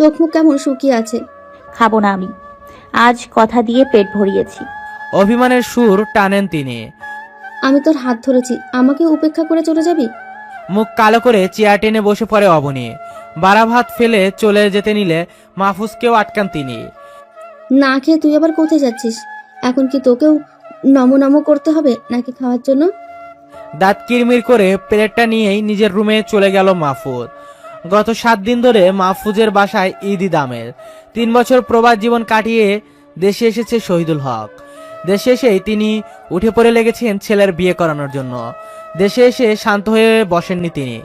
চোখ মুখ কেমন শুকিয়ে আছে। খাবো না আমি, আজ কথা দিয়ে পেট ভরিয়েছি। অভিমানের সুর টানেন তিনি। আমি তোর হাত ধরেছি, আমাকে উপেক্ষা করে চলে যাবি? মুখ কালো করে চেয়ার টেনে বসে পড়ে অবনী। বাড়া ভাত ফেলে চলে যেতে নিলে মাহফুজকেও আটকান তিনি। না খেয়ে তুই আবার কোথায় যাচ্ছিস? এখন কি তোকেও নমো নমো করতে হবে নাকি খাওয়ার জন্য? দাঁত কিরমির করে প্লেটটা নিয়েই নিজের রুমে চলে গেল মাহফুজ। গত 7 দিন ধরে মাহফুজের বাসায় ঈদ দামের 3 বছর প্রবাস জীবন কাটিয়ে দেশে এসেছে শহীদুল হক। দেশে এসেই তিনি উঠে পড়ে লেগেছেন ছেলের বিয়ে করানোর জন্য। দেশে এসে শান্ত হয়ে বসেননি তিনি।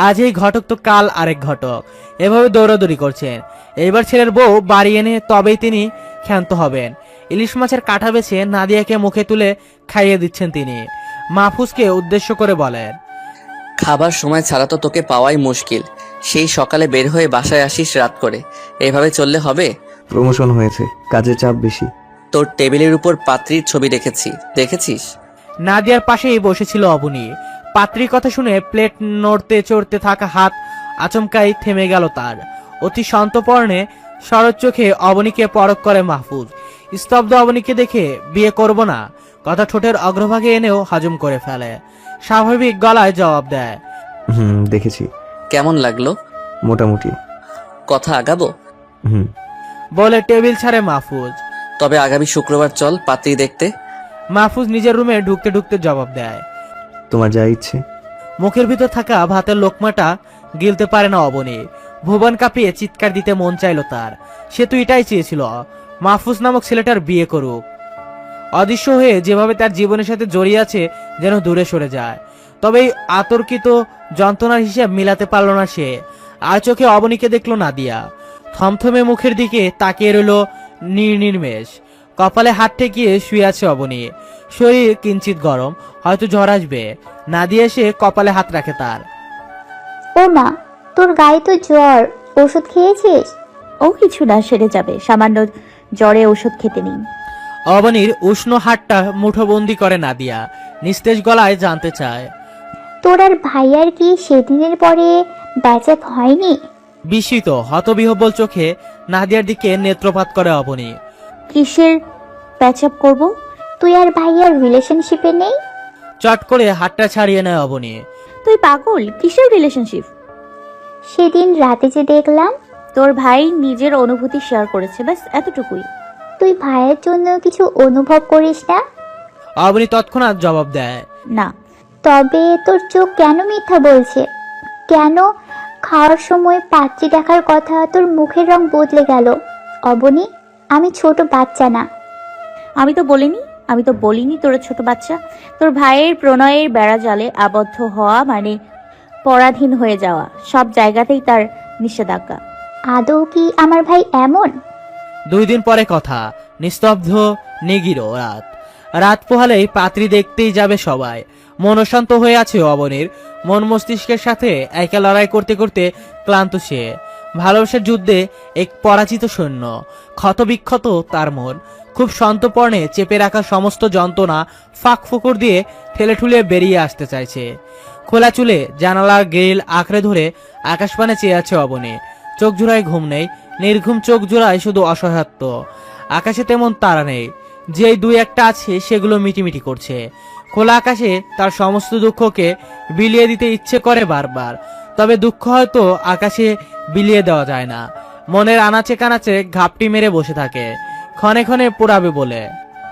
আজ এই ঘটক তো কাল আরেক ঘটক, এভাবে দৌড়াদৌড়ি করছেন। এইবার ছেলের বউ বাড়ি এনে তবেই তিনি ক্ষান্ত হবেন। ইলিশ মাছের কাঁটা বেছে নাদিয়াকে মুখে তুলে খাইয়ে দিচ্ছেন তিনি। মাহফুজকে উদ্দেশ্য করে বলেন, খাবার সময় ছাড়া তো তোকে পাওয়াই মুশকিল। সেই সকালে বের হয়ে বাসায় আসিস রাত করে, এভাবে চললে হবে? প্রমোশন হয়েছে, কাজের চাপ বেশি। তোর টেবিলের উপর পাত্রীর ছবি দেখেছিস? নাদিয়ার পাশেই বসেছিল অবনী। পাত্রীর কথা শুনে প্লেট নড়তে চড়তে থাকা হাত আচমকাই থেমে গেল তার। অতি সন্তর্পণে শরৎ চোখে অবনীকে পরখ করে মাহফুজ। স্তব্ধ অবনীকে দেখে বিয়ে করব না কথা ঠোঁটের অগ্রভাগে এনেও হজম করে ফেলে। স্বাভাবিক গলায় জবাব দেয়, দেখেছি। কেমন লাগলো? মোটামুটি। কথা আগাবো? বলে টেবিল ছাড়ে মাহফুজ। তবে আগামী শুক্রবার চল পাত্রী দেখতে। মাহফুজ নিজের রুমে ঢুকতে ঢুকতে জবাব দেয়, তোমার যা ইচ্ছে। মুখের ভিতর থাকা ভাতের লোকমাটা গিলতে পারে না অবনী। ভুবন কাঁপিয়ে চিৎকার দিতে মন চাইল তার। সে তো এটাই চেয়েছিল, মাহফুজ নামক ছেলেটার বিয়ে করুক। অদৃশ্য হয়ে যেভাবে তার জীবনের সাথে জড়িয়ে আছে যেন দূরে সরে যায়। তবে এই আতর্কিত যন্ত্রণার হিসাব মিলাতে পারল না সে। আর চোখে অবনীকে দেখল নাদিয়া। থমথমে মুখের দিকে তাকিয়ে রইল নির্নিমেষ। কপালে হাত ঠেকিয়ে শুয়ে আছে অবনী। শরীর কিঞ্চিত গরম, হয়তো ঝড় আসবে। নাদিয়া এসে কপালে হাত রাখে তার। ও মা, তোর গায়ে তো জ্বর, ওষুধ খেয়েছিস? ও কিছু না, সেরে যাবে। সামান্য জ্বরে ওষুধ খেতে নেই। অবনীর উষ্ণ হাতটা মুঠোবন্দি করে নাদিয়া। নিস্তেজ গলায় জানতে চায়, তোর আর ভাইয়ার কি সেদিনের পরে ব্যাচআপ হয়নি? বিস্মিত হতবিহ্বল চোখে নাদিয়ার দিকে নেত্রপাত করে অবনী। কিসের প্যাচ আপ করবো? তুই আর ভাইয়ার রিলেশনশিপে নেই? চট করে হাতটা ছাড়িয়ে নেয় অবনী। তুই পাগল? কিসের রিলেশনশিপ? সেদিন রাতে যে দেখলাম তোর ভাই নিজের অনুভূতি শেয়ার করেছে, ব্যাস এতটুকুই। তুই ভাইয়ের জন্য কিছু অনুভব করিস না? অবনী তৎক্ষণাৎ জবাব দেয়, না। তবে তোর চোখ কেন মিথ্যা বলছে? কেন খাওয়ার সময় পাত্রী দেখার কথা তোর মুখের রং বদলে গেল? অবনী, আমি ছোট বাচ্চা না। আমি তো বলিনি তোর ছোট বাচ্চা। তোর ভাইয়ের প্রণয়ের বেড়া জালে আবদ্ধ হওয়া মানে পরাধীন হয়ে যাওয়া। সব জায়গাতেই তার নিষেধাজ্ঞা। আদৌ কি আমার ভাই এমন? 2 দিন পরে কথা। নিস্তব্ধ নিগির রাত। রাত পোহালেই পাত্রী দেখতেই যাবে সবাই। মন অশান্ত হয়ে আছে অবনীর। মন মস্তিষ্কের সাথে একা লড়াই করতে করতে ক্লান্ত সে। ভালোবাসার যুদ্ধে এক পরাজিত সৈন্য। ক্ষতবিক্ষত তার মন। খুব সন্তর্পণে চেপে রাখা সমস্ত যন্ত্রণা ফাঁক ফোকর দিয়ে ঠেলে ঠুলে বেরিয়ে আসতে চাইছে। খোলা চুলে জানালার গ্রিল আঁকড়ে ধরে আকাশপানে চেয়ে আছে অবনী। চোখ জোড়ায় ঘুম নেই, নির্ঘুম চোখ জোড়ায় শুধু অসহায়ত্ব। আকাশে তেমন তারা নেই, যেই 2-1টা আছে সেগুলো মিটিমিটি করছে। খোলা আকাশে তার সমস্ত দুঃখকে বিলিয়ে দিতে ইচ্ছে করে বারবার। তবে দুঃখ হয়তো আকাশে বিলিয়ে দেওয়া যায় না। মনের আনাচে কানাচে ঘাপটি মেরে বসে থাকে, ক্ষণে ক্ষণে পোড়াবে বলে।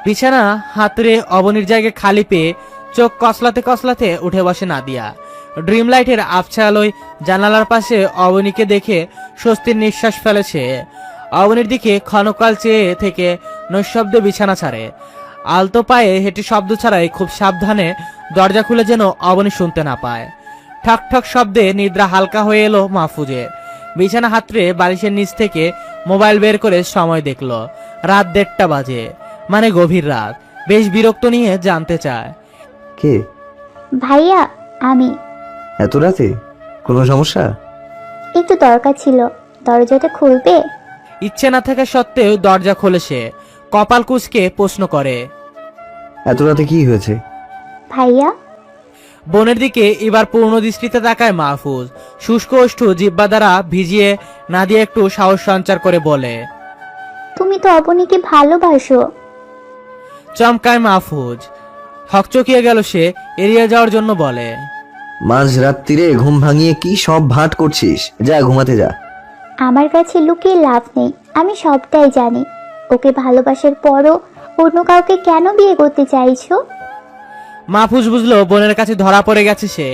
বিছানা হাতড়ে অবনীর জায়গায় খালি পেয়ে চোখ কসলাতে কসলাতে উঠে বসে নাদিয়া। ড্রিম লাইটের আবছা আলোয় জানালার পাশে অবনীকে দেখে স্বস্তির নিঃশ্বাস ফেলেছে। অবনীর দিকে ক্ষণকাল চেয়ে থেকে নৈশব্দে বিছানা ছাড়ে। আলতো পায়ে হেঁটে শব্দ ছাড়াই খুব সাবধানে দরজা খুলে যেন অবনী শুনতে না পায়। ঠক ঠক শব্দে নিদ্রা হালকা হয়ে এলো মাহফুজের। বিছানা হাতড়ে বালিশের নিচ থেকে মোবাইল বের করে সময় দেখলো। রাত 1:30 বাজে, মানে গভীর রাত। বেশ বিরক্ত নিয়ে জানতে চায়, কে? ভাইয়া, আমি। এত রাতে কোনো সমস্যা? একটু দরকার ছিল, দরজাটা খুলবে? ইচ্ছে না থাকা সত্ত্বেও দরজা খোলে সে। কপাল কুঁচকে প্রশ্ন করে, এত রাতে কি হয়েছে? ভাইয়া, বোনের দিকে এবার পূর্ণ দৃষ্টিতে তাকায় মাহফুজ। শুষ্ক ওষ্ঠ জিহ্বা দ্বারা ভিজিয়ে নাদিয়া একটু সাহস সঞ্চার করে বলে, তুমি তো অবনীকে ভালোবাসো। চমকায় মাহফুজ। হকচকিয়ে গেল সে, এড়িয়ে যাওয়ার জন্য বলে, মাঝ রাত্রিরে ঘুম ভাঙিয়ে কি সব ভাট করছিস? যা ঘুমাতে যা। আমার কাছে লুকিয়ে লাভ নেই, আমি সবটাই জানি। ওকে ভালোবাসার পরও অন্য কাউকে কেন বিয়ে করতে চাইছো? মাহফুজ বুঝলো বোনের কাছে ধরা পড়ে গেছে সে।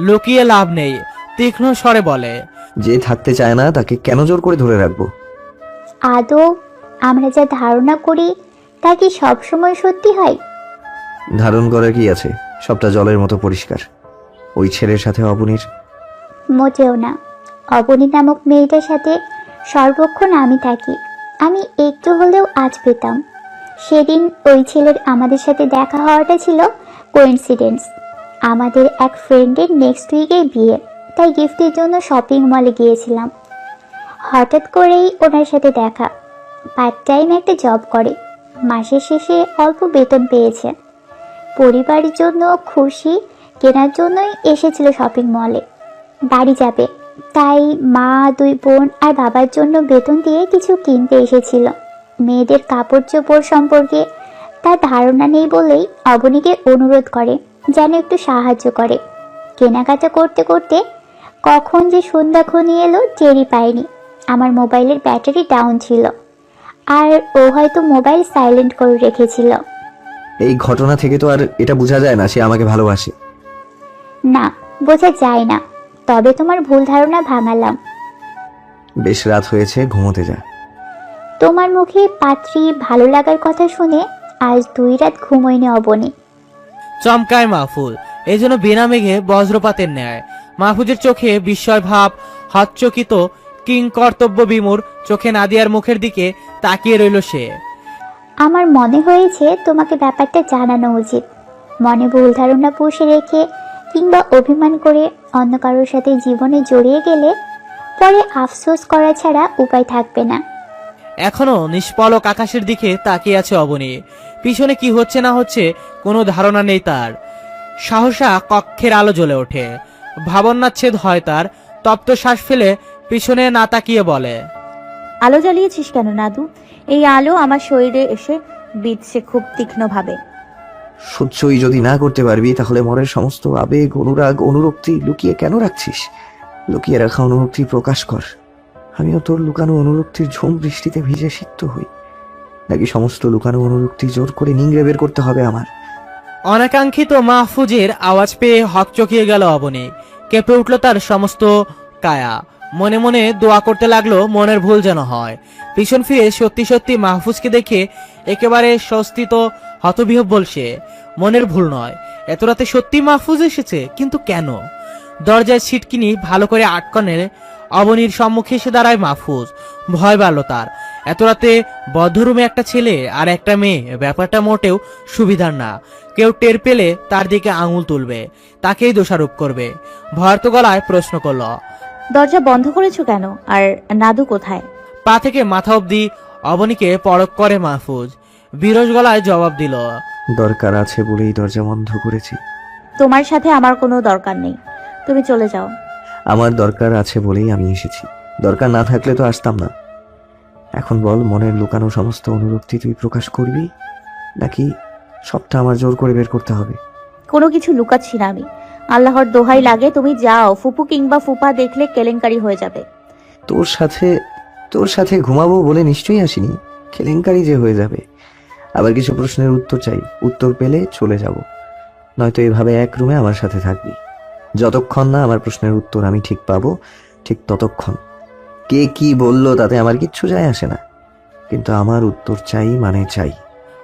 লুকিয়ে লাভ নেই, তীক্ষ্ণ স্বরে বলে, যে থাকতে চায় না তাকে কেন জোর করে ধরে রাখবো? আদৌ আমরা যা ধারণা করি তা কি সবসময় সত্যি হয়? ধারণ করার কি আছে? সবটা জলের মতো পরিষ্কার। ওই ছেলের সাথে অবনীর মোটেও না। অবনী নামক মেয়েটার সাথে সর্বক্ষণ আমি থাকি। আমি একটু হলেও আজ পেতাম। সেদিন ওই ছেলের আমাদের সাথে দেখা হওয়াটা ছিল কোইন্সিডেন্স। আমাদের এক ফ্রেন্ডের নেক্সট উইকেই বিয়ে, তাই গিফটের জন্য শপিং মলে গিয়েছিলাম। হঠাৎ করেই ওনার সাথে দেখা। পার্ট টাইম একটা জব করে, মাসের শেষে অল্প বেতন পেয়েছে। পরিবারের জন্য খুশি কেনার জন্যই এসেছিল শপিং মলে। বাড়ি যাবে, তাই মা, 2 বোন আর বাবার জন্য বেতন দিয়ে কিছু কিনতে এসেছিল। মেয়েদের কাপড় চোপড় সম্পর্কে তার ধারণা নেই বলেই অবনীকে অনুরোধ করে যেন একটু সাহায্য করে। কেনাকাটা করতে করতে কখন যে সন্ধ্যা ঘনিয়ে এলো টেরই পায়নি। আমার মোবাইলের ব্যাটারি ডাউন ছিল, আর ও হয়তো মোবাইল সাইলেন্ট করে রেখেছিল। এই ঘটনা থেকে তো আর এটা বোঝা যায় না সে আমাকে ভালোবাসে। না, বোঝা যায় না। তবে তোমার ভুল ধারণা ভাঙালাম। বেশ রাত হয়েছে, ঘুমোতে যা। তোমার মুখে পাত্রী ভালো লাগার কথা শুনে আজ 2 রাত ঘুমোয়নি অবনী। চমকায় মাহফুজ। এই জন্য বিনা মেঘে বজ্রপাতের ন্যায় মাহফুজের চোখে বিস্ময় ভাব, হতচকিত কিং কর্তব্য বিমূর চোখে নাদিয়ার মুখের দিকে তাকিয়ে রইল সে। আমার মনে হয়েছে তোমাকে ব্যাপারটা জানানো উচিত। মনে ভুল ধারণা পুষে রেখে কিংবা অভিমান করে অন্য কারোর সাথে জীবনে জড়িয়ে গেলে পরে আফসোস করা ছাড়া উপায় থাকবে না। এখনো নিষ্পলক আকাশের দিকে তাকিয়ে আছে অবনী। পিছনে কি হচ্ছে না হচ্ছে কোনো ধারণা নেই তার। সাহসা কক্ষের আলো জ্বলে ওঠে, ভাবনাচ্ছেদ হয় তার। তপ্ত শ্বাস ফেলে পিছনে না তাকিয়ে বলে, আলো জ্বালিয়েছিস কেন নাদু? এই আলো আমার শরীরে এসে বিঁধছে খুব তীক্ষ্ণভাবে। সহ্যই যদি না করতে পারবি তাহলে মনের সমস্ত আবেগ, অনুরাগ, অনুরক্তি লুকিয়ে কেন রাখছিস? লুকিয়ে রাখা অনুরক্তি প্রকাশ কর। আমিও তোর লুকানো অনুরক্তির ঝুম বৃষ্টিতে ভিজে সিক্ত হই, নাকি সমস্ত লুকানো অনুরক্তি জোর করে নিংড়ে বের করতে হবে আমার? অনাকাঙ্ক্ষিত মাহফুজের আওয়াজ পেয়ে হকচকিয়ে গেল অবনী। কেঁপে উঠল তার সমস্ত কায়া। মনে মনে দোয়া করতে লাগলো মনের ভুল যেন হয়। পিছন ফিরে সত্যি সত্যি মাহফুজকে দেখে একেবারে স্বস্তিত হতবিহ্বল সে। মনের ভুল নয়, এত রাতে সত্যি মাহফুজ এসেছে, কিন্তু কেন? দরজায় ছিটকিনি ভালো করে আটকানে অবনীর সম্মুখে এসে দাঁড়ায় মাহফুজ। ভয় বাড়ল তার। এত রাতে বদ্ধ রুমে একটা ছেলে আর একটা মেয়ে, ব্যাপারটা মোটেও সুবিধার না। কেউ টের পেলে তার দিকে আঙুল তুলবে, তাকেই দোষারোপ করবে। ভয়ার্ত গলায় প্রশ্ন করল, দরজা বন্ধ করেছো কেন? আর নাদু কোথায়? পা থেকে মাথা অবধি অবনীকে পরখ করে মাহফুজ। বিরস গলায় জবাব দিল, দরকার আছে বলেই দরজা বন্ধ করেছি। তোমার সাথে আমার কোনো দরকার নেই, তুমি চলে যাও। আমার দরকার আছে বলেই আমি এসেছি, দরকার না থাকলে তো আসতাম না। এখন বল, মনের লুকানো সমস্ত অনুরক্তি তুই প্রকাশ করবি, নাকি সবটা আমার জোর করে বের করতে হবে? কোনো কিছু লুকাচ্ছি না আমি। আল্লাহর দোহাই লাগে তুমি যাও। ফুপু কিংবা ফুপা দেখলে কেলেঙ্কারি হয়ে যাবে। তোর সাথে ঘুমাবো বলে নিশ্চয়ই আসিনি। কেলেঙ্কারি যে হয়ে যাবে। আবার কিছু প্রশ্নের উত্তর চাই, উত্তর পেলে চলে যাব, নয়তো এভাবে এক রুমে আমার সাথে থাকবি। যতক্ষণ না আমার প্রশ্নের উত্তর আমি ঠিক পাবো, ঠিক ততক্ষণ। কে কি বললো তাতে আমার কিচ্ছু যায় আসে না, কিন্তু আমার উত্তর চাই মানে চাই।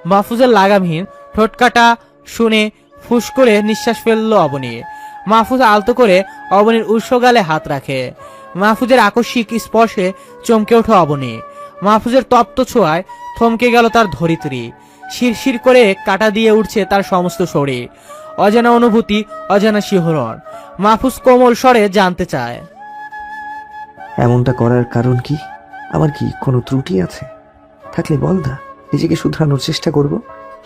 মাহফুজের লাগামহীন ঠোঁটকাটা শুনে ফুস করে নিঃশ্বাস ফেললো অবনী। মাহফুজ আলতো করে অবনীর উৎসগালে হাত রাখে। মাহফুজের আকস্মিক স্পর্শে চমকে ওঠে অবনী। মাহফুজের তপ্ত ছোঁয়ায় থমকে গেল তার ধরিত্রী। শিরশির করে কাটা দিয়ে উঠছে তার সমস্ত শরীর। অজানা অনুভূতি, অজানা শিহরণ। মাহফুজ কোমল স্বরে জানতে চায়, এমনটা করার কারণ কি? আমার কি কোনো ত্রুটি আছে? থাকলে বল না, নিজেকে শুধরানোর চেষ্টা করব।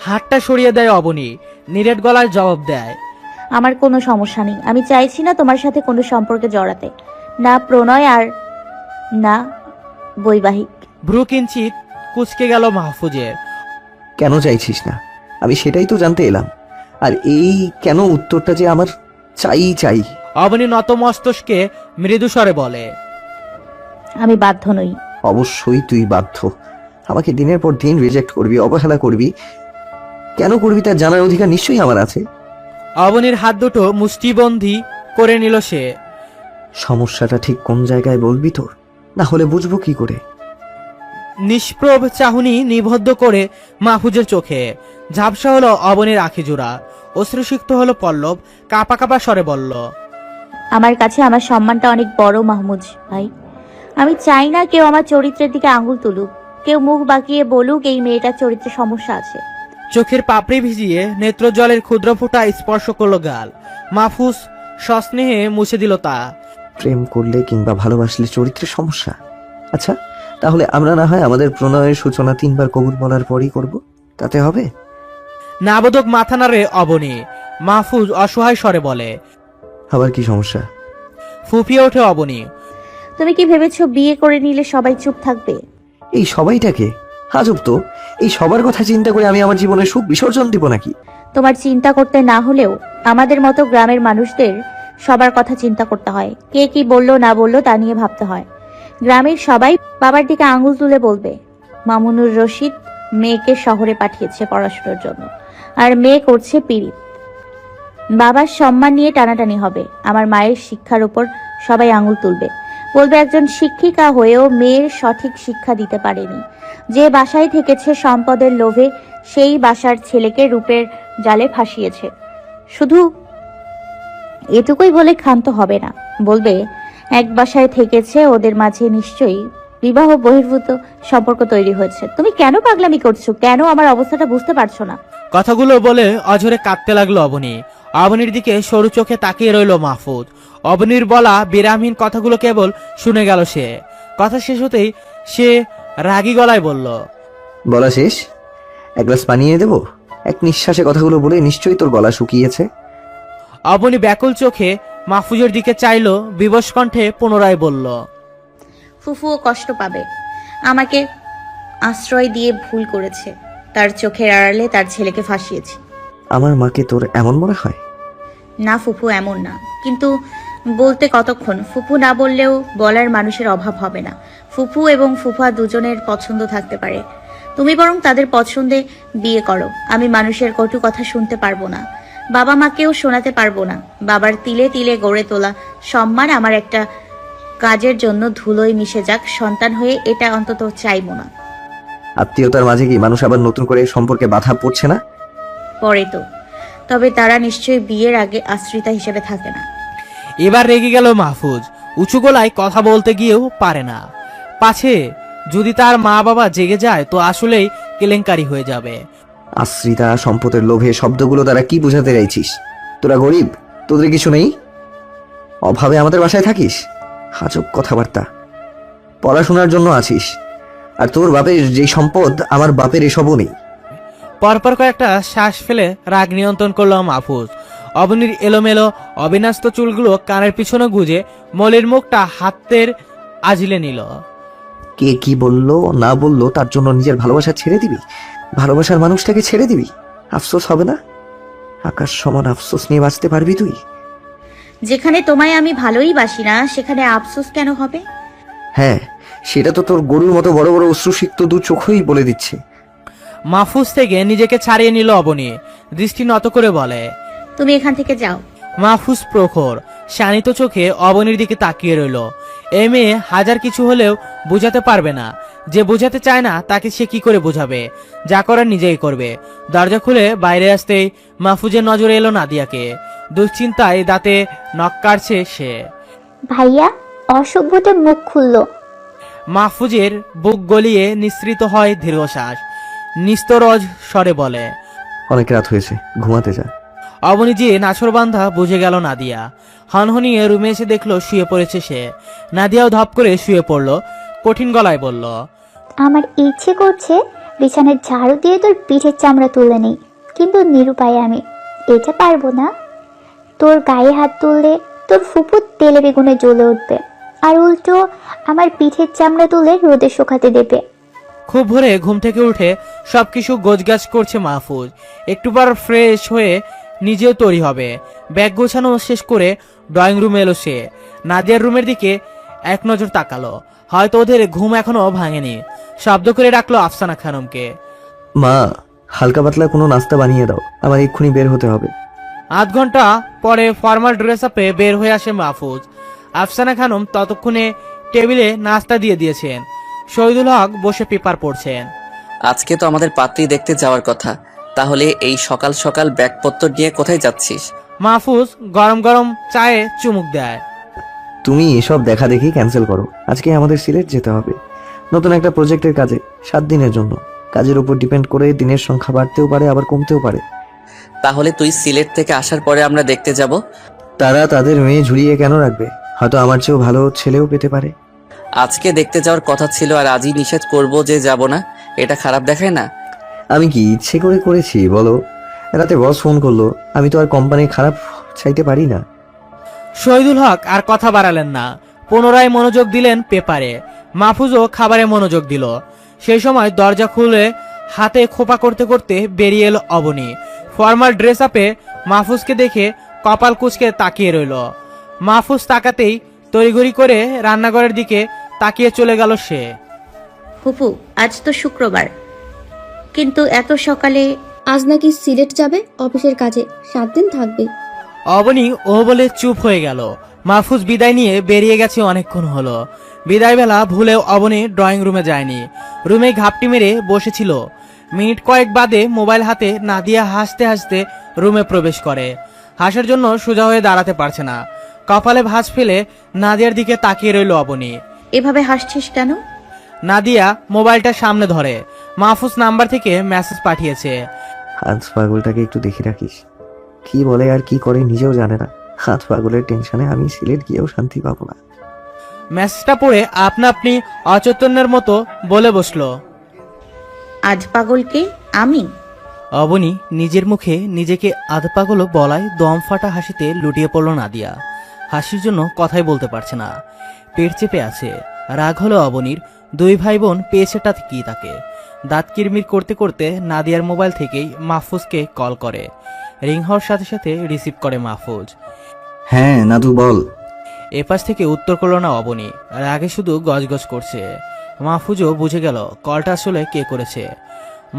হাতটা সরিয়ে দেয় অবনী। নিরেট গলায় জবাব দেয়, আমার কোনো সমস্যা নেই। আমি চাইছি না তোমার সাথে কোনো সম্পর্কে জড়াতে, না প্রণয় আর না বৈবাহিক। ভ্রু কিঞ্চিত কুচকে গেল মাহফুজের। কেন চাইছিস না? আমি সেটাই তো জানতে এলাম। আর এই কেন উত্তরটা যে আমার চাই। অবনী নত মস্তকে মৃদু স্বরে বলে। আমি বাধ্য নই। অবশ্যই তুই বাধ্য। আমাকে দিনের পর দিন রিজেক্ট করবি, অবহেলা করবি। কেন করবি তার জানার অধিকার নিশ্চয়ই আমার আছে। অবনীর হাত দুটো মুষ্টিবন্দি করে নিল সে। সমস্যাটা ঠিক কোন জায়গায় বলবি তো, না হলে বুঝবো কি করে? নিষ্প্রভ চাহনি নিবদ্ধ করে মাহফুজের চোখে ঝাপসা হলো অবনীর আখি জোড়া। অশ্রুসিক্ত হলো পল্লব, কাপা কাপা স্বরে বলল। আমার কাছে আমার সম্মানটা অনেক বড় মাহমুদ ভাই। আমি চাই না কেউ আমার চরিত্রের দিকে আঙুল তুলুক, কেউ মুখ বাঁকিয়ে বলুক এই মেয়েটার চরিত্রে সমস্যা আছে। চোখের পাপড়ি ভিজিয়ে নেত্রজলের ক্ষুদ্র ফোঁটা স্পর্শ করলো গাল। মাহফুজ সস্নেহে মুছে দিল তা। প্রেম করলে কিংবা ভালোবাসলে চরিত্রের সমস্যা? আচ্ছা, তাহলে আমরা না হয় আমাদের প্রণয়ের সূচনা 3 বার কবুল বলার পরই করব, তাতে হবে? নাবোধক মাথা নাড়ে অবনী। মাহফুজ অসহায় স্বরে বলে। আবার কি সমস্যা? ফুপিয়ে ওঠে অবনী। তুমি কি ভেবেছো বিয়ে করে নিলে সবাই চুপ থাকবে? এই সবাইটাকে আজব তো। এই সবার কথা চিন্তা করে আমি আমার জীবনের সুখ বিসর্জন দিব নাকি? তোমার চিন্তা করতে না হলেও আমাদের মতো গ্রামের মানুষদের সবার কথা চিন্তা করতে হয়। কে কি বললো না বললো তা নিয়ে ভাবতে হয়। গ্রামের সবাই বাবার দিকে আঙুল তুলে বলবে মামুনুর রশিদ মেয়েকে শহরে পাঠিয়েছে পড়াশোনার জন্য, আর মেয়ে করছে পীড়িত। বাবার সম্মান নিয়ে টানাটানি হবে। আমার মায়ের শিক্ষার উপর সবাই আঙুল তুলবে, বলবে একজন শিক্ষিকা হয়েও মেয়ের সঠিক শিক্ষা দিতে পারেনি। যে বাসায় থেকেছে সম্পদের লোভে সেই বাসার ছেলেকে রূপের জালে ফাঁসিয়েছে। শুধু এটুকুই বলে ক্ষান্ত হবে না, বলবে এক বাসায় থেকেছে, ওদের মাঝে নিশ্চয়ই বিবাহ বহির্ভূত সম্পর্ক তৈরি হয়েছে। তুমি কেন পাগলামি করছো? কেন আমার অবস্থাটা বুঝতে পারছো না? কথাগুলো বলে অঝরে কাঁদতে লাগলো অবনী। অবনীর দিকে সরু চোখে তাকিয়ে রইল মাহফুজ। অবনীর বলা বিরামহীন কথাগুলো কেবল শুনে গেল সে। কথা শেষ হতেই সে রাগী গলায় বলল। বলা শেষ? এক গ্লাস পানি এনে দেবো? এক নিঃশ্বাসে কথাগুলো বলে নিশ্চয়ই তোর গলা শুকিয়েছে। অবনী ব্যাকুল চোখে মাহফুজের দিকে চাইল, বিবশ কণ্ঠে পুনরায় বলল। ফুফুও কষ্ট পাবে। আমাকে আশ্রয় দিয়ে ভুল করেছে, তার চোখের আড়ালে তার ছেলেকে ফাঁসিয়েছে। আমার মাকে তোর এমন মনে হয়? না ফুফু, এমন না, কিন্তু বলতে কতক্ষণ? ফুফু না বললেও বলার মানুষের অভাব হবে না। ফুফু এবং ফুফা দুজনের পছন্দ থাকতে পারে। তুমি বরং তাদের পছন্দে বিয়ে করো। আমি মানুষের কটু কথা শুনতে পারবো না, বাবা মাকেও শোনাতে পারবো না। বাবার তিলে তিলে গড়ে তোলা সম্মান আমার একটা কাজের জন্য ধুলোয় মিশে যাক সন্তান হয়ে, এটা অন্তত চাইবো না। আত্মীয়তার মাঝে কি মানুষ আবার নতুন করে সম্পর্কে বাধা পড়ছে না? পরে তো, তবে তারা নিশ্চয়ই বিয়ের আগে আশ্রিতা হিসেবে থাকে না। এবার রেগে গেল মাহফুজ। উঁচু গলায় কথা বলতে গিয়েও পারে না। পাছে যদি তার মা বাবা জেগে যায় তো আসলেই কেলেঙ্কারি হয়ে যাবে। আশ্রিতা, সম্পদের লোভে শব্দগুলো দ্বারা কি বোঝাতে চাইছিস? তোরা গরিব, তোদের কিছু নেই, অভাবে আমাদের বাসায় থাকিস? আজব কথাবার্তা। পড়াশোনার জন্য আছিস, আর তোর বাপের যে সম্পদ আমার বাপের এসবও নেই। পরপর কয়েকটা শ্বাস ফেলে রাগ নিয়ন্ত্রণ করলো মাহফুজ। অবনীর এলোমেলো অবিন্যস্ত চুলগুলো কানের পিছনে গুজে মলির মুখটা হাতের আজিলে নিল। কে কি বললো না বললো তার জন্য নিজের ভালোবাসা ছেড়ে দিবি? ভালোবাসার মানুষটাকে ছেড়ে দিবি? আফসোস হবে না? আকাশ সমান আফসোস নিয়ে বাঁচতে পারবি তুই? যেখানে তোমায় আমি ভালোই বাসি না সেখানে আফসোস কেন হবে? হ্যাঁ, সেটা তো তোর গরুর মতো বড় বড় অশ্রুসিক্ত দু চোখই বলে দিচ্ছে। মাহফুজ থেকে নিজেকে ছাড়িয়ে নিল অবনী। দৃষ্টি নত করে বলে। তুমি এখান থেকে যাও। মাহফুজ প্রখর শানিত চোখে অবনীর দিকে তাকিয়ে রইল। এ মেয়ে হাজার কিছু হলেও বোঝাতে পারবে না। যে বোঝাতে চায় না তাকে সে কি করে বোঝাবে? যা করার নিজেই করবে। দরজা খুলে বাইরে আসতেই মাহফুজের নজরে এলো নাদিয়াকে। দুশ্চিন্তায় দাঁতে নখ কাটছে সে। ভাইয়া, অসভ্যটা মুখ খুললো। মাহফুজের বুক গলিয়ে নিঃসৃত হয় দীর্ঘশ্বাস। নিস্তরজ স্বরে বলে। অনেক রাত হয়েছে, ঘুমাতে যা। অবনী যে নাছরবান্ধা বুঝে গেল নাদিয়া। হনহনিয়ে রুমে এসে দেখলো শুয়ে পড়েছে সে। নাদিয়াও ধপ করে শুয়ে পড়ল। কঠিন গলায় বলল। আমার ইচ্ছে করছে বিছানার ঝাড়ু দিয়ে তোর পিঠের চামড়া তুলে নেই, কিন্তু নিরুপায় আমি। এটা পারবো না। তোর গায়ে হাত তুললে তোর ফুপু তেলে বেগুনে জ্বলে উঠবে, আর উল্টো আমার পিঠের চামড়া তুলে রোদে শুকাতে দেবে। খুব ভোরে ঘুম থেকে উঠে সবকিছু গোছগাছ করছে মাহফুজ। একটুবার ফ্রেশ হয়ে নিজেও তৈরি হবে। ব্যাগ গোছানো শেষ করে ড্রয়িং রুমে এলো সে। নাদিয়ার রুমের দিকে এক নজর তাকালো, হয়তো ওদের ঘুম এখনো ভাঙেনি। শব্দ করে ডাকলো আফসানা খানমকে। মা, হালকা পাতলা কোনো নাস্তা বানিয়ে দাও, আমার এক্ষুনি বের হতে হবে। আধ ঘন্টা পরে ফর্মাল ড্রেস আপে বের হয়ে আসে মাহফুজ। আফসানা খানম ততক্ষণে টেবিলে নাস্তা দিয়ে দিয়েছেন। শহীদুল হক বসে পেপার পড়ছেন। আজকে তো আমাদের পাত্রী দেখতে যাওয়ার কথা, তাহলে এই সকাল সকাল ব্যাগপত্র নিয়ে কোথায় যাচ্ছিস? মাহফুজ গরম গরম চায়ে চুমুক দেয়। তুমি এসব দেখা দেখি ক্যান্সেল করো, আজকে আমাদের সিলেট যেতে হবে নতুন একটা প্রজেক্টের কাজে, 7 দিনের জন্য। কাজের উপর ডিপেন্ড করে দিনের সংখ্যা বাড়তেও পারে, আবার কমতেও পারে। তাহলে তুই সিলেট থেকে আসার পরে আমরা দেখতে যাব। তারা তাদের মেয়ে ঝুলিয়ে কেন রাখবে? হয়তো আমার চেয়েও ভালো ছেলেও পেতে পারে। আজকে দেখতে যাওয়ার কথা ছিল, আর আজই নিষেধ করব যে যাব না, এটা খারাপ দেখায় না? আমি কি ইচ্ছে করে করেছি বলো? রাতে বস ফোন করলো, আমি তো আর কোম্পানি খারাপ চাইতে পারি না। শহীদুল হক আর কথা বাড়ালেন না, পুনরায় মনোযোগ দিলেন পেপারে। মাহফুজও খাবারে মনোযোগ দিল। সেই সময় দরজা খুলে হাতে খোপা করতে করতে বেরিয়ে এলো অবনী। ফর্মাল ড্রেস আপে মাহফুজকে দেখে কপাল কুঁচকে তাকিয়ে রইল। মাহফুজ তাকাতেই তড়িঘড়ি করে রান্নাঘরের দিকে তাকিয়ে চলে গেল সে। ফুপু, আজ তো শুক্রবার, কিন্তু এত সকালে? আজ নাকি সিলেট যাবে অফিসের কাজে, 7 দিন থাকবে। অবনী ও বলে চুপ হয়ে গেল। মাহফুজ বিদায় নিয়ে বেরিয়ে গেছে অনেকক্ষণ হলো। বিদায় বেলা ভুলেও অবনী ড্রয়িং রুমে যায়নি, রুমে ঘাপটি মেরে বসেছিল। মিনিট কয়েক বাদে মোবাইল হাতে নাদিয়া হাসতে হাসতে রুমে প্রবেশ করে। হাসার জন্য সোজা হয়ে দাঁড়াতে পারছে না। কপালে ভাঁজ ফেলে নাদিয়ার দিকে তাকিয়ে রইল অবনী। এভাবে হাসছিস কেন? নাদিয়া মোবাইলটা সামনে ধরে। মাহফুজ নাম্বার থেকে মেসেজ পাঠিয়েছে। হাত পাগলটাকে একটু দেখে রাখিস, কি বলে আর কি করে নিজেও জানে না। হাত পাগলের টেনশনে আমি সিলেট গিয়েও শান্তি পাবো না। মেসেজটা পড়ে আপনা আপনি অচৈতন্যের মতো বলে বসলো, আজ পাগলকে আমি? অবনী নিজের মুখে নিজেকে আধ পাগল বলায় দম ফাটা হাসিতে লুটিয়ে পড়ল নাদিয়া। হাসির জন্য কথাই বলতে পারছে না, পেট চেপে আছে। রাগ হলো অবনীর। 2 ভাই বোন পেয়েছেটা কি তাকে? দাঁত কিরমির করতে করতে নাদিয়ার মোবাইল থেকেই মাহফুজকে কল করে। রিং হওয়ার সাথে সাথে রিসিভ করে মাহফুজ। হ্যাঁ নাদু বল। এপাশ থেকে উত্তর করলো না অবনী, রাগে শুধু গজগজ করছে। মাহফুজও বুঝে গেল কলটা আসলে কে করেছে।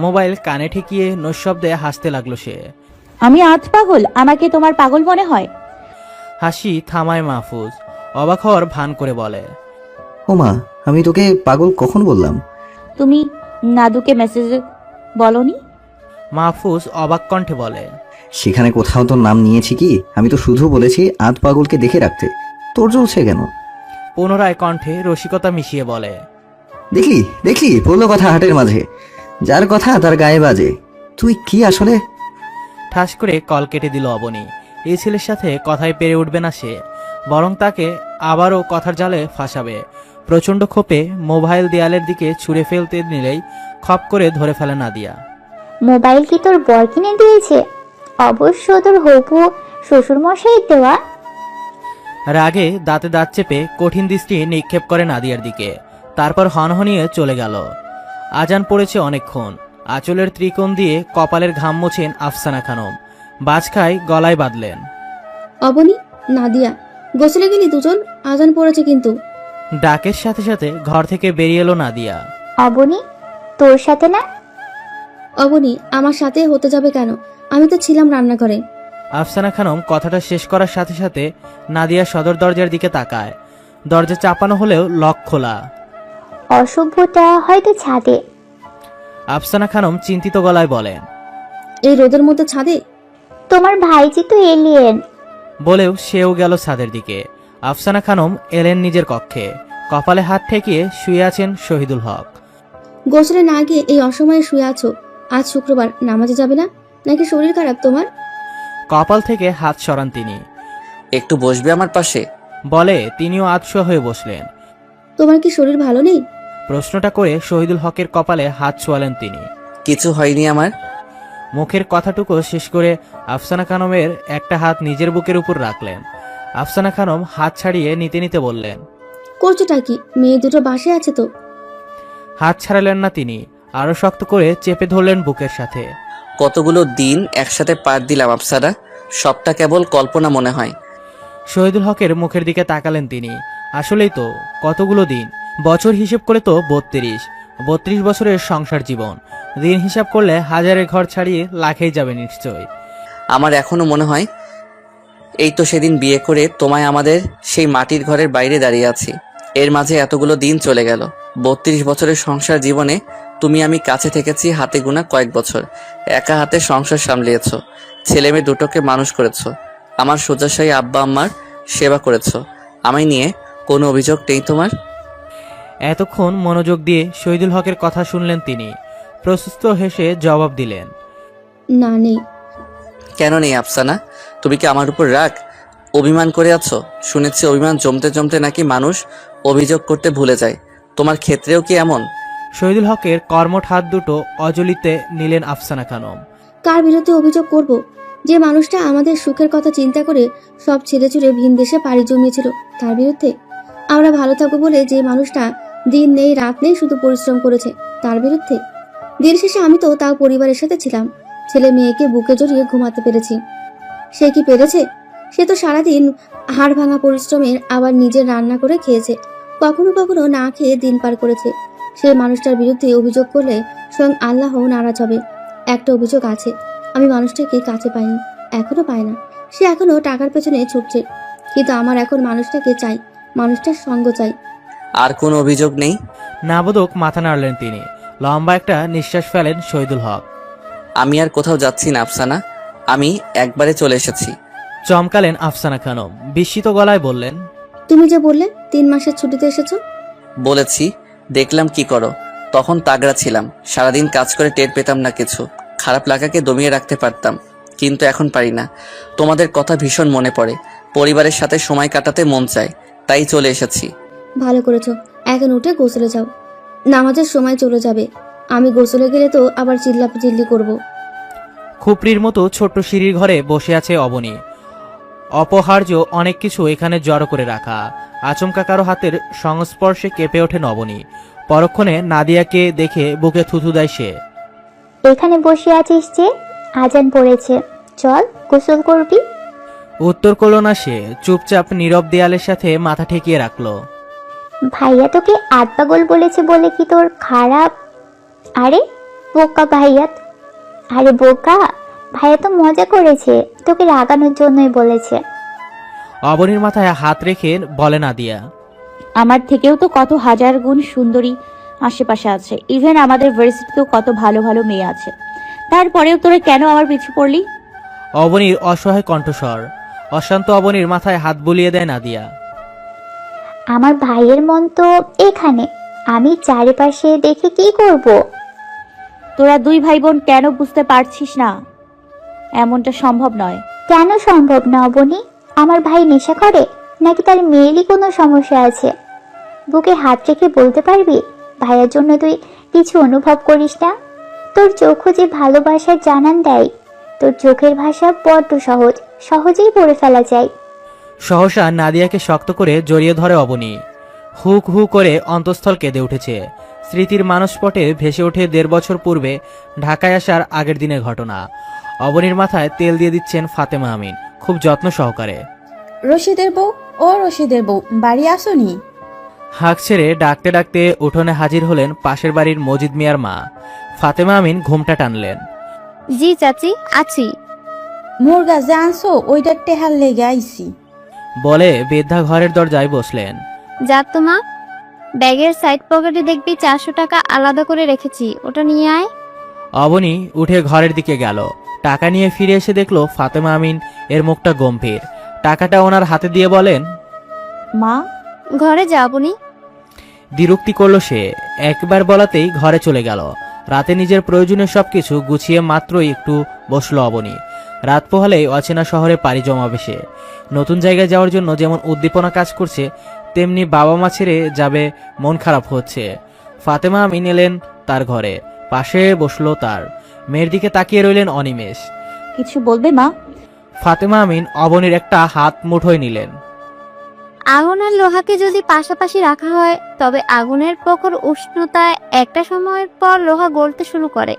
মোবাইল কানে ঠেকিয়ে নৈশব্দে হাসতে লাগলো সে। আমি আজ পাগল? আমাকে তোমার পাগল মনে হয়? হাসি থামায় মাহফুজ, অবাক হওয়ার ভান করে বলে, ও মা, আমি তোকে পাগল কখন বললাম? তুমি নাদুকে মেসেজ বলনি? মাহফুজ অবাক কণ্ঠে বলে, সেখানে কোথাও তোর নাম নিয়েছি কি? আমি তো শুধু বলেছি আধ পাগলকে দেখে রাখতে। তোর জ্বলছে কেন? পুনরায় কণ্ঠে রসিকতা মিশিয়ে বলে, দেখলি দেখলি পড়লো কথা হাটের মাঝে, যার কথা তার গায়ে বাজে। তুই কি আসলে? ঠাস করে কল কেটে দিল অবনী। এই ছেলের সাথে কথায় পেরে উঠবে না সে, বরং তাকে আবারও কথার জালে ফাঁসাবে। প্রচণ্ড ক্ষোভে মোবাইল দেয়ালের দিকে ছুঁড়ে ফেলতে নিলেই খপ করে ধরে ফেলে নাদিয়া। মোবাইল কি তোর বর কিনে দিয়েছে? অবশ্য তোর হবু শ্বশুর মশাই দেওয়া। রাগে দাঁতে দাঁত চেপে কঠিন দৃষ্টি নিক্ষেপ করে নাদিয়ার দিকে, তারপর হনহনিয়ে চলে গেল। আজান পড়েছে অনেকক্ষণ। আঁচলের ত্রিকোণ দিয়ে কপালের ঘাম মোছেন আফসানা খানম। বাজখায় গলায় বাঁধলেন। অবনী, নাদিয়া, গোসলে গেলি দুজন? আজান পড়েছে কিন্তু। ডাকের সাথে সাথে ঘর থেকে বেরিয়ে এলো নাদিয়া। অবনী, তোর সাথে না? অবনী আমার সাথে হতে যাবে কেন? আমি তো ছিলাম রান্নাঘরে। আফসানা খানম কথাটা শেষ করার সাথে সাথে নাদিয়া সদর দরজার দিকে তাকায়। দরজা চাপানো হলেও লক খোলা। অসভ্যটা হয়তো ছাদে। আফসানা খানম চিন্তিত গলায় বলেন, এই রোদের মধ্যে ছাদে? তোমার ভাইজি তো এলিয়েন। বলেও সেও গেল ছাদের দিকে। আফসানা খানম এলেন নিজের কক্ষে। কপালে হাত ঠেকিয়ে শুয়ে আছেন শহীদুল হক। গোসলে না গিয়ে এই অসময়ে শুয়ে আছো। আজ শুক্রবার, নামাজে যাবে না নাকি শরীর খারাপ তোমার? কপাল থেকে হাত সরান তিনি। একটু বসবে আমার পাশে? বলে তিনিও আতশোয়া হয়ে বসলেন। তোমার কি শরীর ভালো নেই? প্রশ্নটা করে শহীদুল হকের কপালে হাত ছোঁয়ালেন তিনি। কিছু হয়নি আমার। মুখের কথাটুকু শেষ করে আফসানা খানমের একটা হাত নিজের বুকের উপর রাখলেন। আফসানা খানম হাত ছাড়িয়ে নিতে নিতে বললেন, করছোটা কি? মেয়ে দুটো বাসে আছে তো? হাত ছাড়ালেন না তিনি, আরো শক্ত করে চেপে ধরলেন বুকের সাথে। কতগুলো দিন একসাথে পার দিলাম আফসারা, সবটা কেবল কল্পনা মনে হয়। শহীদুল হকের মুখের দিকে তাকালেন তিনি। আসলেই তো, কতগুলো দিন, বছর হিসেব করে তো 32 বছরের সংসার জীবন। দিন হিসাব করলে হাজারের ঘর ছাড়িয়ে লাখেই যাবে নিশ্চয়। আমার এখনো মনে হয় এই তো সেদিন বিয়ে করে তোমায় আমাদের সেই মাটির ঘরের বাইরে দাঁড়িয়ে আছি। এর মাঝে এতগুলো দিন চলে গেল। 32 বছরের সংসার জীবনে তুমি আমি কাছে থেকেছি হাতে গোনা কয়েক বছর। একা হাতে সংসার সামলিয়েছ, ছেলে মেয়ে দুটোকে মানুষ করেছ, আমার শয্যাশায়ী আব্বা আম্মার সেবা করেছ। আমায় নিয়ে কোনো অভিযোগ নেই তোমার? এতক্ষণ মনোযোগ দিয়ে শহীদুল হকের কথা শুনলেন তিনি। প্রশস্ত হেসে জবাব দিলেন, না, নেই। কেন নেই আফসানা? তুমি কি আমার উপর রাগ অভিমান করে আছো? শুনেছি অভিমান জমতে জমতে নাকি মানুষ অভিযোগ করতে ভুলে যায়। তোমার ক্ষেত্রেও কি এমন? শহীদুল হকের কর্মঠ হাত দুটো অজলিতে নিলেন আফসানা খানম। কার বিরুদ্ধে অভিযোগ করব? যে মানুষটা আমাদের সুখের কথা চিন্তা করে সব ছেড়ে ছুড়ে ভিন দেশে পাড়ি জমিয়েছিল, তার বিরুদ্ধে? আমরা ভালো থাকবো বলে যে মানুষটা দিন নেই রাত নেই শুধু পরিশ্রম করেছে, তার বিরুদ্ধে? দিন শেষে আমি তো তার পরিবারের সাথে ছিলাম, ছেলে মেয়েকে বুকে জড়িয়ে ঘুমাতে পেরেছি। সে কি পেরেছে? সে তো সারাদিন হাড় ভাঙা পরিশ্রমের আবার নিজের রান্না করে খেয়েছে, কখনো কখনো না খেয়ে দিন পার করেছে। সেই মানুষটার বিরুদ্ধে অভিযোগ করলে স্বয়ং আল্লাহ নারাজ হবে। একটা অভিযোগ আছে, আমি মানুষটাকে কাছে পাইনি, এখনো পাই না। সে এখনো টাকার পেছনে ছুটছে, কিন্তু আমার এখন মানুষটাকে চাই, মানুষটার সঙ্গ চাই। আর কোনো অভিযোগ নেই? নাবোধক মাথা নাড়লেন তিনি। লম্বা একটা নিঃশ্বাস ফেলেন শহীদুল হক। আমি আর কোথাও যাচ্ছি না আফসানা, আমি একবারে চলে এসেছি। চমকালেন আফসানা খানম, বিস্মিত গলায় বললেন, তুমি যে বললে 3 মাসের ছুটিতে এসেছো। বলেছি, দেখলাম কি করো। তখন তাগড়া ছিলাম, সারাদিন কাজ করে টের পেতাম না কিছু। খারাপ লাগাকে দমিয়ে রাখতে পারতাম, কিন্তু এখন পারি না। তোমাদের কথা ভীষণ মনে পড়ে, পরিবারের সাথে সময় কাটাতে মন চায়, তাই চলে এসেছি। ভালো করেছো, এখন উঠে গোসলে যাও, নামাজের সময় চলে যাবে। আমি গোসলে গেলে তো আবার চিল্লি করব। খুপড়ির মতো ছোট্ট সিঁড়ির ঘরে বসে আছে অবনী। অপহার্য অনেক কিছু এখানে জড়ো করে রাখা। আচমকা কারো হাতের সংস্পর্শে কেঁপে ওঠে অবনী। পরক্ষণে নাদিয়াকে দেখে বুকে থুথু দেয় সে। এখানে বসে আছিস যে? আজান পড়েছে, চল গোসল করবি। উত্তর করল না সে, চুপচাপ নীরব দেয়ালের সাথে মাথা ঠেকিয়ে রাখলো। ভাইয়া তোকে আট পাগল বলেছে বলে কি তোর খারাপ? আরে বোকা ভাইয়া, আরে বোকা ভাইয়া তো মজা করেছে, তোকে রাগানোর জন্যই বলেছে। অবনীর মাথায় হাত রেখে বলে নাদিয়া, আমার থেকেও তো কত হাজার গুণ সুন্দরী আশেপাশে আছে, ইভেন আমাদের ভার্সিটিতেও কত ভালো ভালো মেয়ে আছে, তারপরেও তোরা কেন আমার পিছু পড়লি? অবনীর অসহায় কণ্ঠস্বর। অশান্ত অবনীর মাথায় হাত বুলিয়ে দেয় নাদিয়া। আমার ভাইয়ের মন তো এখানে, আমি চারিপাশে দেখে কি করব? তোরা দুই ভাই বোন কেন বুঝতে পারছিস না? এমনটা সম্ভব নয়। কেন সম্ভব না অবনী? আমার ভাই নেশা করে নাকি তার মেয়েরই কোনো সমস্যা আছে? বুকে হাত রেখে বলতে পারবি ভাইয়ার জন্য তুই কিছু অনুভব করিস না? তোর চোখও যে ভালোবাসার জানান দেয়। তোর চোখের ভাষা বড্ড সহজ, সহজেই পড়ে ফেলা যায়। সহসা নাদিয়াকে শক্ত করে জড়িয়ে ধরে অবনী। হুক হু করে অন্তঃস্থল কেঁদে উঠেছে। স্মৃতির মানসপটে ভেসে ওঠে 1.5 বছর পূর্বে ঢাকায় আসার আগের দিনের ঘটনা। অবনীর মাথায় তেল দিয়ে দিচ্ছেন ফাতেমা আমিন খুব যত্ন সহকারে। রশিদের বউ, ও রশিদের বউ, বাড়ি আসোনি? হাঁক ছেড়ে ডাকতে ডাকতে উঠোনে হাজির হলেন পাশের বাড়ির মজিদ মিয়ার মা। ফাতেমা আমিন ঘুমটা টানলেন। জি চাচি, আছি। মুরগা যে আনছো ওইটা টেহার লেগে আইছি। বলে বৃদ্ধা ঘরের দরজায় বসলেন। যা তো মা, ব্যাগের সাইড পকেটে দেখবি 400 টাকা আলাদা করে রেখেছি, ওটা নিয়ে আয়। অবনী উঠে ঘরের দিকে গেল। টাকা নিয়ে ফিরে এসে দেখলো ফাতেমা আমিন এর মুখটা গম্ভীর। টাকাটা ওনার হাতে দিয়ে বলেন, মা, ঘরে যা আপনি। বিরক্তি করলো সে। একবার বলাতেই ঘরে চলে গেল। রাতে নিজের প্রয়োজনীয় সবকিছু গুছিয়ে মাত্রই একটু বসলো অবনী। রাত পোহালেই অচেনা শহরে পাড়ি জমাবে সে। নতুন জায়গায় যাওয়ার জন্য যেমন উদ্দীপনা কাজ করছে, তেমনি বাবা মা ছেড়ে যাবে মন খারাপ হচ্ছে। ফাতেমা আমিন এলেন তার ঘরে, পাশে বসলো তার। মেয়ের দিকে তাকিয়ে রইলেন অনিমেষ। কিছু বলবে মা? ফাতেমা আমিন অবনীর একটা হাত মুঠোয় নিলেন। আগুন আর লোহাকে যদি পাশাপাশি রাখা হয় তবে আগুনের প্রখর উষ্ণতায় একটা সময়ের পর লোহা গলতে শুরু করে।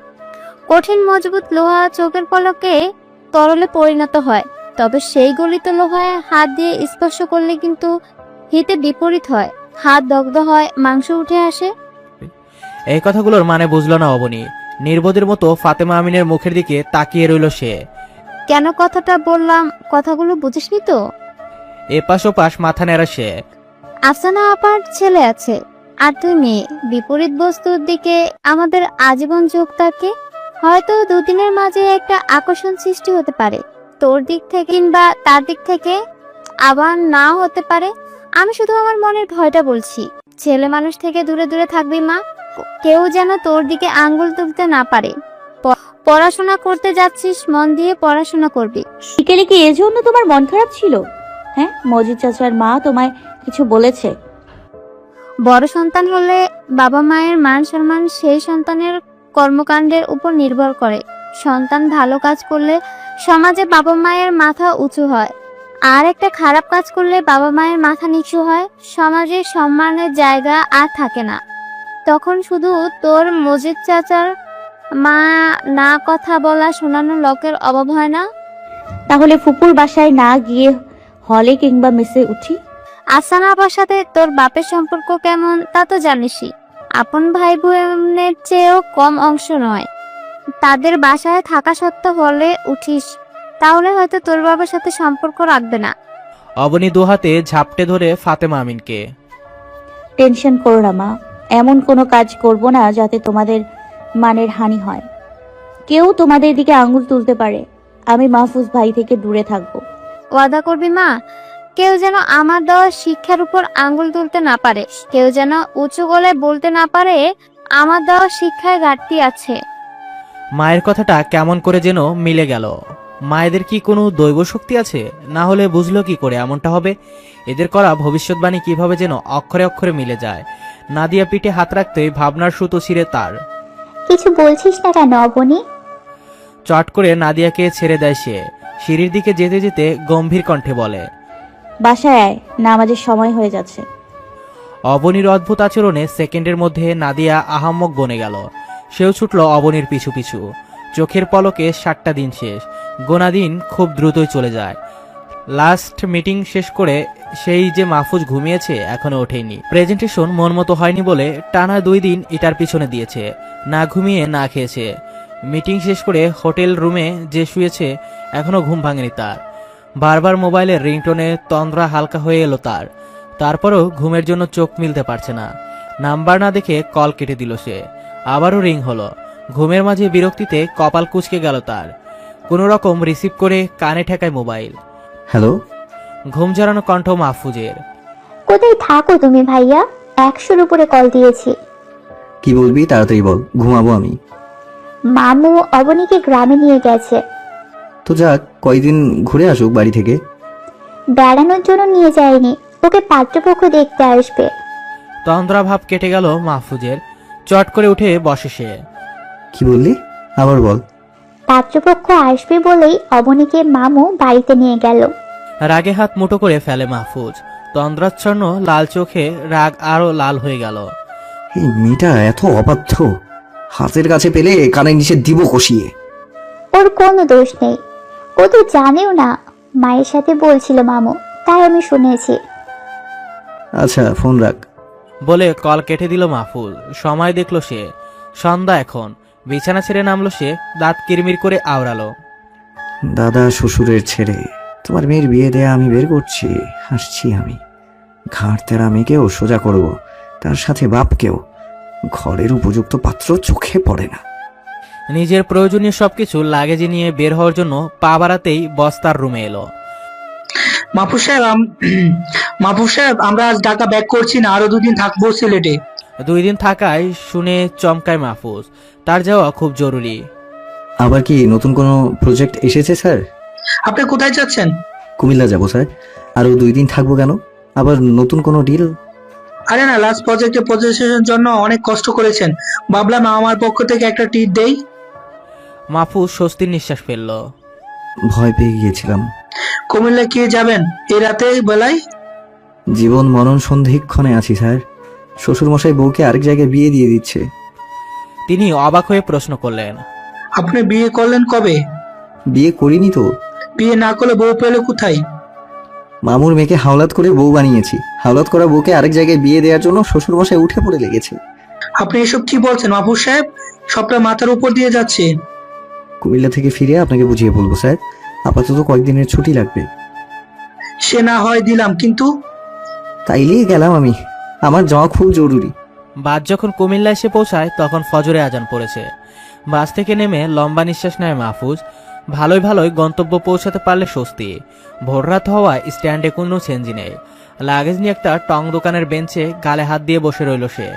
কঠিন মজবুত লোহা চোখের পলকে তরলে পরিণত হয়, তবে সেই গলিত লোহায় হাত দিয়ে স্পর্শ করলে কিন্তু হিতে বিপরীত হয়, হাত দগ্ধ হয়, মাংস উঠে আসে। এই কথাগুলোর মানে বুঝল না অবনী। নির্বোধের মতো ফাতেমা আমিনের মুখের দিকে তাকিয়ে রইল সে। কেন কথাটা বললাম, কথাগুলো বুঝিসনি তো? এপাশ ওপাশ মাথা নেড়া সে। আফসানা আপার ছেলে আছে আর তুই মেয়ে, বিপরীত বস্তুর দিকে আমাদের আজীবন ঝোঁক থাকে। হয়তো দুদিনের মাঝে একটা আকর্ষণ সৃষ্টি হতে পারে, তোর দিক থেকে কিংবা তার দিক থেকে, আবার নাও হতে পারে। আমি শুধু আমার মনের ভয়টা বলছি। ছেলে মানুষ থেকে দূরে দূরে থাকবি মা, কেউ যেন তোর দিকে আঙ্গুল তুলতে না পারে। পড়াশোনা করতে যাচ্ছিস, মন দিয়ে পড়াশোনা করবি। বিকেলে কি এজন্য তোমার মন খারাপ ছিল? হ্যাঁ, মজিদ চাচার মা তোমায় কিছু বলেছে? বড় সন্তান হলে বাবা মায়ের মান সম্মান সেই সন্তানের কর্মকাণ্ডের উপর নির্ভর করে। সন্তান ভালো কাজ করলে সমাজে বাবা মায়ের মাথা উঁচু হয়, আর একটা খারাপ কাজ করলে বাবা মায়ের মাথা নিচু হয়। সমাজে সম্মানের জায়গা আর থাকে না। তখন শুধু তোর মজিদ চাচার মা না কথা বলা শোনানো লোকের অভাব হয় না। তাহলে ফুপুর বাসায় না গিয়ে হলে কিংবা মেসে উঠি? আফসানা আপার সাথে তোর বাপের সম্পর্ক কেমন তা তো জানিসই। আপন ভাই বোনের চেয়েও কম অংশ নয়। তাদের বাসায় থাকা সত্ত্বেও হলে উঠিস, তাহলে হয়তো তোর বাবার সাথে সম্পর্ক রাখবে না। অবনী দুহাতে ঝাপটে ধরে ফাতেমা আমিনকে। টেনশন করো না মা, এমন কোনো কাজ করব না যাতে তোমাদের মানের হানি হয়। কেউ তোমাদের দিকে আঙ্গুল তুলতে পারে। আমি মাহফুজ ভাই থেকে দূরে থাকবো। ওয়াদা করবি মা, কেউ যেন আমার দেওয়া শিক্ষার উপর আঙ্গুল তুলতে না পারে, কেউ যেন উঁচু গলায় বলতে না পারে আমার দেওয়া শিক্ষায় ঘাটতি আছে। মায়ের কথাটা কেমন করে যেন মিলে গেল। মায়েদের কি কোনো দৈব শক্তি আছে? না হলে বুঝলো কি করে এমনটা হবে? এদের করা ভবিষ্যৎবাণী কিভাবে যেন অক্ষরে অক্ষরে মিলে যায়। নাদিয়া পিঠে হাত রাখতেই ভাবনার সুতো ছিঁড়ে তার। কিছু বলছিস না কেন অবনী? চট করে নাদিয়াকে ছেড়ে দেয় সে। সিঁড়ির দিকে যেতে যেতে গম্ভীর কণ্ঠে বলে, বাসায় আয়, নামাজের সময় হয়ে যাচ্ছে। অবনীর অদ্ভুত আচরণে সেকেন্ডের মধ্যে নাদিয়া আহাম্মক বনে গেল। সেও ছুটল অবনীর পিছু পিছু। চোখের পলকে 7টা দিন শেষ। গোনা দিন খুব দ্রুতই চলে যায়। লাস্ট মিটিং শেষ করে সেই যে মাহফুজ ঘুমিয়েছে, এখনো ওঠেনি। প্রেজেন্টেশন মন মতো হয়নি বলে টানা 2 দিন এটার পিছনে দিয়েছে, না ঘুমিয়ে না খেয়েছে। মিটিং শেষ করে হোটেল রুমে যে শুয়েছে, এখনো ঘুম ভাঙেনি তার। বারবার মোবাইলের রিংটোনে তন্দ্রা হালকা হয়ে এলো তার। তারপরও ঘুমের জন্য চোখ মিলতে পারছে না। নাম্বার না দেখে কল কেটে দিল সে। আবারও রিং হলো। ঘুমের মাঝে বিরক্তিতে কপাল কুঁচকে গেল তার। কোনো রকম রিসিভ করে কানে ঠেকায় মোবাইল। হ্যালো। ঘুম জড়ানো কণ্ঠ মাহফুজের। কোথায় থাকো তুমি ভাইয়া? 100-র উপরে কল দিয়েছি। কি বলবি তাড়াতাড়ি বল, ঘুমাবো আমি। মামু অবনীকে গ্রামে নিয়ে গেছে। তো যাক, কয়দিন ঘুরে আসুক বাড়ি থেকে। বেড়ানোর জন্য নিয়ে যায়নি, ওকে পাত্রপক্ষ দেখতে আসবে। তন্দ্রা ভাব কেটে গেল মাহফুজের। চট করে উঠে বসে সে। কি বললি? আবার বল। পাত্রপক্ষ আসবে বলেই অবনীকে মামু বাড়িতে নিয়ে গেল। রাগে হাত মুঠো করে ফেলে মাহফুজ। তন্দ্রাচ্ছন্ন লাল চোখে রাগ আরো লাল হয়ে গেল। এই মেয়েটা এত অবাধ্য, হাতের কাছে পেলে কানের নিচে দিব কষিয়ে। ওর কোনো দোষ নেই, ও তো জানেও না। মায়ের সাথে বলছিল মামু, তাই আমি শুনেছি। আচ্ছা, ফোন রাখ। বলে কল কেটে দিল মাহফুজ। সময় দেখলো সে সন্ধ্যা এখন। বিছানা ছেড়ে নামলো সে, দাঁত কিরমির করে আওড়ালো। দাদা শ্বশুরের ছেড়ে তোমার মেয়ের বিয়ে দেয়া আমি বের করছি, হাসছি আমি। ঘাড় তেরা মেয়েকেও সোজা করব, তার সাথে বাপকেও। ঘরের উপযুক্ত পাত্র চোখে পড়ে না। নিজের প্রয়োজনীয় সবকিছু লাগেজে নিয়ে বের হওয়ার জন্য পা বাড়াতেই বস্তার রুমে এলো। মাহফুজ সাহেব, আমরা আজ ঢাকা ব্যাক করছি না, আরো 2 দিন থাকবো সিলেটে। 2 দিন থাকায় শুনে চমকায় মাহফুজ। তার যাওয়া খুব জরুরি। আবার কি নতুন কোনো প্রজেক্ট এসেছে স্যার? আপনি কোথায় যাচ্ছেন? কুমিল্লা যাব স্যার। আরো 2 দিন থাকবো কেন? আবার নতুন কোনো ডিল? আরে না, লাস্ট প্রজেক্টে প্রজেক্টের জন্য অনেক কষ্ট করেছেন, ভাবলাম আমার পক্ষ থেকে একটা ট্রিট দেই। মাহফুজ স্বস্তির নিঃশ্বাস ফেলল। ভয় পেয়ে গিয়েছিলাম। কুমিল্লা কে যাবেন এই রাতে বেলায়? জীবন মরণ সন্ধিক্ষণে আছি স্যার। শ্বশুরমশাই বউকে আরেক জায়গায় বিয়ে দিয়ে দিচ্ছে। তিনি অবাক হয়ে প্রশ্ন করলেন, আপনি বিয়ে করলেন কবে? বিয়ে করিনি তো। বিয়ে না করলে বউ পেলে কোথায়? মামুর মেয়েকে হাওলাত করে বউ বানিয়েছি। হাওলাত করা বউকে আরেক জায়গায় বিয়ে দেওয়ার জন্য শ্বশুরমশাই উঠে পড়ে লেগেছে। আপনি এসব কি বলছেন মাহফুজ সাহেব? সবটা মাথার উপর দিয়ে যাচ্ছে। কুমিল্লা থেকে ফিরে আপনাকে বুঝিয়ে বলবো স্যার। আপাতত কয়েকদিনের ছুটি লাগবে। সে না হয় দিলাম, কিন্তু তাইলেই গেলাম আমি। আমার যাওয়া খুব জরুরি। বাস যখন কুমিল্লা এসে পৌঁছায় তখন ফজরে আজান পড়েছে। বাস থেকে নেমে লম্বা নিঃশ্বাস নেয় মাহফুজ। ভালোই ভালোই গন্তব্য পৌঁছাতে পারলে স্বস্তি। ভোররাত হওয়ায় স্ট্যান্ডে কোনো চেঞ্জি নেই। লাগেজ নিয়ে একটা টং দোকানের বেঞ্চে গালে হাত দিয়ে বসে রইল সে।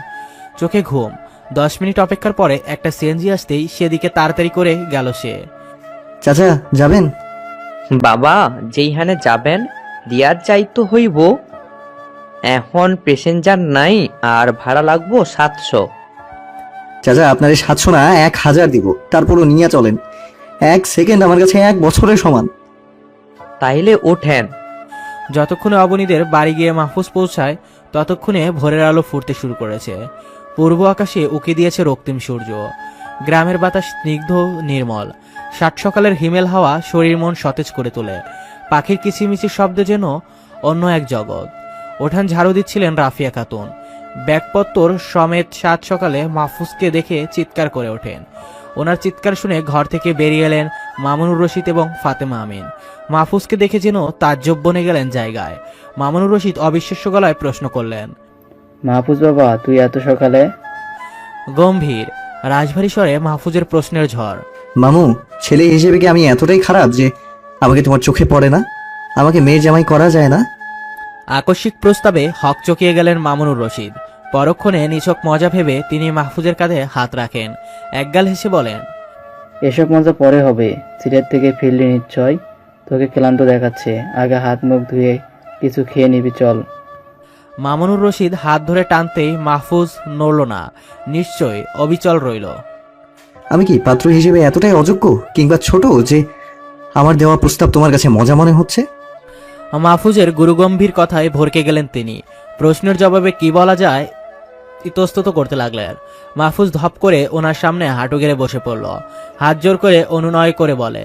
চোখে ঘুম। 10 মিনিট অপেক্ষার পরে একটা সিএনজি আসতেই সেদিকে তাড়াতাড়ি করে গেল সে। চাচা যাবেন? বাবা যেইখানে যাবেন দিয়ার যাইতো হইব। এখন প্যাসেঞ্জার নাই আর ভাড়া লাগবো 700। চাচা আপনার 700 না 1000 দিব, তারপরও নিয়ে চলেন। 1 সেকেন্ড আমার কাছে 1 বছরের সমান। তাইলে ওঠেন। যতক্ষণে অবনীদের বাড়ি গিয়ে মাহফুজ পৌঁছায় ততক্ষণে ভোরের আলো ফুটতে শুরু করেছে। পূর্ব আকাশে উকি দিয়েছে রক্তিম সূর্য। গ্রামের বাতাস স্নিগ্ধ নির্মল। সাত সকালের হিমেল হাওয়া শরীর মন সতেজ করে তোলে। পাখির কিচিমিচির শব্দ যেন অন্য এক জগৎ। ওঠান ঝাড়ু দিচ্ছিলেন রাফিয়া খাতুন। ব্যাগপত্তর সমেত সাত সকালে মাহফুজকে দেখে চিৎকার করে ওঠেন। ওনার চিৎকার শুনে ঘর থেকে বেরিয়ে এলেন মামুনুর রশিদ এবং ফাতেমা আমিন। মাহফুজকে দেখে যেন তাজ্জব বনে গেলেন জায়গায়। মামুনুর রশিদ অবিশ্বাস্য গলায় প্রশ্ন করলেন, মাহফুজ বাবা তুই এত সকালে? গম্ভীর রাজভারী স্বরে মাহফুজের প্রশ্নের ঝড়। মামু, ছেলে হিসেবে কি আমি এতটাই খারাপ যে আমাকে তোমার চোখে পড়ে না? আমাকে মেয়ের জামাই করা যায় না? আকস্মিক প্রস্তাবে হক চকিয়ে গেলেন মামুনুর রশিদ। পরক্ষণে নিছক মজা ভেবে তিনি মাহফুজের কাঁধে হাত রাখেন। একগাল হেসে বলেন, এসব মজা পরে হবে। সিলেট থেকে ফিরলি নিশ্চয়, তোকে ক্লান্ত দেখাচ্ছে। আগে হাত মুখ ধুয়ে কিছু খেয়ে নিবি, চল। মামুনুর রশিদ হাত ধরে টানতেই মাহফুজ নড়ল না, নিশ্চয় অবিচল রইল। আমি কি পাত্র হিসেবে এতটাই অযোগ্য কিংবা ছোট যে আমার দেওয়া প্রস্তাব তোমার কাছে মজা মনে হচ্ছে? মাহফুজের গুরুগম্ভীর কথায় ভরকে গেলেন তিনি। প্রশ্নের জবাবে কি বলা যায় ইতস্তত করতে লাগলেন। মাহফুজ ধপ করে ওনার সামনে হাঁটু গেড়ে বসে পড়ল। হাত জোর করে অনুনয় করে বলে,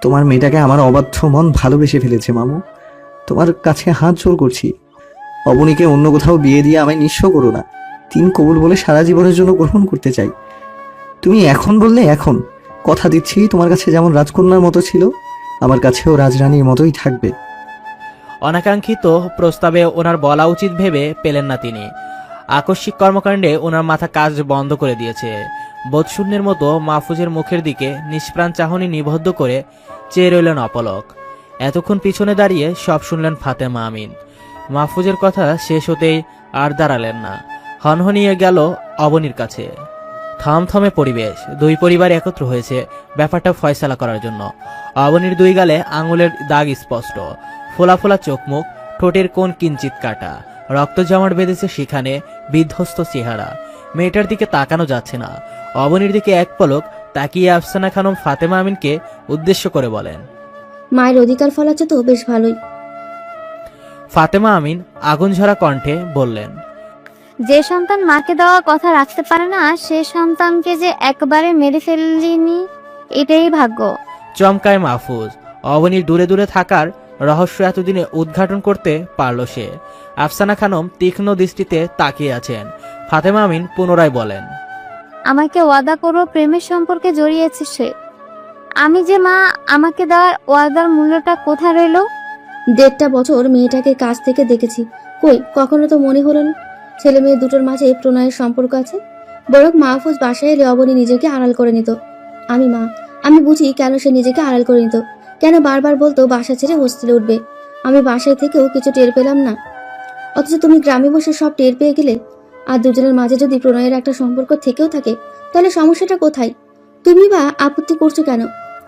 তোমার মেয়েটাকে আমার অবাধ্য মন ভালোবেসে ফেলেছে মামু। তোমার কাছে হাত জোর করছি। অবনীকে অন্য কোথাও বিয়ে দিয়ে আমায় নিঃস্ব করো না। 3 কবুল বলে সারা জীবনের জন্য গ্রহণ করতে চাই। তুমি এখন বললে এখন। কথা দিচ্ছি তোমার কাছে যেমন রাজকন্যার মতো ছিল, আমার কাছেও রাজরানীর মতোই থাকবে। অনাকাঙ্ক্ষিত প্রস্তাবে ওনার বলা উচিত ভেবে পেলেন না তিনি। আকস্মিক কর্মকাণ্ডে ওনার মাথা কাজ বন্ধ করে দিয়েছে। বোধশূন্যের মতো মাহফুজের মুখের দিকে নিষ্প্রাণ চাহনি নিবদ্ধ করে চেয়ে রইলেন অপলক। এতক্ষণ পিছনে দাঁড়িয়ে সব শুনলেন ফাতেমা আমিন। মাহফুজের কথা শেষ হতেই আর দাঁড়ালেন না, হনহনিয়ে গেল অবনীর কাছে। থমথমে পরিবেশ। দুই পরিবার একত্র হয়েছে ব্যাপারটা ফয়সালা করার জন্য। অবনীর 2 গালে আঙুলের দাগ স্পষ্ট। ফোলা ফোলা চোখ মুখ, ঠোঁটের কোণ কিঞ্চিত কাটা, রক্ত জমাট বেঁধেছে সেখানে, বিধ্বস্ত চেহারা। মেয়েটার দিকে তাকানো যাচ্ছে না। অবনীর দিকে এক পলক তাকিয়ে আফসানা খানম ফাতেমা আমিনকে উদ্দেশ্য করে বলেন, মায়ের অধিকার ফলাচ্ছে তো বেশ ভালোই। ফাতেমা আমিন আগুন ঝরা কণ্ঠে বললেন, যে সন্তান মাকে দেওয়া কথা রাখতে পারে না সে সন্তানকে যে একবারে মেরে ফেললিনি, এটাই ভাগ্য। চমকায় মাহফুজ। অবনীর দূরে দূরে থাকার রহস্য এতদিনে উদ্ঘাটন করতে পারল সে। আফসানা খানম তীক্ষ্ণ দৃষ্টিতে তাকিয়ে আছেন। ফাতেমা আমিন পুনরায় বলেন, আমাকে ওয়াদা করো প্রেমের সম্পর্কে জড়িয়েছে সে। আমি যে মা, আমাকে দেওয়ার ওয়াদার মূল্যটা কোথায় রইল? 1.5 বছর মেয়েটাকে কাছ থেকে দেখেছি, কই কখনো তো মনে হলো না ছেলে মেয়ে দুটোর মাঝে প্রণয়ের সম্পর্ক আছে। বরং মাহফুজ বাসায় এলে অবনী নিজেকে আড়াল করে নিত। আমি বুঝি কেন সে নিজেকে আড়াল করে নিত, কেন বারবার বলতো বাসা ছেড়ে হোস্টেলে উঠবে। আমি বাসায় থেকেও কিছু টের পেলাম না, অথচ তুমি গ্রামে বসে সব টের পেয়ে গেলে। আর দুজনের মাঝে যদি প্রণয়ের একটা সম্পর্ক থেকেও থাকে তাহলে সমস্যাটা কোথায়? তুমি বা আপত্তি করছো কেন?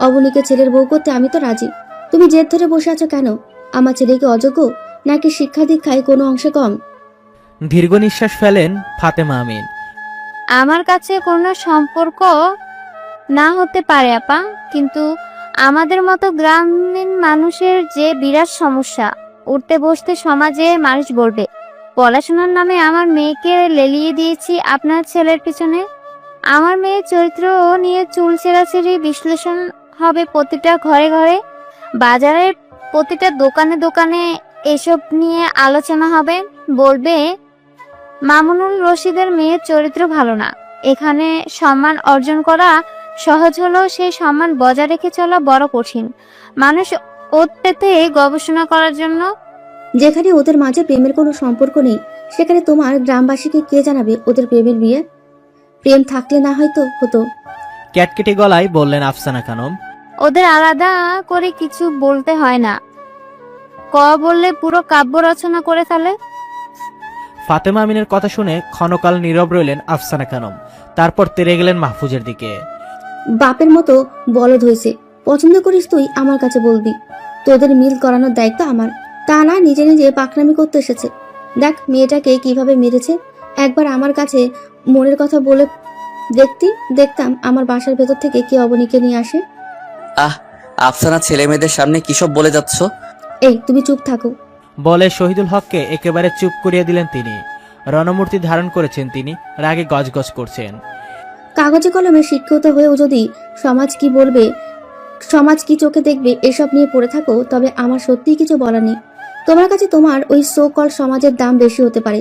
অবনীকে ছেলের বউ করতে আমি তো রাজি। তুমি জেদ ধরে বসে আছো কেন? আমার ছেলেকে অযোগ্য নাকি শিক্ষা দীক্ষায় কোনো অংশে কম? দীর্ঘ নিঃশ্বাস ফেলেন ফাতেমা আমিন। আমার কাছে কোনো সম্পর্ক না হতে পারে আপা, কিন্তু আমাদের মতো গ্রামীণ মানুষের যে বিরাট সমস্যা, উঠতে বসতে সমাজে মানুষ বলবে পড়াশোনার নামে আমার মেয়েকে লেলিয়ে দিয়েছি আপনার ছেলের পিছনে। আমার মেয়ের চরিত্র নিয়ে চুল ছেঁড়াছেড়ি বিশ্লেষণ হবে প্রতিটা ঘরে ঘরে, বাজারের প্রতিটা দোকানে দোকানে এসব নিয়ে আলোচনা হবে। বলবে মামুনুল রশিদের মেয়ের চরিত্র ভালো না। এখানে সম্মান অর্জন করা সহজ হলেও সেই সম্মান বজায় রেখে চলা বড় কঠিন। মানুষ ওত পেতে গবেষণা করার জন্য। যেখানে ওদের মাঝে প্রেমের কোনো সম্পর্ক নেই, সেখানে তোমার গ্রামবাসীকে কে জানাবে ওদের প্রেমের বিয়ে? প্রেম থাকলে না হয়তো হতো। ক্যাটকেটে গলায় বললেন আফসানা খানম। ওদের আলাদা করে কিছু বলতে হয় না, ক বললে পুরো কাব্য রচনা করে ফেলে। ফাতেমা আমিনের কথা শুনে ক্ষণকাল নীরব রইলেন আফসানা খানম, তারপর তেরে গেলেন মাহফুজের দিকে। বাপের মতো বলদ হয়েছে, পছন্দ করিস তুই আমার কাছে বলবি, তোদের মিল করানোর দায়িত্ব আমার, তা না নিজে নিজে পাকনামি করতে এসেছে। দেখ মেয়েটাকে কিভাবে মেরেছে, একবার আমার কাছে মনের কথা বলে দেখতাম আমার বাসার ভেতর থেকে কে অবনীকে নিয়ে আসে। আহ, আফসানা ছেলে মেয়েদের সামনে কিসব বলে যাচ্ছ? এই তুমি চুপ থাকো। বলে শহীদুল হককে একেবারে চুপ করিয়ে দিলেন তিনি। রণমূর্তি ধারণ করেছেন তিনি, রাগে গজগজ করছেন। কাগজে কলমে শিক্ষিত হয়েও যদি সমাজ কি বলবে, সমাজ কি চোখে দেখবে এসব নিয়ে পড়ে থাকো, তবে আমার সত্যিই কিছু বলার নেই। তোমার কাছে তোমার ওই সো কল সমাজের দাম বেশি হতে পারে,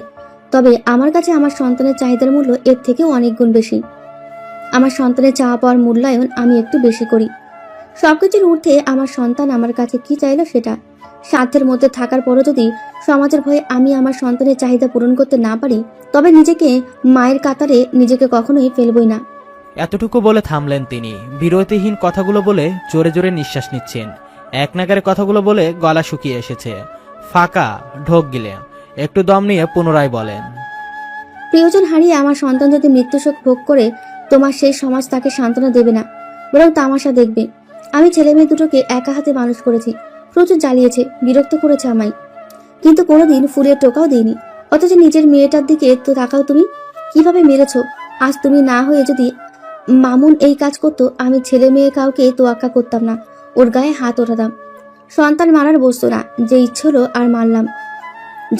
তবে আমার কাছে আমার সন্তানের চাহিদার মূল্য এর থেকেও অনেক গুণ বেশি। আমার সন্তানের চাওয়া পাওয়ার মূল্যায়ন আমি একটু বেশি করি। সবকিছুর ঊর্ধ্বে আমার সন্তান আমার কাছে কি চাইলো সেটা। সাধ্যের মধ্যে থাকার পরও যদি সমাজের ভয়ে আমি আমার সন্তানের চাহিদা পূরণ করতে না পারি, তবে নিজেকে মায়ের কাতারে নিজেকে কখনোই ফেলবই না। এতটুকু বলে থামলেন তিনি। বিরতিহীন কথাগুলো বলে জোরে জোরে নিঃশ্বাস নিচ্ছেন। এক নাগারে কথাগুলো বলে গলা শুকিয়ে এসেছে, ফাঁকা ঢোক গিলে একটু দম নিয়ে পুনরায় বলেন, প্রিয়জন হারিয়ে আমার সন্তান যদি মৃত্যুশোক ভোগ করে, তোমার সেই সমাজ তাকে সান্ত্বনা দেবে না, বরং তামাশা দেখবে। আমি ছেলে মেয়ে দুটোকে একা হাতে মানুষ করেছি, প্রচুর জ্বালিয়েছে, বিরক্ত করেছে আমায়, কিন্তু কোনোদিন ফুলের টোকাও দিইনি। অথচ নিজের মেয়েটার দিকে তো তাকাও তুমি, কিভাবে মেরেছো। আজ তুমি না হয়ে যদি মামুন এই কাজ করতো, আমি ছেলে মেয়ে কাউকে তোয়াক্কা করতাম না, ওর গায়ে হাত ওঠাতাম। সন্তান মারার বস্তু না, যে ইচ্ছে হলো আর মারলাম।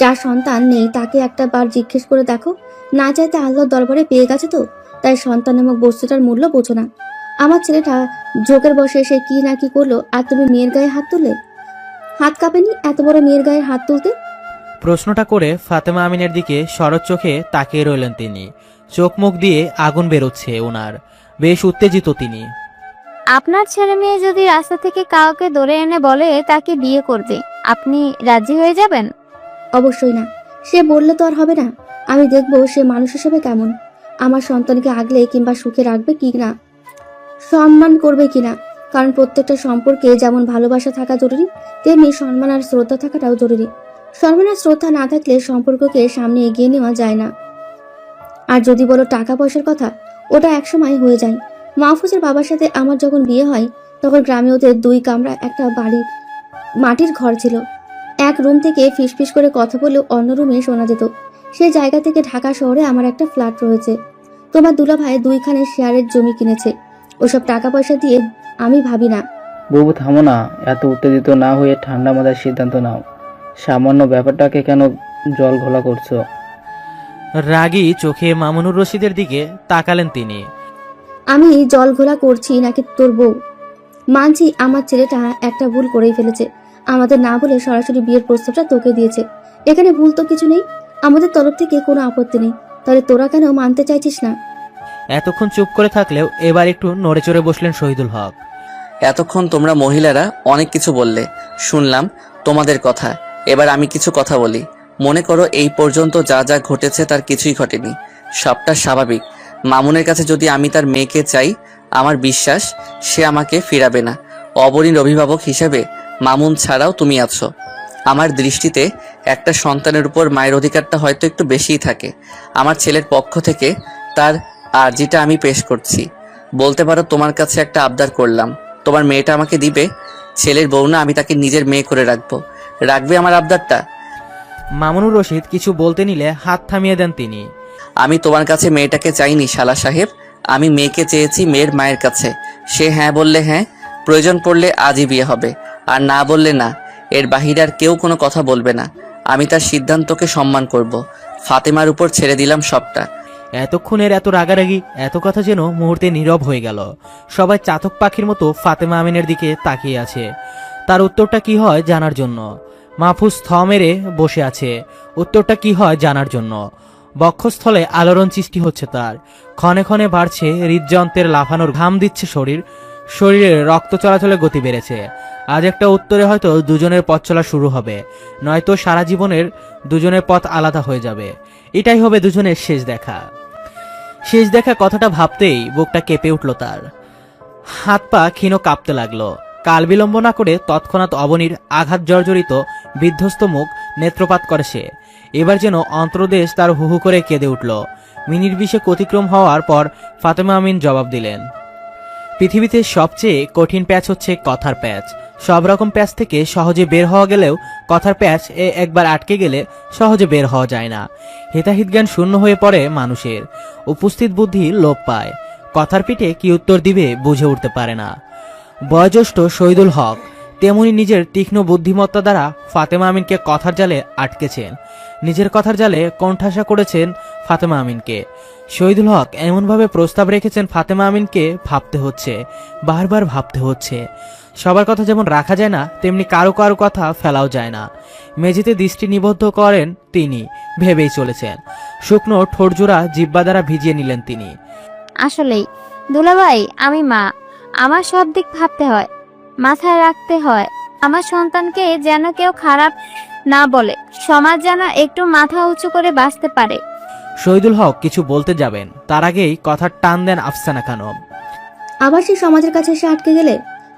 যার সন্তান নেই তাকে একটা বার জিজ্ঞেস করে দেখো, না চাইতে আল্লাহর দরবারে পেয়ে গেছে তো, তাই সন্তান নামক বস্তুটার মূল্য বোঝো না। আমার ছেলেটা ঝোঁকের বসে এসে কি না কি করলো, আর তুমি মেয়ের গায়ে হাত তুললে? হাত কাঁপেনি এত বড় মেয়ের গায়ে হাত তুলতে? প্রশ্নটা করে ফাতেমা আমিনের দিকে শরৎ চোখে তাকিয়ে রইলেন তিনি। চোখ মুখ দিয়ে আগুন বেরোচ্ছে ওনার, বেশ উত্তেজিত তিনি। আপনার ছেলে মেয়ে যদি রাস্তা থেকে কাউকে ধরে এনে বলে তাকে বিয়ে করবে, আপনি রাজি হয়ে যাবেন? অবশ্যই না, সে বললে তো আর হবে না। আমি দেখবো সে মানুষ হিসেবে কেমন, আমার সন্তানকে আগলে কিংবা সুখে রাখবে কি না, সম্মান করবে কিনা। কারণ প্রত্যেকটা সম্পর্কে যেমন ভালোবাসা থাকা জরুরি, তেমনি সম্মান আর শ্রদ্ধা থাকাটাও জরুরি। সম্মান আর শ্রদ্ধা না থাকলে সম্পর্ককে সামনে এগিয়ে নেওয়া যায় না। আর যদি বলো টাকা পয়সার কথা, ওটা একসময় হয়ে যায়। মাহফুজের বাবার সাথে আমার যখন বিয়ে হয়, তখন গ্রামে ওদের 2 কামরা একটা বাড়ির মাটির ঘর ছিল। এক রুম থেকে ফিসফিস করে কথা বললেও অন্য রুমে শোনা যেত। সেই জায়গা থেকে ঢাকা শহরে আমার একটা ফ্ল্যাট রয়েছে। তোমার দুলাভাই 2খানে শেয়ারের জমি কিনেছে, ওসব টাকা পয়সা দিয়ে আমি ভাবি না। বুবু থামো না, এত উত্তেজিত না হয়ে ঠান্ডা মাথায় সিদ্ধান্ত নাও। সামান্য ব্যাপারটাকে কেন জল ঘোলা করছো? রাগী চোখে মামুনুর রশিদের দিকে তাকালেন তিনি। আমি জল ঘোলা করছি নাকি তোর বউ? মানছি আমার ছেলেটা একটা ভুল করেই ফেলেছে, আমাদের না বলে সরাসরি বিয়ের প্রস্তাবটা তোকে দিয়েছে। এখানে ভুল তো কিছু নেই, আমাদের তরফ থেকে কোনো আপত্তি নেই, তাহলে তোরা কেন মানতে চাইছিস না? এতক্ষণ চুপ করে থাকলেও এবার একটু নড়ে চড়ে বসলেন শহীদুল হক। এতক্ষণ তোমরা মহিলারা অনেক কিছু বললে, শুনলাম তোমাদের কথা। এবার আমি কিছু কথা বলি। মনে করো এই পর্যন্ত যা যা ঘটেছে তার কিছুই ঘটেনি, সবটা স্বাভাবিক। মামুনের কাছে যদি আমি তার মেয়েকে চাই, আমার বিশ্বাস সে আমাকে ফিরাবে না। অবনীর অভিভাবক হিসেবে মামুন ছাড়াও তুমি আছো। আমার দৃষ্টিতে একটা সন্তানের উপর মায়ের অধিকারটা হয়তো একটু বেশিই থাকে। আমার ছেলের পক্ষ থেকে তার আর্জিটা আমি পেশ করছি। বলতে পারো তোমার কাছে একটা আবদার করলাম, তোমার মেয়েটা আমাকে দিবে। ছেলের বউ না, আমি তাকে নিজের মেয়ে করে রাখবে আমার আবদারটা? মামুনুর রশিদ কিছু বলতে নিলে হাত থামিয়ে দেন তিনি। আমি তোমার কাছে মেয়েটাকে চাইনি শালা সাহেব, আমি মেয়েকে চেয়েছি মেয়ের মায়ের কাছে, সে হ্যাঁ বললে হ্যাঁ, প্রয়োজন পড়লে আজই বিয়ে হবে, আর না বললে না। এর বাহিরে আর কেউ কোনো কথা বলবে না। আমি তার সিদ্ধান্তকে সম্মান করব। ফাতেমার উপর ছেড়ে দিলাম সবটা। এতক্ষণের এত রাগারাগি, এত কথা যেন মুহূর্তে নীরব হয়ে গেল। সবাই চাতক পাখির মতো ফাতেমা আমিনের দিকে তাকিয়ে আছে, তার উত্তরটা কি হয় জানার জন্য। মাহফুজ থ মেরে বসে আছে, উত্তরটা কি হয় জানার জন্য। বক্ষস্থলে আলোড়ন সৃষ্টি হচ্ছে তার, ক্ষণে ক্ষণে বাড়ছে হৃদযন্ত্রের লাফানোর, ঘাম দিচ্ছে শরীরে রক্ত চলাচলে গতি বেড়েছে। আজ একটা উত্তরে হয়তো দুজনের পথ চলা শুরু হবে, নয়তো সারা জীবনের দুজনের পথ আলাদা হয়ে যাবে। এটাই হবে দুজনের শেষ দেখা। শেষ দেখা কথাটা ভাবতেই বুকটা কেঁপে উঠল তার, হাত পা ক্ষীণ কাঁপতে লাগলো। কাল বিলম্ব না করে তৎক্ষণাৎ অবনীর আঘাত জর্জরিত বিধ্বস্ত মুখ নেত্রপাত করে সে। এবার যেন অন্তর্দেশ তার হুহু করে কেঁদে উঠল। মিনিট 20 অতিক্রম হওয়ার পর ফাতেমা আমিন জবাব দিলেন, পৃথিবীতে সবচেয়ে কঠিন প্যাচ হচ্ছে কথার প্যাচ। সব রকম প্যাচ থেকে সহজে বের হওয়া গেলেও কথার প্যাচ একবার আটকে গেলে সহজে বের হওয়া যায় না। হিতাহিত জ্ঞান শূন্য হয়ে পড়ে মানুষের, উপস্থিত বুদ্ধি লোপ পায়। কথার পিঠে কি উত্তর দিবে বুঝে উঠতে পারে না। বয়োজ্যেষ্ঠ শহীদুল হক তেমনি নিজের তীক্ষ্ণ বুদ্ধিমত্তা দ্বারা ফাতেমা আমিনকে কথার জালে আটকেছেন, নিজের কথার জালে কোণঠাসা করেছেন ফাতেমা আমিনকে। শহীদুল হক এমনভাবে প্রস্তাব রেখেছেন ফাতেমা আমিনকে ভাবতে হচ্ছে, বারবার ভাবতে হচ্ছে। সবার কথা যেমন রাখা যায় না, তেমনি কারো কারো কথা ফেলাও যায় না। মেঝেতে দৃষ্টি নিবদ্ধ করেন তিনি, ভেবেই চলেছেন। শুকনো ঠোঁটজোড়া জিহ্বা দ্বারা ভিজিয়ে নিলেন তিনি। আসলেই দুলাভাই, আমি মা, আমার সব দিক ভাবতে হয়, মাথায় রাখতে হয়। আমার সন্তানকে যেন কেউ খারাপ না বলে, সমাজ যেন একটু মাথা উঁচু করে বাঁচতে পারে। শহীদুল হক কিছু বলতে যাবেন, তার আগেই কথার টান দেন আফসানা খানম। আবার সে সমাজের কাছে এসে আটকে গেলে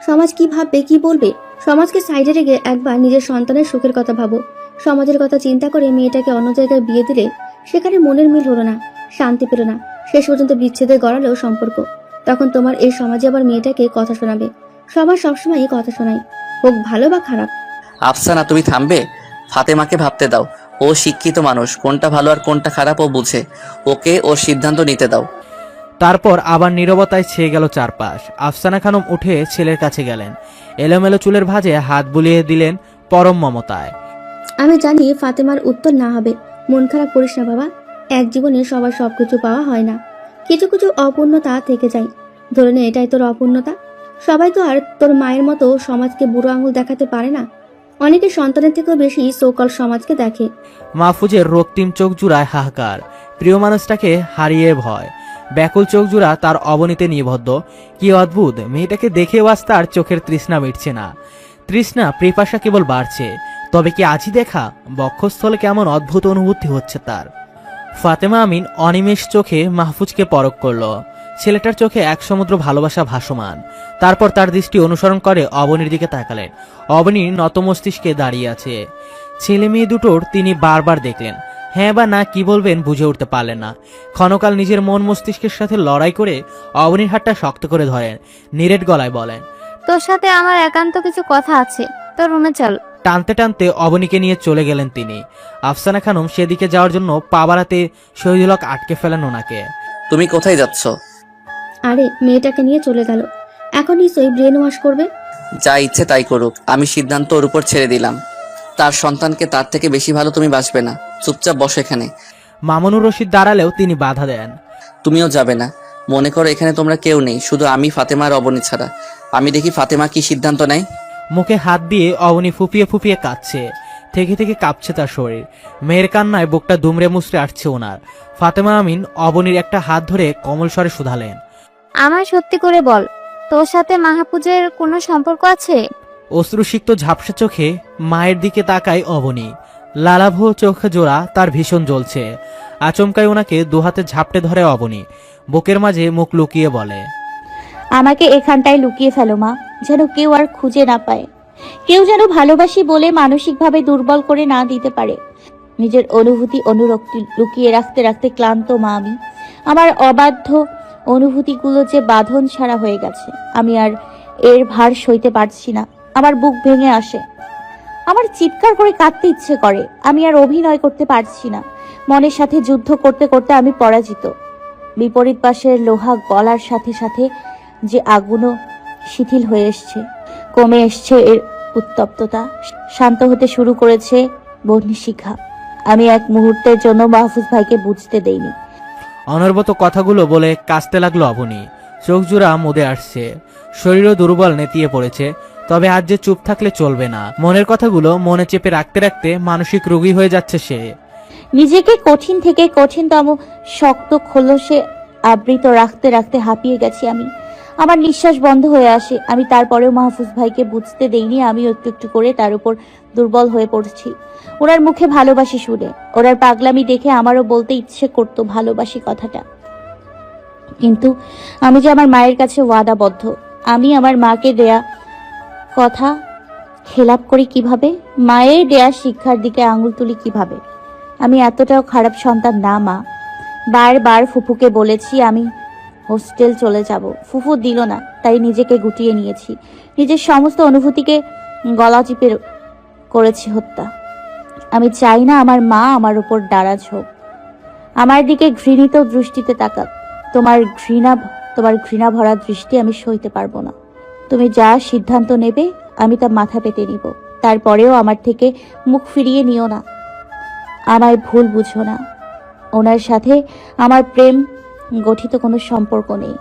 সমাজ কি ভাববে, কি বলবে? সমাজকে সাইডে রেখে একবার নিজের সন্তানের সুখের কথা ভাবো। সমাজের কথা চিন্তা করে মেয়েটাকে অন্য জায়গায় বিয়ে দিলে সেখানে মনের মিল হলো না, শান্তি পেল না, শেষ পর্যন্ত বিচ্ছেদে গড়ালো সম্পর্ক। তখন তোমার এই সমাজে আবার মেয়েটাকে কথা শোনাবে। সবার সবসময় কথা শোনায়, হোক ভালো বা খারাপ। আফসানা, তুমি থামবে? ফাতেমাকে ভাবতে দাও। ও শিক্ষিত মানুষ, কোনটা ভালো আর কোনটা খারাপ ও বুঝে। ওকে ওর সিদ্ধান্ত নিতে দাও। তারপর আবার নীরবতায় ছেয়ে গেল চারপাশ। আফসানা খানম উঠে ছেলের কাছে গেলেন, এলোমেলো চুলের ভাঁজে হাত বুলিয়ে দিলেন পরম মমতায়। আমি জানি ফাতেমার উত্তর না হবে। মন খারাপ করিস না বাবা, এক জীবনে সবার সবকিছু পাওয়া হয় না, কিছু কিছু অপূর্ণতা থেকে যায়। ধরে নে এটাই তোর অপূর্ণতা। সবাই তো আর তোর মায়ের মতো সমাজকে বুড়ো আঙুল দেখাতে পারে না। অনেকে সন্তানের থেকেও বেশি সোকল সমাজকে দেখে। মাহফুজের রক্তিম চোখ জুড়ায় হাহাকার, প্রিয় মানুষটাকে হারিয়ে ভয়। ব্যাকুল চোখ জুড়া তার অবনীতে নিবদ্ধ। কি অদ্ভুত, মেয়েটাকে দেখেও আজ তার চোখের তৃষ্ণা মিটছে না। তৃষ্ণা পিপাসা কেবল বাড়ছে। তবে কি আজই দেখা? বক্ষস্থলে কেমন অদ্ভুত অনুভূতি হচ্ছে তার। ফাতেমা আমিন অনিমেষ চোখে মাহফুজকে পরখ করল। ছেলেটার চোখে এক সমুদ্র ভালোবাসা ভাসমান। তারপর তার দৃষ্টি অনুসরণ করে অবনীর দিকে তাকালেন। অবনীর নত মস্তিষ্কে দাঁড়িয়ে আছে। ছেলে মেয়ে দুটোর তিনি বারবার দেখলেন, হ্যাঁ বা না কি বলবেন বুঝে উঠতে পারলেন না। ক্ষণকাল নিজের মন মস্তিষ্কের সাথে লড়াই করে অবনীর হাতটা শক্ত করে ধরেন, নিরেট গলায় বলেন, তোর সাথে আমার একান্ত কিছু কথা আছে, তোর রুমে চল। টানতে টানতে অবনীকে নিয়ে চলে গেলেন তিনি। আফসানা খানম সেদিকে যাওয়ার জন্য পা বাড়াতে শহীদুল হক আটকে ফেলেন ওনাকে। তুমি কোথায় যাচ্ছ? আরে মেয়েটাকে নিয়ে চলে গেল, এখন নিশ্চয়ই ব্রেন ওয়াশ করবে। যা ইচ্ছে তাই করুক, আমি সিদ্ধান্ত ওর উপর ছেড়ে দিলাম। তার সন্তানকে তার থেকে বেশি ভালো তুমি বাসবে না। চুপচাপ বসো এখানে। মামুনুর রশিদ দাঁড়ালেও তিনি বাধা দেন। তুমিও যাবে না। মনে করো এখানে তোমরা কেউ নেই, শুধু আমি, ফাতেমা আর অবনী ছাড়া। আমি দেখি ফাতেমা কি সিদ্ধান্ত নেয়। মুখে হাত দিয়ে অবনী ফুপিয়ে ফুপিয়ে কাঁদছে, থেকে থেকে কাঁপছে তার শরীর। মেয়ের কান্নায় বুকটা দুমড়ে মুচড়ে আসছে ওনার। ফাতেমা আমিন অবনীর একটা হাত ধরে কোমল স্বরে শুধালেন, আমার সত্যি করে বল, তোর সাথে মাহফুজের কোনো সম্পর্ক আছে? অশ্রুসিক্ত ঝাপসা চোখে মায়ের দিকে তাকায় অবনী। লালাভ চোখে জোড়া তার ভীষণ জ্বলছে। আচমকায় ওনাকে দুহাতে ঝাপটে ধরে অবনী, বুকের মাঝে মুখ লুকিয়ে বলে, আমাকে এখানটায় লুকিয়ে ফেলো মা, যেন কেউ আর খুঁজে না পায়। কেউ যেন ভালোবাসি বলে মানসিকভাবে দুর্বল করে না দিতে পারে। নিজের অনুভূতি অনুরক্তি লুকিয়ে রাখতে রাখতে ক্লান্ত মা আমি। আমার অবাধ্য অনুভূতিগুলো যে বাঁধন ছাড়া হয়ে গেছে। আমি আর এর ভার সইতে পারছি না। আমার বুক ভেঙে আসে, আমার চিৎকার করে কাঁদতে ইচ্ছে করে। আমি আর অভিনয় করতে পারছি না। মনের সাথে যুদ্ধ করতে করতে আমি পরাজিত। বিপরীত পাশের লোহা গলার সাথে সাথে যে আগুনও শিথিল হয়ে এসছে, কমে এসছে এর উত্তপ্ততা, শান্ত হতে শুরু করেছে বহ্নিশিখা। আমি এক মুহূর্তের জন্য মাহফুজ ভাইকে বুঝতে দেইনি। অনর্বত কথাগুলো বলে কাঁচতে লাগলো অবনী। চোখ জোড়া মুদে আসছে, শরীরও দুর্বল নেতিয়ে পড়েছে। তবে আজ যে চুপ থাকলে চলবে না, মনের কথাগুলো মনে চেপে রাখতে রাখতে মানসিক রোগী হয়ে যাচ্ছে সে। নিজেকে কঠিন থেকে কঠিনতম শক্ত খোলসে আবৃত রাখতে রাখতে হাঁপিয়ে গেছি আমি। আমার নিঃশ্বাস বন্ধ হয়ে আসে। আমি তারপরেও মাহফুজ ভাইকে বুঝতে দেইনি আমিও একটু একটু করে তার উপর দুর্বল হয়ে পড়ছি। ওনার মুখে ভালোবাসি শুনে, ওনার পাগলামি দেখে আমারও বলতে ইচ্ছে করতো ভালোবাসি কথাটা। কিন্তু আমি যে আমার মায়ের কাছে ওয়াদাবদ্ধ, আমি আমার মাকে দেয়া কথা খেলাপ করি কিভাবে? মায়ের দেয়া শিক্ষার দিকে আঙুল তুলি কিভাবে? আমি এতটাও খারাপ সন্তান না মা। বারবার ফুফুকে বলেছি আমি হোস্টেল চলে যাব, ফুফু দিল না, তাই নিজেকে গুটিয়ে নিয়েছি। নিজের সমস্ত অনুভূতিকে গলা চিপে করেছি হত্যা। আমি চাই না আমার মা আমার উপর নারাজ হোক, আমার দিকে ঘৃণিত দৃষ্টিতে তাকাক। তোমার ঘৃণা ভরা দৃষ্টি আমি সইতে পারবো না। তুমি যা সিদ্ধান্ত নেবে আমি তা মাথা পেতে নিব। তারপরেও আমার থেকে মুখ ফিরিয়ে নিও না, আমায় ভুল বুঝো না। ওনার সাথে আমার প্রেম গঠিত কোনো সম্পর্ক নেই।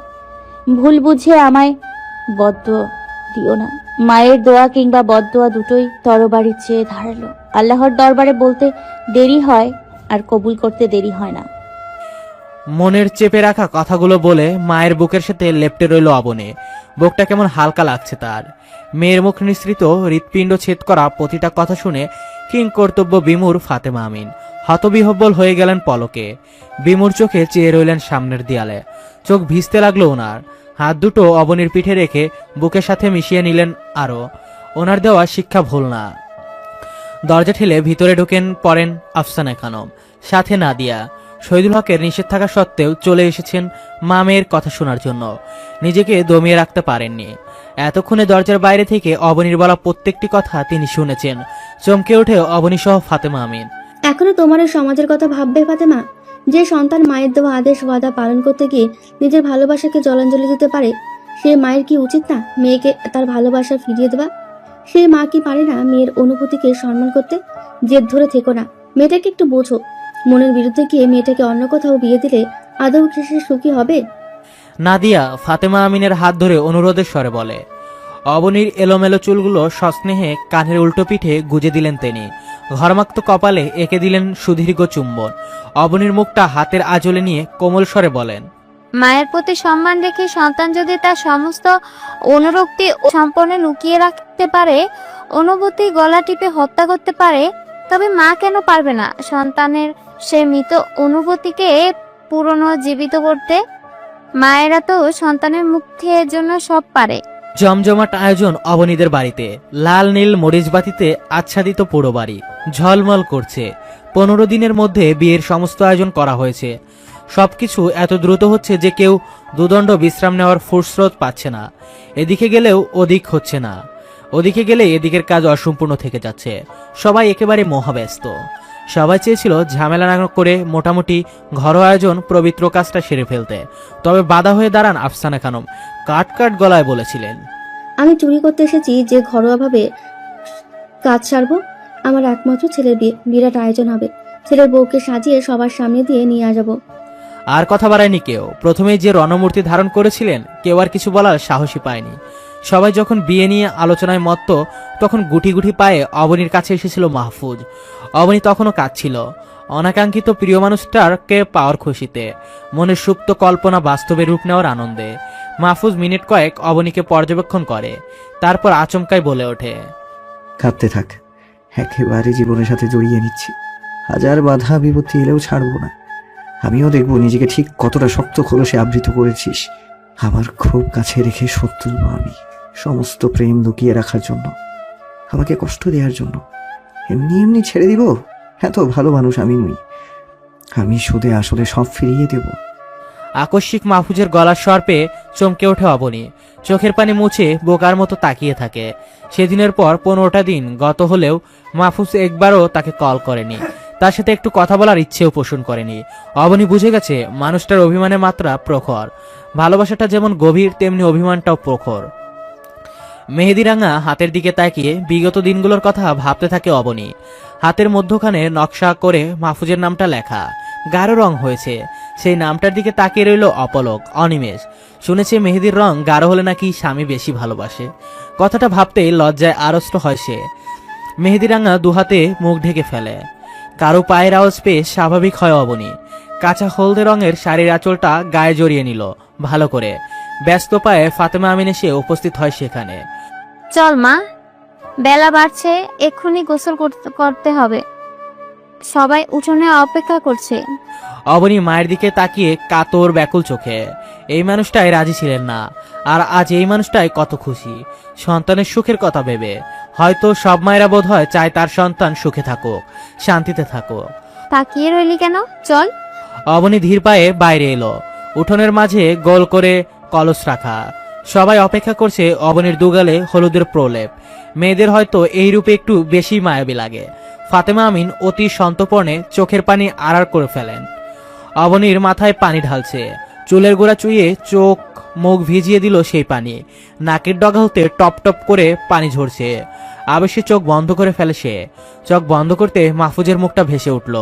ভুল বুঝে আমায় বদদোয়া দিও না। মায়ের দোয়া কিংবা বদদোয়া দুটোই তরবারির চেয়ে ধারালো। আল্লাহর দরবারে বলতে দেরি হয় আর কবুল করতে দেরি হয় না। মনের চেপে রাখা কথাগুলো বলে মায়ের বুকের সাথে লেপ্টে রইল অবনী। বুকটা কেমন হালকা লাগছে তার। মেয়ের মুখ নিঃসৃত হৃৎপিণ্ড ছেদ করা প্রতিটা কথা শুনে কিং কর্তব্য বিমূর ফাতেমা আমিন হতবিহ্বল হয়ে গেলেন পলকে। বিমূর চোখে চেয়ে রইলেন সামনের দেয়ালে। চোখ ভিজতে লাগলো ওনার। হাত দুটো অবনীর পিঠে রেখে বুকের সাথে মিশিয়ে নিলেন আরো। ওনার দেওয়া শিক্ষা ভুল না। দরজা ঠেলে ভিতরে ঢুকেন পড়েন আফসানা খানম, সাথে নাদিয়া। শহীদুল হকের নিষেধ থাকা সত্ত্বেও চলে এসেছেন মা মেয়ের কথা শোনার জন্য। নিজেকে দমিয়ে রাখতে পারেননি। এতক্ষণে দরজার বাইরে থেকে অবনীর বলা প্রত্যেকটি কথা তিনি শুনেছেন। চমকে ওঠে অবনী সহ ফাতেমা আমিন। এখনো তোমার এই সমাজের কথা ভাববে ফাতেমা? যে সন্তান মায়ের দেওয়া আদেশ ওয়াদা পালন করতে গিয়ে নিজের ভালোবাসাকে জলাঞ্জলি দিতে পারে, সেই মায়ের কি উচিত না মেয়েকে তার ভালোবাসা ফিরিয়ে দেওয়া? সেই মা কি পারে না মেয়ের অনুভূতিকে সম্মান করতে? জেদ ধরে থেকো না, মেয়েটাকে একটু বোঝো। মনের বিরুদ্ধে গিয়ে মেয়েটাকে অন্য কোথাও বিয়ে দিলে আদৌ কি সে সুখী হবে? নাদিয়া ফাতেমা আমিনের হাত ধরে অনুরোধের স্বরে বলে। অবনীর এলোমেলো চুলগুলো সস্নেহে কানের উল্টো পিঠে গুজে দিলেন তিনি। ঘরমাক্ত কপালে এঁকে দিলেন সুদীর্ঘ চুম্বন। অবনীর মুখটা হাতের আঁচলে নিয়ে কোমল স্বরে বলেন, মায়ের প্রতি সম্মান রেখে সন্তান যদি তার সমস্ত অনুরক্তি সম্পন্ন লুকিয়ে রাখতে পারে, অনুভূতি গলা টিপে হত্যা করতে পারে, তবে মা কেন পারবে না সন্তানের সে মৃত অনুভূতিকে পুনর্জীবিত করতে? মায়েরা তো সন্তানের মুক্তির জন্য সব পারে। জমজমাট আয়োজন অবনীদের বাড়িতে। লাল নীল মরিচবাতিতে আচ্ছাদিত পুরো বাড়ি ঝলমল করছে। 15 দিনের মধ্যে বিয়ের সমস্ত আয়োজন করা হয়েছে। সবকিছু এত দ্রুত হচ্ছে যে কেউ দুদণ্ড বিশ্রাম নেওয়ার ফুরসত পাচ্ছে না। এদিকে গেলেও ওদিক হচ্ছে না, ওদিকে গেলে এদিকের কাজ অসম্পূর্ণ থেকে যাচ্ছে। সবাই একেবারে মহাব্যস্ত। সবাই চেয়েছিল ঝামেলা না করে মোটামুটি ঘরোয়া আয়োজন পবিত্র কাজটা সেরে ফেলতে। তবে বাধা হয়ে দাঁড়ান আফসানা খানম। কাট কাট গলায় বলেছিলেন, আমি চুরি করতে এসেছি যে ঘরোয়াভাবে কাজ সারবো। আমার একমাত্র ছেলের বিয়ে, বিরাট আয়োজন হবে। ছেলের বউকে সাজিয়ে সবার সামনে দিয়ে নিয়ে যাবো। আর কথা বাড়ায়নি কেউ। প্রথমেই যে রণমূর্তি ধারণ করেছিলেন কেউ আর কিছু বলার সাহসী পায়নি। সবাই যখন বিয়ে নিয়ে আলোচনায় মত্ত, তখন গুটি গুটি পায়ে অবনীর কাছে এসেছিল মাহফুজ। অবনী তখনও কাঁদছিল অনাকাঙ্ক্ষিত প্রিয় মানুষটাকে পাওয়ার খুশিতে, মনের সুপ্ত কল্পনা বাস্তবে রূপ নেওয়ার আনন্দে। মাহফুজ মিনিট কয়েক অবনীকে পর্যবেক্ষণ করে, তারপর আচমকাই বলে ওঠে, কাঁদতে থাক, একেবারে জীবনের সাথে জড়িয়ে নিচ্ছি। হাজার বাধা বিপত্তি এলেও ছাড়বো না। আমিও দেখবো নিজেকে ঠিক কতটা শক্ত খোলসে আবৃত করেছিস। আমার খুব কাছে রেখে শোধ তুলবো আমি সমস্ত প্রেম লুকিয়ে রাখার জন্য, আমাকে কষ্ট দেওয়ার জন্য। এমনি এমনি ছেড়ে দিব? এত ভালো মানুষ আমি নই। আমি সুদে আসলে সব ফিরিয়ে দেব। আকস্মিক মাহফুজের গলার স্বর পেয়ে চমকে ওঠে অবনী। চোখের পানি মুছে বোকার মতো তাকিয়ে থাকে। সেদিনের পর 15টা দিন গত হলেও মাহফুজ একবারও তাকে কল করেনি। তার সাথে একটু কথা বলার ইচ্ছেও পোষণ করেনি। অবনী বুঝে গেছে মানুষটার অভিমানের মাত্রা প্রখর। ভালোবাসাটা যেমন গভীর, তেমনি অভিমানটাও প্রখর। মেহেদিরাঙা হাতের দিকে তাকিয়ে বিগত দিনগুলোর কথা ভাবতে থাকে অবনী। হাতের মধ্যখানে নকশা করে মাহফুজের নামটা লেখা, গাঢ় রং হয়েছে। সেই নামটার দিকে তাকিয়ে রইল অপলক, অনিমেষ। শুনেছে মেহেদির রং গাঢ় হলে নাকি স্বামী বেশি ভালোবাসে। কথাটা ভাবতেই লজ্জায় আড়ষ্ট হয় সে। মেহেদিরাঙা দুহাতে মুখ ঢেকে ফেলে। কারো পায়ের আওয়াজ পেয়ে স্বাভাবিক হয় অবনী। কাঁচা হলদে রঙের শাড়ির আঁচলটা গায়ে জড়িয়ে নিল ভালো করে। ব্যস্ত পায়ে ফাতেমা আমিন এসে উপস্থিত হয় সেখানে। চল মা, বেলা বাড়ছে, এক্ষুনি গোসল করতে হবে। সবাই উঠোনে অপেক্ষা করছে। অবনী মায়ের দিকে তাকিয়ে কাতর ব্যাকুল চোখে। এই মানুষটাই রাজি ছিলেন না, আর আজ এই মানুষটাই কত খুশি সন্তানের সুখের কথা ভেবে। হয়তো সব মায়েরা বোধ হয় চায় তার সন্তান সুখে থাকুক, শান্তিতে থাকুক। তাকিয়ে রইলি কেন? চল। অবনী ধীর পায়ে বাইরে এলো। উঠোনের মাঝে গোল করে কলস রাখা। সবাই অপেক্ষা করছে অবনীর দুগালে হলুদের প্রলেপ। মেয়েদের হয়তো এই রূপে একটু বেশি মায়াবী লাগে। ফাতেমা আমিন অতি সন্তর্পণে চোখের পানি আড়াল করে ফেলেন। অবনীর মাথায় পানি ঢালছে, চুলের গোড়া চুইয়ে চোখ মুখ ভিজিয়ে দিল সেই পানি। নাকের ডগা হতে টপ টপ করে পানি ঝরছে। আবেশে চোখ বন্ধ করে ফেলে সে। চোখ বন্ধ করতে মাহফুজের মুখটা ভেসে উঠল।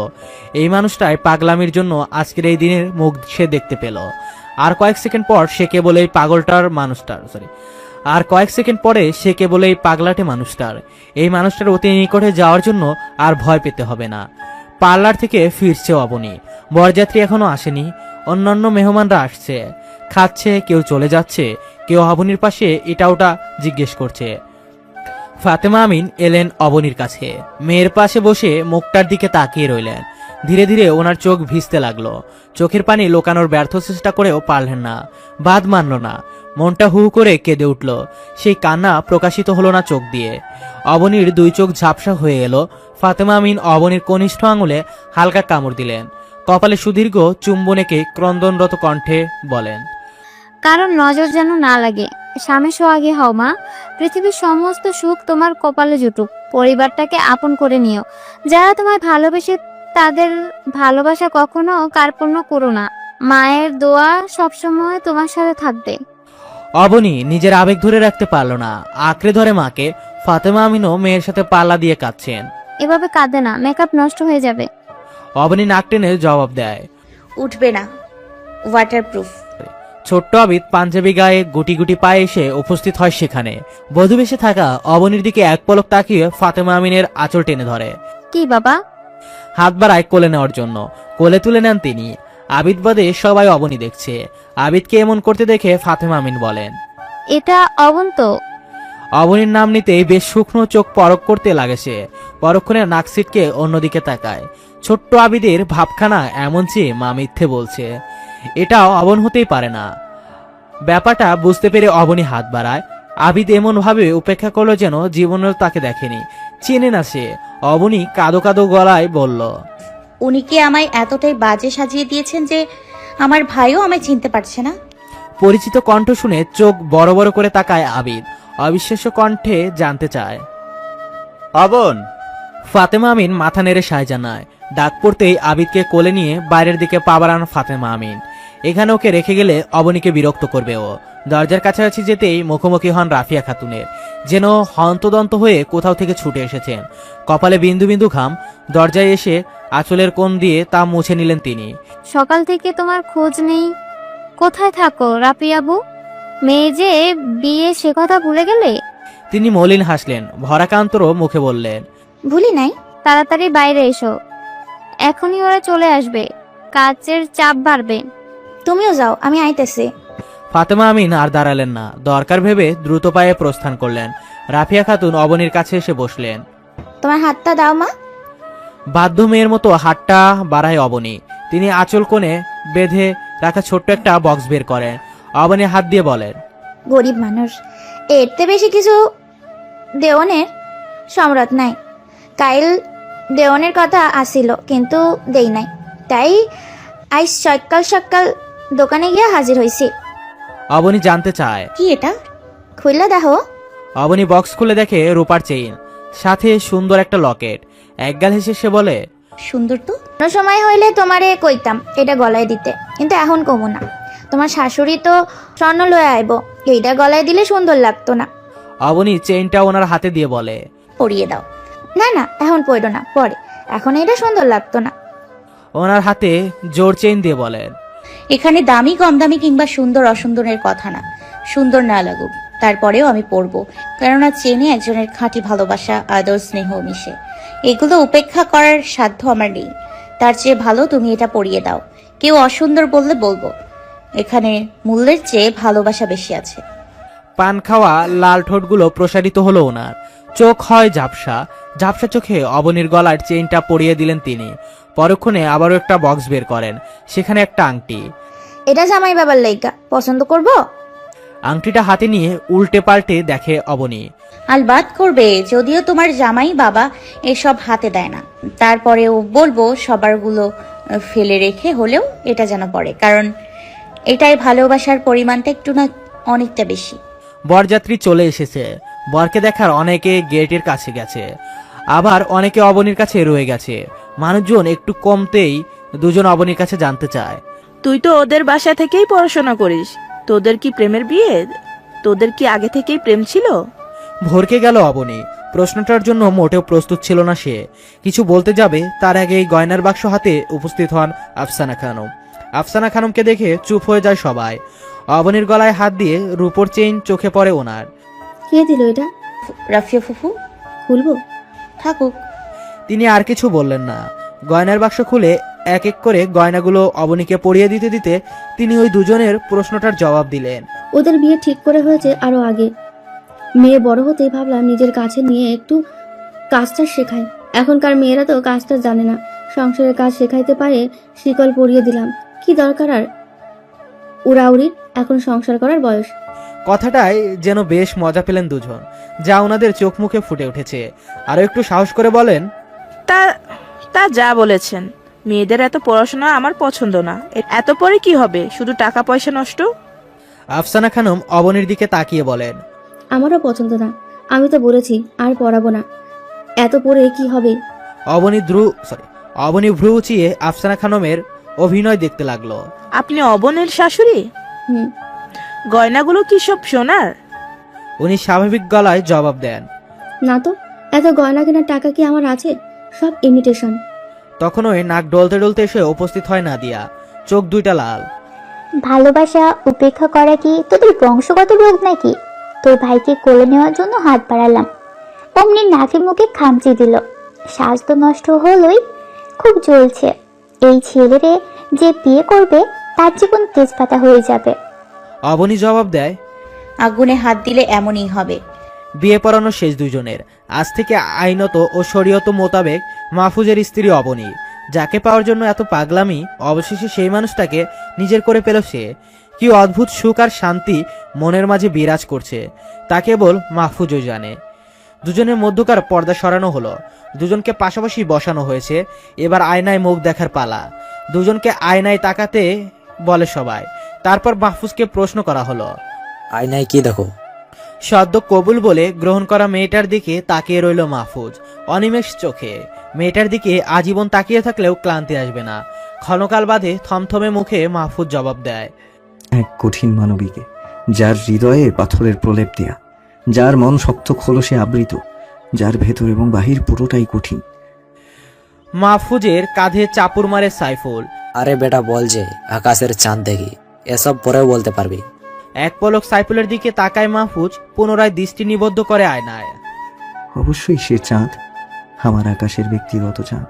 এই মানুষটাই পাগলামির জন্য আজকের এই দিনের মুখ সে দেখতে পেল। আর কয়েক সেকেন্ড পর সে কেবল এই পাগলাটে মানুষটার এই মানুষটার অতি নিকটে যাওয়ার জন্য আর ভয় পেতে হবে না। পার্লার থেকে ফিরছে অবনী। বরযাত্রী এখনো আসেনি। অন্যান্য মেহমানরা আসছে, খাচ্ছে, কেউ চলে যাচ্ছে, কেউ অবনীর পাশে এটা ওটা জিজ্ঞেস করছে। ফাতেমা আমিন এলেন অবনীর কাছে। মেয়ের পাশে বসে মুখটার দিকে তাকিয়ে রইলেন। ধীরে ধীরে ওনার চোখ ভিজতে লাগলো। চোখের পানি লোকানোর ব্যর্থ চেষ্টা করেও পারলেন না, বাদ মানল না। মনটা হু করে কেঁদে উঠল। সেই কান্না প্রকাশিত হলো না চোখ দিয়ে। অবনীর দুই চোখ ঝাপসা হয়ে এলো। ফাতেমা আমিন অবনীর কনিষ্ঠ আঙুলে হালকা কামড় দিলেন। কপালে সুদীর্ঘ চুম্বন এঁকে ক্রন্দনরত কণ্ঠে বলেন, কারণ নজর যেন না লাগে। স্বামী সোহাগী হও মা। পৃথিবীর সমস্ত সুখ তোমার কপালে জুটুক। পরিবারটাকে আপন করে নিও। যারা তোমায় ভালোবেসে তাদের ভালোবাসা কখনো কার্পণ্য করো না। মায়ের দোয়া সবসময় তোমার সাথে থাকবে। অবনী নিজের আবেগ ধরে রাখতে পারল না, আঁকড়ে ধরে মাকে। ফাতেমা আমিনও মেয়ের সাথে পাল্লা দিয়ে কাঁদছেন। এভাবে কাঁদে না, মেকআপ নষ্ট হয়ে যাবে। অবনী নাক টেনে জবাব দেয়, উঠবে না, ওয়াটারপ্রুফ। ছোট্ট আবিদ পাঞ্জাবি গায়ে গুটি গুটি পায়ে এসে উপস্থিত হয় সেখানে। বধূবেশে থাকা অবনীর দিকে এক পলক তাকিয়ে ফাতেমা আমিনের আঁচল টেনে ধরে। কি বাবা? হাত বাড়ায় কোলে নেওয়ার জন্য। কোলে তুলে নেন তিনি। আবিদ বাদে সবাই অবনী দেখছে। আবিদকে এমন করতে দেখে ফাতেমা আমিন বলেন, এটা অবন্ত। অবনীর নাম নিতেই বেশ শুকনো চোখ পরক করতে লাগে সে। পরক্ষণে নাক সিটকে অন্যদিকে তাকায়। ছোট্ট আবিদের ভাবখানা এমন চেয়ে মা মিথ্যে বলছে, এটাও অবন হতেই পারে না। ব্যাপারটা বুঝতে পেরে অবনী হাত বাড়ায়। আবিদ এমন ভাবে উপেক্ষা করলো যেন জীবনেও তাকে দেখেনি, চেনে না সে। অবনী কাঁদো কাঁদো গলায় বলল, উনি কি আমায় এতটাই বাজে সাজিয়ে দিয়েছেন যে আমার ভাইও আমায় চিনতে পারছে না? পরিচিত কণ্ঠ শুনে চোখ বড় বড় করে তাকায় আবিদ। অবিশ্বাস্য কণ্ঠে জানতে চায়, অবন? ফাতেমা আমিন মাথা নেড়ে সায় জানায়। ডাক পড়তেই আবিদকে কোলে নিয়ে বাইরের দিকে পা বাড়ান ফাতেমা আমিন। এখানে ওকে রেখে গেলে অবনীকে বিরক্ত করবে ও। দরজার কাছাকাছি যেতেই মুখোমুখি হন রাফিয়া খাতুনের। যেন হন্তদন্ত হয়ে কোথাও থেকে ছুটে এসেছেন। কপালে বিন্দু বিন্দু ঘাম। দরজায় এসে আঁচলের কোণ দিয়ে তা মুছে নিলেন তিনি। সকাল থেকে তোমার খোঁজ নেই। কোথায় থাকো রাপিয়াবু? মেয়ে যে বিয়ে সে কথা ভুলে গেলে? তিনি মলিন হাসলেন, ভরাকান্তর মুখে বললেন, ভুলি নাই। তাড়াতাড়ি বাইরে এসো, এখনই ওরা চলে আসবে। কাজের চাপ বাড়বে। তুমিও যাও, আমি আইতেছি। ফাতেমা আমিন আর দাঁড়ালেন না। দরকার ভেবে দ্রুত পায়ে প্রস্থান করলেন। রাফিয়া খাতুন অবনীর কাছে এসে বসলেন। তোমার হাতটা দাও মা। বাধ্য মেয়ের মতো হাতটা বাড়ায় অবনী। তিনি আঁচল কোণে বেঁধে রাখা ছোট্ট একটা বক্স বের করেন। অবনী হাত দিয়ে বলেন, গরিব মানুষ, এরতে বেশি কিছু দেওনের সম্রাট নাই। কাইল দেওনের কথা আসিল, কিন্তু দেই নাই। তাই আজ সকাল সকাল দোকানে গিয়ে হাজির হয়েছি। অবনী জানতে চায়, কি এটা? খুললে দেখো। অবনী বক্স খুলে দেখে রূপার চেইন, সাথে সুন্দর একটা লকেট। একগাল হেসে সে বলে, সুন্দর তো। কোনো সময় হইলে তোমারে কইতাম এটা গলায় দিতে, কিন্তু এখন কমু না। তোমার শাশুড়ি তো স্বর্ণ লয়ে আইব, এইটা গলায় দিলে সুন্দর লাগতো না। অবনী চেইনটা ওনার হাতে দিয়ে বলে। পরিয়ে দাও। না না, এখন পইরো না, পরে। এখন এটা সুন্দর লাগতো না। ওনার হাতে জোর চেইন দিয়ে বলেন। এখানে দামি কম দামি কিংবা সুন্দর অসুন্দরের কথা না, সুন্দর না লাগুক তারপরেও আমি পরবো, কেননা চেনে একজনের খাঁটি ভালোবাসা, আদর, স্নেহ মিশে। এগুলো উপেক্ষা করার সাধ্য আমার নেই। তার চেয়ে ভালো তুমি এটা পরিয়ে দাও। কেউ অসুন্দর বললে বলবো, এখানে মূল্যের চেয়ে ভালোবাসা বেশি আছে। পান খাওয়া লাল ঠোঁটগুলো প্রসারিত হলো ওনার, চোখ হয় ঝাপসা। ঝাপসা চোখে অবনীর গলার চেইনটা পরিয়ে দিলেন তিনি। পরক্ষণে আবারও একটা বক্স বের করেন, সেখানে একটা আংটি। এটা জামাই বাবার লাইগা, পছন্দ করবো? আংটিটা হাতে নিয়ে উল্টে পাল্টে দেখে অবনী। আলবাত করবে, যদিও তোমার জামাই বাবা এসব হাতে দেয় না, তারপরেও বলবো সবারগুলো ফেলে রেখে হলেও এটা যেন পড়ে, কারণ এটাই ভালোবাসার পরিমাণটা একটু না অনেকটা বেশি। বরযাত্রী চলে এসেছে। বরকে দেখার অনেকে গেটের কাছে গেছে, আবার অনেকে অবনীর কাছে রয়ে গেছে। মানুষজন একটু কমতেই দুজন অবনীর কাছে জানতে চায়। তুই তো ওদের বাসা থেকেই পড়াশোনা করিস, তোদের কি প্রেমের বিয়ে? তোদের কি আগে থেকেই প্রেম ছিল? ভরকে গেল অবনী। প্রশ্নটার জন্য মোটেও প্রস্তুত ছিল না সে। কিছু বলতে যাবে তার আগেই গয়নার বাক্স হাতে উপস্থিত হন আফসানা খানম। আফসানা খানমকে দেখে চুপ হয়ে যায় সবাই। অবনীর গলায় হাত দিয়ে রূপোর চেইন চোখে পড়ে ওনার। কে দিল এটা? রাফিয়া ফুফু। খুলবো? থাকুক। তিনি আর কিছু বললেন না। গয়নার বাক্স খুলে এক এক করে গয়নাগুলো অবনীকে পরিয়ে দিতে দিতে তিনি ওই দুজনের প্রশ্নটার জবাব দিলেন। ওদের বিয়ে ঠিক করে হয়েছে আরো আগে। মেয়ে বড় হতে ভাবলাম নিজের কাছে নিয়ে একটু কাজটা শেখাই। এখনকার মেয়েরা তো কাজটা জানে না, সংসারের কাজ শেখাইতে পারে শিকল পরিয়ে দিলাম। কি দরকার আর উড়াউড়ির, এখন সংসার করার বয়স। কথাটাই যেন বেশ মজা পেলেন দুজন, যা ওনাদের চোখ মুখে ফুটে উঠেছে। আরো একটু সাহস করে বলেন, তা তা যা বলেছেন, মেয়েদের এত পড়াশোনা আমার পছন্দ না। এত পরে কি হবে, শুধু টাকা পয়সা নষ্ট। আফসানা খানম অবনীর দিকে তাকিয়ে বলেন। আমারও পছন্দ না, আমি তো বলেছি আর পড়াবো না। এত পড়ে কি হবে? অবনী ভ্রু উঁচিয়ে আফসানা খানমের অভিনয় দেখতে লাগলো। আপনি অবনের শাশুড়ি? হুম। গয়নাগুলো কি সব সোনার? উনি স্বাভাবিক গলায় জবাব দেন। না তো, এত গয়না কেনার টাকা কি আমার আছে? সব ইমিটেশন। তখন ওই নাক ডলতে ডলতে এসে উপস্থিত হয় নাদিয়া, চোখ দুইটা লাল। ভালোবাসা উপেক্ষা করা কি তোদের বংশগত রোগ নাকি? তোর ভাইকে কোলে নেওয়ার জন্য হাত বাড়ালাম, অমনি নাকে মুখে খামচি দিল। স্বাস্থ্য নষ্ট হলোই, খুব জ্বলছে। এই ছেলেরে যে বিয়ে করবে তার জীবন তেজপাতা হয়ে যাবে। অবনী জবাব দেয়, আগুনে হাত দিলে এমনই হবে। বিয়ে পড়ানো শেষ দুজনের। আজ থেকে আইনত ও শরীয়ত মোতাবেক মাহফুজের স্ত্রী অবনী। যাকে পাওয়ার জন্য এত পাগলামি, অবশেষে সেই মানুষটাকে নিজের করে পেল সে। কি অদ্ভুত সুখ আর শান্তি মনের মাঝে বিরাজ করছে তা কেবল মাহফুজই জানে। দুজনের মধ্যকার পর্দা সরানো হলো, দুজনকে পাশাপাশি বসানো হয়েছে। এবার আয়নায় মুখ দেখার পালা। দুজনকে আয়নায় তাকাতে বলে সবাই। তারপর মাহফুজকে প্রশ্ন করা হলো, আয়নায় কি দেখো? সদ্য কবুল বলে গ্রহণ করা মেয়েটার দিকে তাকিয়ে রইল মাহফুজ অনিমেষ চোখে। মেয়েটার দিকে আজীবন তাকিয়ে থাকলেও ক্লান্তি আসবে না। ক্ষণকাল বাদে থমথমে মুখে মাহফুজ জবাব দেয়, এক কঠিন মানবীকে, যার হৃদয়ে পাথরের প্রলেপ দেয়া, যার মন শক্ত খোলসে আবৃত, যার ভেতর এবং বাহির পুরোটাই কঠিন। মাহফুজের কাঁধে চাপুর মারে সাইফুল। আরে বেটা বল যে আকাশের চাঁদ দেখি, এসব পরেও বলতে পারবি। এক পলক সাইফুলের দিকে তাকায় মাহফুজ, পুনরায় দৃষ্টি নিবদ্ধ করে আয়নায়। অবশ্যই সে চাঁদ, আমার আকাশের ব্যক্তিগত চাঁদ।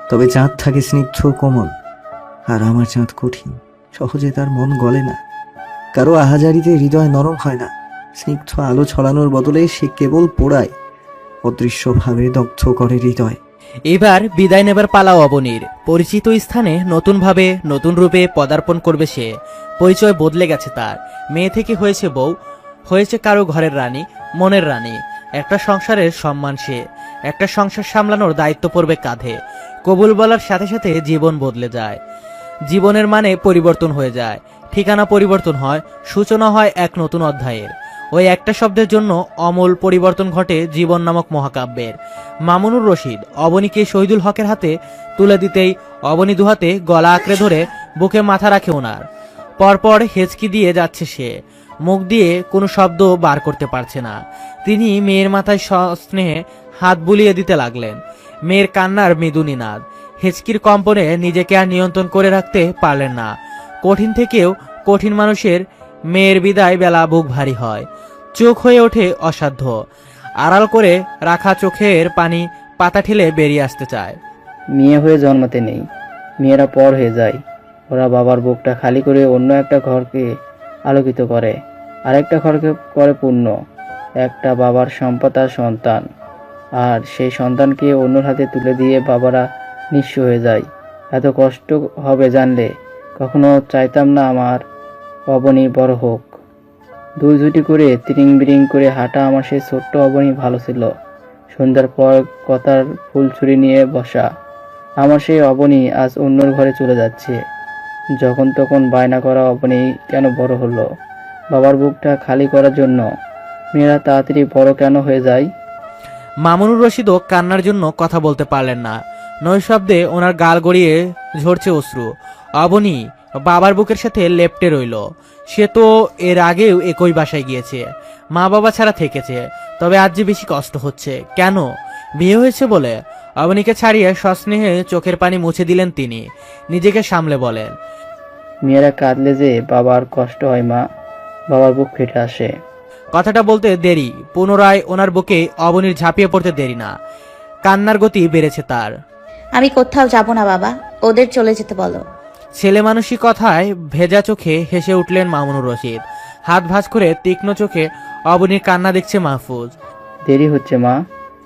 তবে চাঁদ থাকে স্নিগ্ধ কোমল, আর আমার চাঁদ কঠিন, সহজে তার মন গলে না। কারো আহাজারিতে হৃদয় নরম হয় না। স্নিগ্ধ আলো ছড়ানোর বদলে সে কেবল পোড়ায়, অদৃশ্যভাবে দগ্ধ করে হৃদয়। এবার বিদায় নেবার পালা অবনীর। পরিচিত স্থানে নতুনভাবে নতুন রূপে পদার্পণ করবে সে। পরিচয় বদলে গেছে তার। মেয়ে থেকে হয়েছে বউ, হয়েছে কারো ঘরের রানী, মনের রানী। একটা সংসারের সম্মান সে। একটা সংসার সামলানোর দায়িত্ব পড়বে কাঁধে। কবুল বলার সাথে সাথে জীবন বদলে যায়। জীবনের মানে পরিবর্তন হয়ে যায়, ঠিকানা পরিবর্তন হয়, সূচনা হয় এক নতুন অধ্যায়ের। ওই একটা শব্দের জন্য অমূল পরিবর্তন ঘটে জীবন নামক মহাকাব্যের। মামুনুর রশিদ অবনীকে শহীদুল হকের হাতে তুলে দিতেই অবনী দুহাতে গলা আঁকড়ে ধরে বুকে মাথা রাখে ওনার। পরপর হেঁচকি দিয়ে যাচ্ছে সে, মুখ দিয়ে কোনো শব্দ বার করতে পারছে না। তিনি মেয়ের মাথায় সস্নেহে হাত বুলিয়ে দিতে লাগলেন। মেয়ের কান্নার মৃদু নিনাদ, হেঁচকির কম্পনে নিজেকে আর নিয়ন্ত্রণ করে রাখতে পারলেন না। কঠিন থেকেও কঠিন মানুষের মেয়ের বিদায় বেলা বুক ভারী হয়, চোখ হয়ে ওঠে অসাধ্য। আড়াল করে রাখা চোখের পানি পাতা ঠেলে বেরিয়ে আসতে চায়। মেয়ে হয়ে জন্মাতে নেই, মেয়েরা পর হয়ে যায়। ওরা বাবার বুকটা খালি করে অন্য একটা ঘরকে আলোকিত করে, আরেকটা ঘরকে করে পূর্ণ। একটা বাবার সম্পদ আর সন্তান, আর সেই সন্তানকে অন্যর হাতে তুলে দিয়ে বাবারা নিঃস্ব হয়ে যায়। এত কষ্ট হবে জানলে কখনো চাইতাম না আমার অবনী বড় হোক। দুই জুটি করে তিরিং বিরিং করে হাঁটা আমার সেই ছোট্ট অবনী ভালো ছিল। সন্ধ্যার পর কথার ফুল ছুরি নিয়ে বসা আমার সেই অবনী আজ অন্যর ঘরে চলে যাচ্ছে। যখন তখন বায়না করা অবনী কেন বড় হলো? বাবার বুকটা খালি করার জন্য। মেয়েরা তাড়াতাড়ি বড় কেন হয়ে যায়? মামুনুর রশিদও কান্নার জন্য কথা বলতে পারলেন না। নৈশব্দে ওনার গাল গড়িয়ে ঝরছে অশ্রু। অবনী বাবার বুকের সাথে লেপ্টে রইল। সে তো এর আগেও একই বাসায় গিয়েছে, মা বাবা ছাড়া থেকেছে, তবে আজ যে বেশি কষ্ট হচ্ছে। কেন? বিয়ে হয়েছে বলে? অবনীকে ছাড়িয়ে সস্নেহে চোখের পানি মুছে দিলেন তিনি। নিজেকে সামলে বলেন, মেয়েরা কাঁদলে যে বাবার কষ্ট হয় মা, বাবার বুক ফেটে আসে। কথাটা বলতে দেরি, পুনরায় ওনার বুকে অবনীর ঝাঁপিয়ে পড়তে দেরি না। কান্নার গতি বেড়েছে তার। আমি কোথাও যাব না বাবা, ওদের চলে যেতে বলো। ছেলে মানুষই কথায় ভেজা চোখে হেসে উঠলেন মামুনুর রশিদ। হাত ভাঁজ করে তীক্ষ্ণ চোখে অবনীর কান্না দেখছে মাহফুজ। দেরি হচ্ছে মা,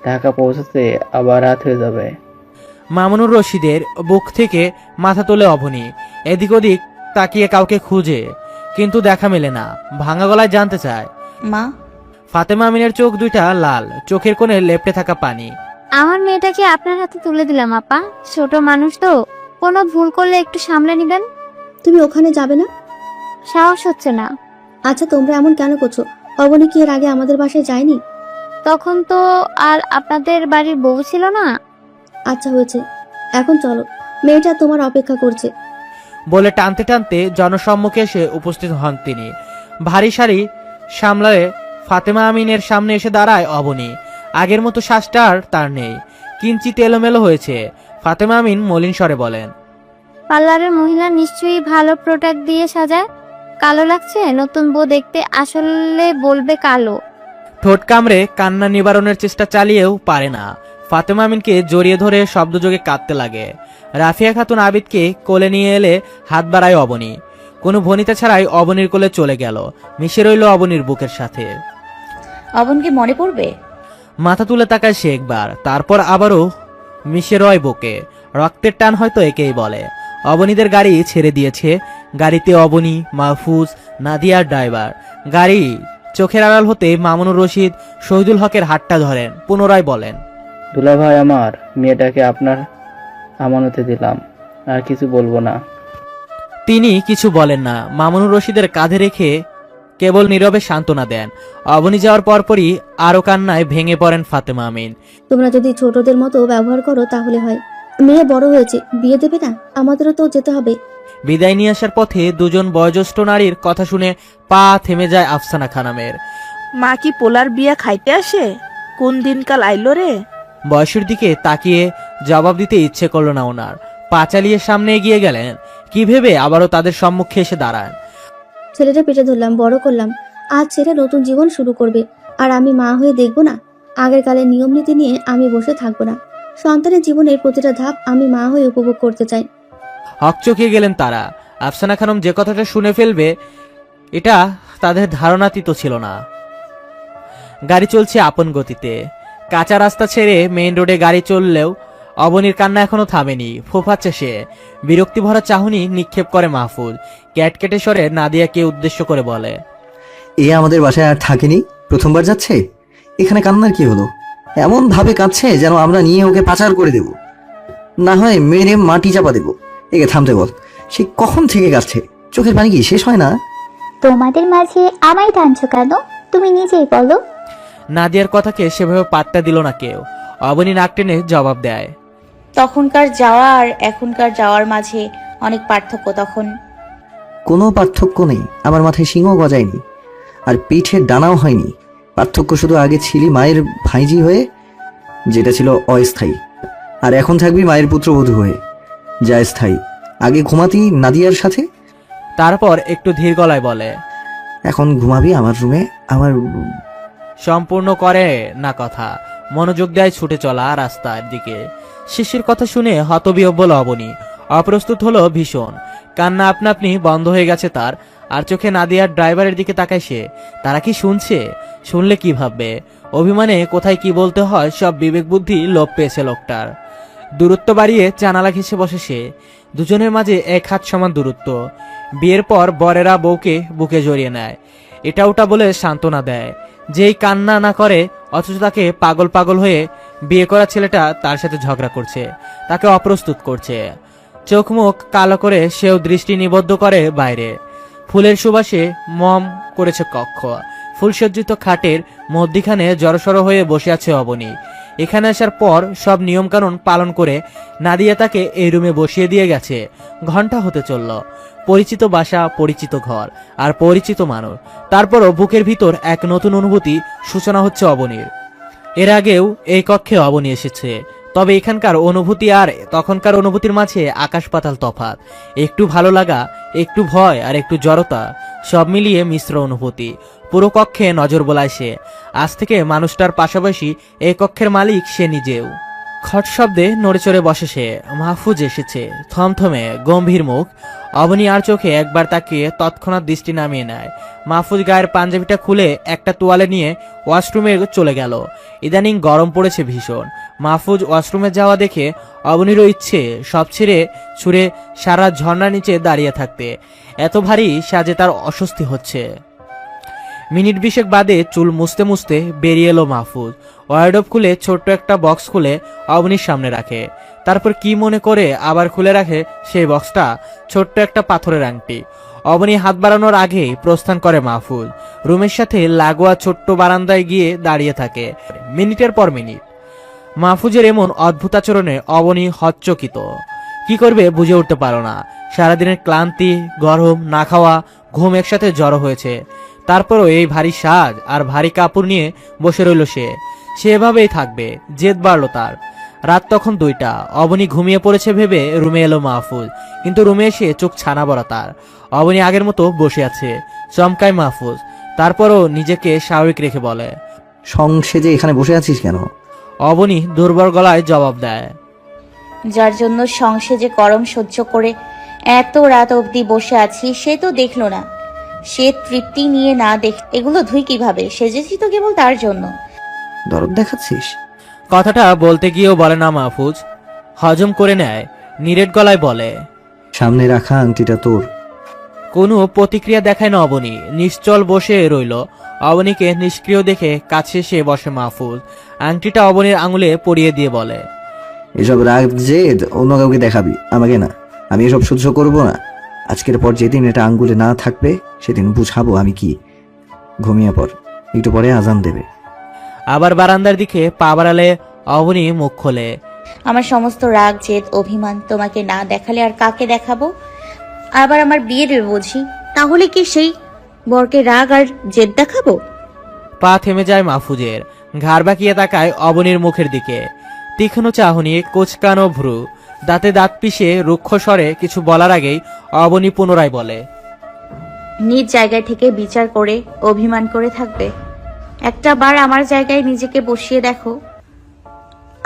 ঢাকা পৌঁছাতে আবার রাত হয়ে যাবে। মামুনুর রশিদের বুক থেকে মাথা তোলে অবনী, এদিক ওদিক তাকিয়ে কাউকে খুঁজে, কিন্তু দেখা মেলে না। ভাঙা গলায় জানতে চায়, মা? ফাতেমা আমিনের চোখ দুইটা লাল, চোখের কোণে লেপ্টে থাকা পানি। আমার মেয়েটাকে আপনার হাতে তুলে দিলাম আপা, ছোট মানুষ তো, কোনো ভুল করলে একটু সামলে নিবেন। তুমি ওখানে যাবে না? সাহস হচ্ছে না। আচ্ছা, তোমরা এমন কেন করছো? অবনী কি এর আগে আমাদের বাসায় যায়নি? তখন তো আর আপনাদের বাড়ির বউ ছিল না। আচ্ছা হয়েছে, এখন চলো, মেয়েটা তোমার অপেক্ষা করছে। বলে টানতে টানতে জনসম্মুখে এসে উপস্থিত হন তিনি। ভারী সারি সামলায় ফাতেমা আমিনের সামনে এসে দাঁড়ায় অবনী। আগের মতো শ্বাসটা আর তার নেই, কিঞ্চিত এলোমেলো হয়েছে। ফাতেমা আমিন মলিন স্বরে বলেন, পার্লারের মহিলা নিশ্চয়ই ভালো প্রোডাক্ট দিয়ে সাজায়। কালো লাগছে নতুন বউ দেখতে, আসলে বলবে কালো। ঠোঁট কামড়ে কান্না নিবারণের চেষ্টা চালিয়েও পারে না। ফাতেমা আমিনকে জড়িয়ে ধরে শব্দযোগে কাঁদতে লাগে। রাফিয়া খাতুন আবিদকে কোলে নিয়ে এলে হাত বাড়ায় অবনী। কোনো ভনিতা ছাড়াই অবনীর কোলে চলে গেল, মিশে রইল অবনীর বুকের সাথে। অবনকে মনে পড়বে? মাথা তুলে তাকায় সে একবার, তারপর আবারও মিশে রয় বুকে। রক্তের টান হয়তো একেই বলে। অবনীদের গাড়ি ছেড়ে দিয়েছে। গাড়িতে অবনী, মাহফুজ, নাদিয়ার ড্রাইভার। গাড়ি চোখের আড়াল হতে মামুনুর রশিদ শহীদুল হকের হাতটা ধরেন, পুনরায় বলেন, দুলাভাই আমার, মেয়েটাকে আপনার আমানতে দিলাম, আর কিছু বলবো না। তিনি কিছু বলেন না। মামুনুর রশিদের কাঁধে রেখে কেবল নীরবে সান্ত্বনা দেন। অবনী যাওয়ার পরপরই আরো কান্নায় ভেঙে পড়েন ফাতেমা আমিন। তোমরা যদি ছোটদের মতো ব্যবহার করো তাহলে হয়। মেয়ে বড় হয়েছে, বিয়ে দেবে না? আমাদেরও তো যেতে হবে। বিদায় নিয়ে আসার পথে দুজন বয়োজ্যেষ্ঠ নারীর কথা শুনে পা থেমে যায় আফসানা খানমের। মা কি পোলার বিয়া খাইতে আসে? কোন দিনকাল আইলো রে? বয়সের দিকে তাকিয়ে জবাব দিতে ইচ্ছে করলো না ওনার। পা চালিয়ে সামনে এগিয়ে গেলেন। কি ভেবে আবারও তাদের সম্মুখে এসে দাঁড়ান। ছেলেটা পেটে ধরলাম, বড় করলাম, আজ ছেলে নতুন জীবন শুরু করবে, আর আমি মা হয়ে দেখবো না? আগের কালের নিয়ম নীতি নিয়ে আমি বসে থাকবো না। সন্তানের জীবনের প্রতিটা ধাপ আমি মা হয়ে উপভোগ করতে চাই। হকচকিয়ে গেলেন তারা। আফসানা খানম যে কথাটা শুনে ফেলবে এটা তাদের ধারণাতীত ছিল না। গাড়ি চলছে আপন গতিতে। কাঁচা রাস্তা ছেড়ে মেইন রোডে গাড়ি চললেও অবনীর কান্না এখনো থামেনি। ফোফাচ্ছে সে। বিরক্তি ভরা চাহনি নিক্ষেপ করে মাহফুজ। ক্যাটকেটে স্বরে নাদিয়াকে উদ্দেশ্য করে বলে, এ আমাদের বাসায় আর থাকেনি, প্রথমবার যাচ্ছে। এখানে কান্নার কি হলো? এমন ভাবে কাঁদছে যেন আমরা নিয়ে ওকে পাচার করে দেব, না হয় মেরে মাটি চাপা দেব। একে থামতে বল, সে কখন থেকে কাঁদছে, চোখের পানি কি শেষ হয় না? তোমাদের মাঝে আমায় টানছো কেন? তুমি নিজেই বলো। নাদিয়ার কথাকে সেভাবে পাত্তা দিল না কেউ। অবনী নাক টেনে জবাব দেয়, তখনকার যাওয়া আর এখনকার যাওয়ার মাঝে অনেক পার্থক্য। তখন কোনো পার্থক্য নেই, আমার মাথায় সিংহ গজায়নি আর পিঠে ডানাও হয়নি। পার্থক্য শুধু আগে ছিলি মায়ের ভাইজি হয়ে, যেটা ছিল অস্থায়ী, আর এখন থাকবি মায়ের পুত্রবধূ হয়ে, যা স্থায়ী। আগে ঘুমাতি নাদিয়ার সাথে, তারপর একটু ধীর গলায় বলে, এখন ঘুমাবি আমার রুমে। আমার সম্পূর্ণ করে না কথা, মনোযোগ দেয় ছুটে চলা রাস্তার দিকে। শিশির কথা শুনে হতবিহ্বল অবনী। অপ্রস্তুত হলো ভীষণ, কান্না আপনা আপনি বন্ধ হয়ে গেছে তার। আর চোখে নাদিয়ার ড্রাইভারের দিকে তাকায় সে। তারা কি শুনছে? শুনলে কি ভাববে? অভিমানে কোথায় কি বলতে হয় সব বিবেক বুদ্ধি লোপ পেয়েছে লোকটার। দূরত্ব বাড়িয়ে জানালা ঘেঁষে বসে সে। দুজনের মাঝে এক হাত সমান দূরত্ব। বিয়ের পর বরেরা বউকে বুকে জড়িয়ে নেয়, এটা ওটা বলে সান্ত্বনা দেয়। যেই কান্না না করে, অথচ তাকে পাগল পাগল হয়ে বিয়ে করা ছেলেটা তার সাথে ঝগড়া করছে, তাকে অপ্রস্তুত করছে। চোখ মুখ কালো করে সেও দৃষ্টি নিবদ্ধ করে বাইরে। ফুলের সুবাসে মম করেছে কক্ষ। ফুলসজ্জিত খাটের মধ্যিখানে জড়সড় হয়ে বসে আছে অবনী। এখানে আসার পর সব নিয়মকানুন পালন করে নাদিয়া তাকে এই রুমে বসিয়ে দিয়ে গেছে। ঘন্টা হতে চলল। পরিচিত বাসা, পরিচিত ঘর আর পরিচিত মানুষ। তারপরও বুকের ভিতর এক নতুন অনুভূতি সূচনা হচ্ছে অবনীর। এর আগেও এই কক্ষে অবনী এসেছে, তবে এখানকার অনুভূতি আর তখনকার অনুভূতির মাঝে আকাশ পাতাল তফাৎ। একটু ভালো লাগা, একটু ভয় আর একটু জড়তা, সব মিলিয়ে মিশ্র অনুভূতি। পুরো কক্ষে নজর বোলায় সে। আজ থেকে মানুষটার পাশাপাশি এই কক্ষের মালিক সে নিজেও। খট শব্দে নড়ে চড়ে বসে সে। মাহফুজ এসেছে, থমথমে গম্ভীর মুখ। অবনী আর চোখে একবার তাকিয়ে তৎক্ষণাৎ দৃষ্টি নামিয়ে নেয়। মাহফুজ গায়ের পাঞ্জাবিটা খুলে একটা তোয়ালে নিয়ে ওয়াশরুমে চলে গেল। ইদানিং গরম পড়েছে ভীষণ। মাহফুজ ওয়াশরুমে যাওয়া দেখে অবনীরও ইচ্ছে সব ছেড়ে ছুঁড়ে সারা ঝর্ণার নিচে দাঁড়িয়ে থাকতে। এত ভারী সাজে তার অস্বস্তি হচ্ছে। মিনিট 20 বাদে চুল মুছতে মুছতে বেরিয়ে এলো মাহফুজ। ওয়ার্ডরোব খুলে ছোট্ট একটা বক্স খুলে অবনীর সামনে রাখে। তারপর কি মনে করে আবার খুলে রাখে সেই বক্সটা, ছোট্ট একটা পাথরের আংটি। অবনী হাত বাড়ানোর আগেই প্রস্থান করে মাহফুজ। রুমের সাথে লাগোয়া ছোট্ট বারান্দায় গিয়ে দাঁড়িয়ে থাকে মিনিটের পর মিনিট। মাহফুজের এমন অদ্ভুত আচরণে অবনী হচ্চকিত। কি করবে বুঝে উঠতে পারো না। সারাদিনের ক্লান্তি, গরম, না খাওয়া, ঘুম একসাথে জড়ো হয়েছে। তারপরও এই ভারী সাজ আর ভারী কাপড় নিয়ে বসে রইল সে। সেভাবেই থাকবে, জেদ বাড়ল তার। রাত তখন 2টা। অবনী ঘুমিয়ে পড়েছে ভেবে রুমে এলো মাহফুজ, কিন্তু রুমে এসে চোখ ছানা বড়া তার। অবনী আগের মতো বসে আছে। চমকায় মাহফুজ, তারপরও নিজেকে স্বাভাবিক রেখে বলে, সংসেজে এখানে বসে আছিস কেন? অবনী দুর্বল গলায় জবাব দেয়, যার জন্য সংসেজে গরম সহ্য করে এত রাত অবধি বসে আছি সে তো দেখলো না। সে তৃপ্তি নিয়ে না দেখ এগুলো ধুই কিভাবে? সেজেছি তো কেবল তার জন্য। দরদ দেখাচ্ছিস? কথাটা বলতে গিয়েও বলে না মাহফুজ, হজম করে নেয়। নিরেট গলায় বলে, সামনে রাখা আংটিটা তোর। কোনো প্রতিক্রিয়া দেখায় না অবনী, নিশ্চল বসে রইল। অবনীকে নিষ্ক্রিয় দেখে কাছে এসে বসে মাহফুজ। আংটিটা অবনীর আঙুলে পরিয়ে দিয়ে বলে, এসব রাগ জেদ অন্য কাউকে দেখাবি, আমাকে না। আমি এসব সহ্য করব না। আজকের পর যেদিন এটা আঙ্গুলে না থাকবে সেদিন বুঝাবো আমি কি। ঘুমিয়ে পড়, একটু পরে আজান দেবে। আবার বারান্দার দিকে পা বাড়ালে অবনী মুখ খোলে, আমার সমস্ত রাগ জেদ অভিমান তোমাকে না দেখালে আর কাকে দেখাবো? আবার আমার বিয়ে দেবে বুঝি? তাহলে কি সেই বরকে রাগ আর জেদ দেখাবো? পা থেমে যায় মাহফুজের। ঘাড় বাঁকিয়ে তাকায় অবনীর মুখের দিকে। তীক্ষ্ণ চাহনি, কোচকানো ভ্রু, দাঁতে দাঁত পিষে রুক্ষ স্বরে কিছু বলার আগেই অবনী পুনরায় বলে, নিজ জায়গায় থেকে বিচার করে অভিমান করে থাকবে? একটা বার আমার জায়গায় নিজেকে বসিয়ে দেখো।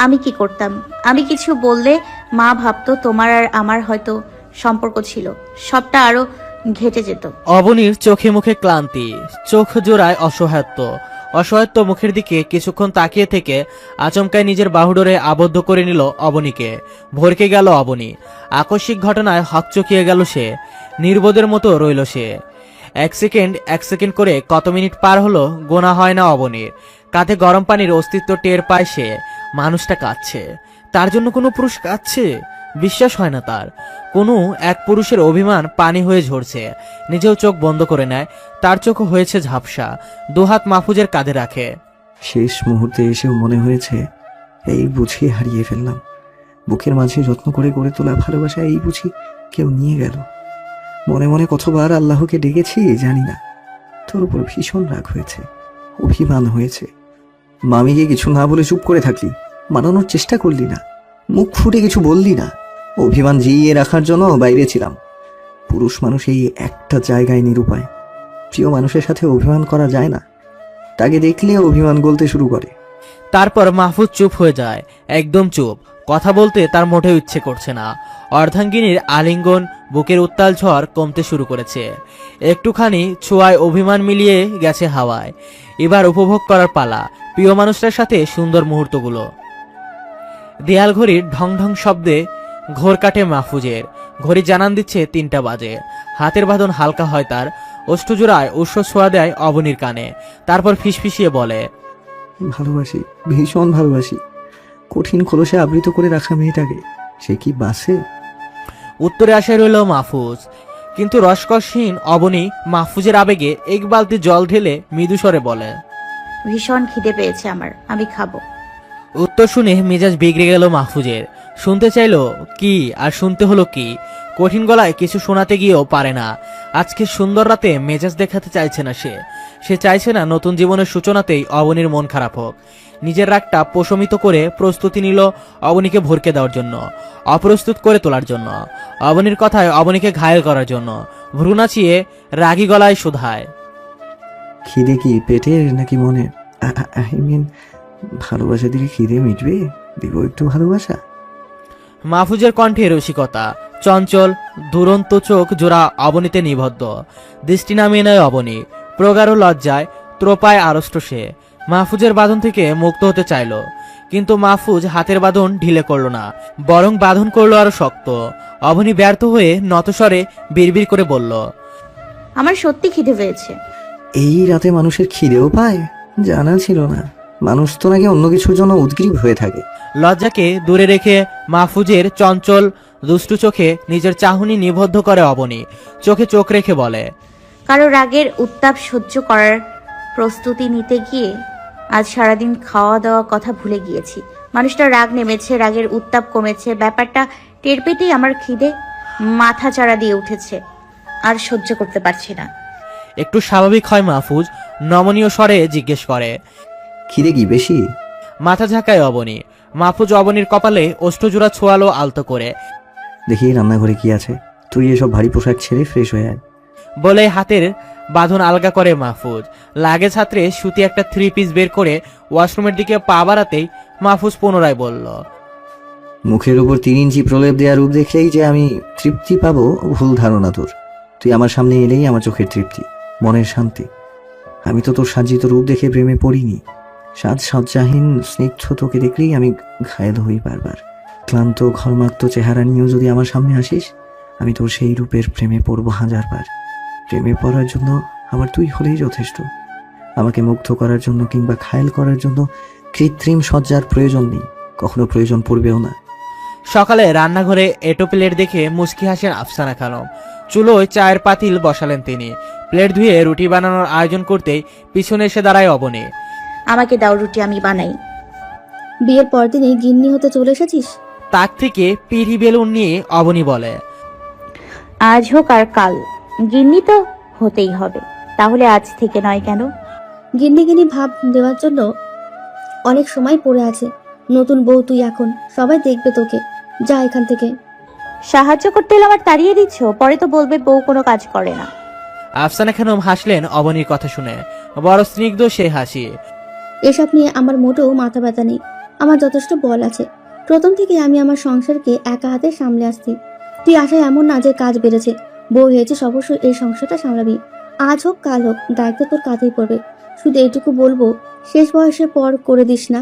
আমি কি করতাম? আমি কিছু বললে মা ভাবতো তোমার আর আমার হয়তো সম্পর্ক ছিল, সবটা আরো ঘেটে যেত। অবনীর চোখে মুখে ক্লান্তি, চোখ জোড়ায় অসহায়ত্ব। অসহায়ত্ব মুখের দিকে কিছুক্ষণ তাকিয়ে থেকে আচমকায় নিজের বাহুডোরে আবদ্ধ করে নিল অবনীকে। ভরকে গেল অবনী। আকস্মিক ঘটনায় হকচকিয়ে গেল সে। নির্বোধের মতো রইল সে। এক সেকেন্ড করে কত মিনিট পার হলো গোনা হয় না অবনীর। কাঁধে গরম পানির অস্তিত্ব টের পায় সে। মানুষটা কাঁদছে, তার জন্য কোনো পুরুষ কাঁদছে। বিশ্বাস হয় না তার। কোনো এক পুরুষের অভিমান পানি হয়ে ঝরছে। নিজেও চোখ বন্ধ করে নেয়। তার চোখও হয়েছে ঝাপসা। দুহাত মাহফুজের কাঁধে রাখে। শেষ মুহূর্তে এসেও মনে হয়েছে এই বুঝি হারিয়ে ফেললাম। বুকের মাঝে যত্ন করে গড়ে তোলা ভালোবাসা এই বুঝি কেউ নিয়ে গেল। মনে মনে কতবার আল্লাহকে ডেকেছি জানি না। তোর উপর ভীষণ রাগ হয়েছে, অভিমান হয়েছে। মামিকে কিছু না বলে চুপ করে থাকলি, মানানোর চেষ্টা করলি না, মুখ ফুটে কিছু বললি না। অভিমান জিইয়ে রাখার জন্য বাইরে ছিলাম। পুরুষ মানুষ এই একটা জায়গায় নিরুপায়। প্রিয় মানুষের সাথে অভিমান করা যায় না। তাকে দেখলে অভিমান গলতে শুরু করে। তারপর মাহফুজ চুপ হয়ে যায়, একদম চুপ। কথা বলতে তার মোটেও ইচ্ছে করছে না। অর্ধাঙ্গিনীর আলিঙ্গন, বুকের উত্তাল ঝড় কমতে শুরু করেছে। একটুখানি ছোঁয়ায় অভিমান মিলিয়ে গেছে হাওয়ায়। এবার উপভোগ করার পালা, প্রিয় মানুষটার সাথে সুন্দর মুহূর্তগুলো। দেয়াল ঘড়ির ঢং ঢং শব্দে ঘোর কাটে মাহফুজের। ঘড়ি জানান দিচ্ছে 3টা বাজে। হাতের বাঁধন হালকা হয় তার। অষ্টজোড়ায় উষ্ণ ছোঁয়া দেয় অবনীর কানে। তারপর ফিসফিসিয়ে বলে, ভালোবাসি, ভীষণ ভালোবাসি। কঠিন খোলসে আবৃত করে রাখা মেয়েটাকে সে কি বাসে? উত্তরে আশায় রইল মাহফুজ। কিন্তু রসকসহীন অবনী মাহফুজের আবেগে এক বালতি জল ঢেলে মৃদু স্বরে বলে, ভীষণ খিদে পেয়েছে আমার, আমি খাবো। উত্তর শুনে মেজাজ বিগড়ে গেল মাহফুজের। শুনতে চাইলো কি আর শুনতে হলো কি। কঠিন গলায় কিছু শোনাতে গিয়েও পারে না। আজকে সুন্দর রাতে মেজাজ দেখাতে চাইছে না সে চাইছে না নতুন জীবনের সূচনাতেই অবনীর মন খারাপ হোক। নিজের রাগটা প্রশমিত করে প্রস্তুতি নিল অবনীকে ভরকে দেওয়ার জন্য, অপ্রস্তুত করে তোলার জন্য, অবনীর কথায় অবনীকে ঘায়েল করার জন্য। ভ্রু নাচিয়ে রাগী গলায় শোধায়, খিদে কি পেটের নাকি মনের? আই মিন, ভালোবাসা দিলে খিদে মিটবে? দিব একটু ভালোবাসা। মাহফুজের কণ্ঠে রসিকতা, চঞ্চল দুরন্ত চোখ জোড়া অবনীতে নিবদ্ধ। দৃষ্টি নামিয়ে নেয় অবনী। প্রগাঢ় লজ্জায় ত্রোপায় আড়ষ্ট সে। মাহফুজের বাঁধন থেকে মুক্ত হতে চাইল, কিন্তু মাহফুজ হাতের বাঁধন ঢিলে করল না, বরং বাঁধন করলো আরো শক্ত। অবনী ব্যর্থ হয়ে নতস্বরে বিড়বিড় করে বলল, আমার সত্যি খিদে পেয়েছে। এই রাতে মানুষের খিদেও পায়? জানা ছিল না। মানুষ তো নাকি অন্য কিছুর জন্য উদ্গ্রীব হয়ে থাকে। লজ্জাকে দূরে রেখে মাহফুজের চঞ্চল দুষ্টু চোখে নিজের চাহনি নিবদ্ধ করে অবনী। চোখে চোখ রেখে বলে, কারো রাগের উত্তাপ সহ্য করার প্রস্তুতি নিতে গিয়ে আজ সারাদিন খাওয়া দাওয়া কথা ভুলে গিয়েছি। মানুষটার রাগ নেমেছে, রাগের উত্তাপ কমেছে। ব্যাপারটা টের পেতেই আমার খিদে মাথা চাড়া দিয়ে উঠেছে, আর সহ্য করতে পারছি না। একটু স্বাভাবিক হয় মাহফুজ, নমনীয় স্বরে জিজ্ঞেস করে, খিদে কি বেশি? মাথা ঝাঁকায় অবনী। মাহফুজ অবনীর কপালে অষ্টজোড়া ছোয়ালো আলতো করে। দেখি রান্নাঘরে কি আছে। তুই এসব ভারী পোশাক ছেড়ে ফ্রেশ হয়ে আয়। বলে হাতের বাঁধন আলগা করে মাহফুজ। লাগেজ হাতরে সুতি একটা 3 পিস বের করে ওয়াশরুমের দিকে পা বাড়াতেই মাহফুজ পুনরায় বলল, মুখের উপর 3 ইঞ্চি প্রলেপ দেওয়া রূপ দেখলেই যে আমি তৃপ্তি পাবো, ভুল ধারণা তোর। তুই আমার সামনে এলেই আমার চোখের তৃপ্তি, মনের শান্তি। আমি তো তোর সাজ্জিত রূপ দেখে প্রেমে পড়িনি। সাজসজ্জাহীন স্নিগ্ধ তোকে দেখলেই আমি ঘায়েল হই বারবার। ক্লান্ত ঘর্মাক্ত চেহারা নিয়েও যদি আমার সামনে আসিস, আমি তোর সেই রূপের প্রেমে পড়বো 1000 বার। প্রেমে পড়ার জন্য আমার তুই হলেই যথেষ্ট। আমাকে মুগ্ধ করার জন্য কিংবা ঘায়েল করার জন্য কৃত্রিম সজ্জার প্রয়োজন নেই, কখনো প্রয়োজন পড়বেও না। সকালে রান্নাঘরে এটো প্লেট দেখে মুচকি হাসেন আফসানা খানম। চুলোয় চায়ের পাতিল বসালেন তিনি। প্লেট ধুয়ে রুটি বানানোর আয়োজন করতেই পিছনে এসে দাঁড়ায় অবনী। আমাকে দাও রুটি, আমি বানাই। বিয়ের পরদিনই গিন্নি হতে চলে এসেছিস? তাক থেকে পিড়ি বেলুন নিয়ে অবনী বলে, আজ হোক আর কাল গিন্নি তো হতেই হবে। তাহলে আজ থেকে নয় কেন? গিন্নি ভাব দেওয়ার জন্য অনেক সময় পড়ে আছে। নতুন বউ তুই, এখন সবাই দেখবে তোকে। যা এখান থেকে। সাহায্য করতে এলে আমার তাড়িয়ে দিচ্ছ, পরে তো বলবে বউ কোনো কাজ করে না। আফসানা খানম হাসলেন অবনীর কথা শুনে, বড় স্নিগ্ধ সে হাসি। এসব নিয়ে আমার মোটেও মাথা ব্যথা নেই। আমার যথেষ্ট বল আছে। প্রথম থেকে আমি আমার সংসারকে একা হাতে সামলে আসছি। তুই আশায় এমন না যে কাজ বেড়েছে, বউ হয়েছিস, অবশ্যই এই সংসারটা সামলাবি। আজ হোক কাল হোক দায়িত্ব তোর কাঁধেই পড়বে। শুধু এইটুকু বলবো, শেষ বয়সে পর করে দিস না।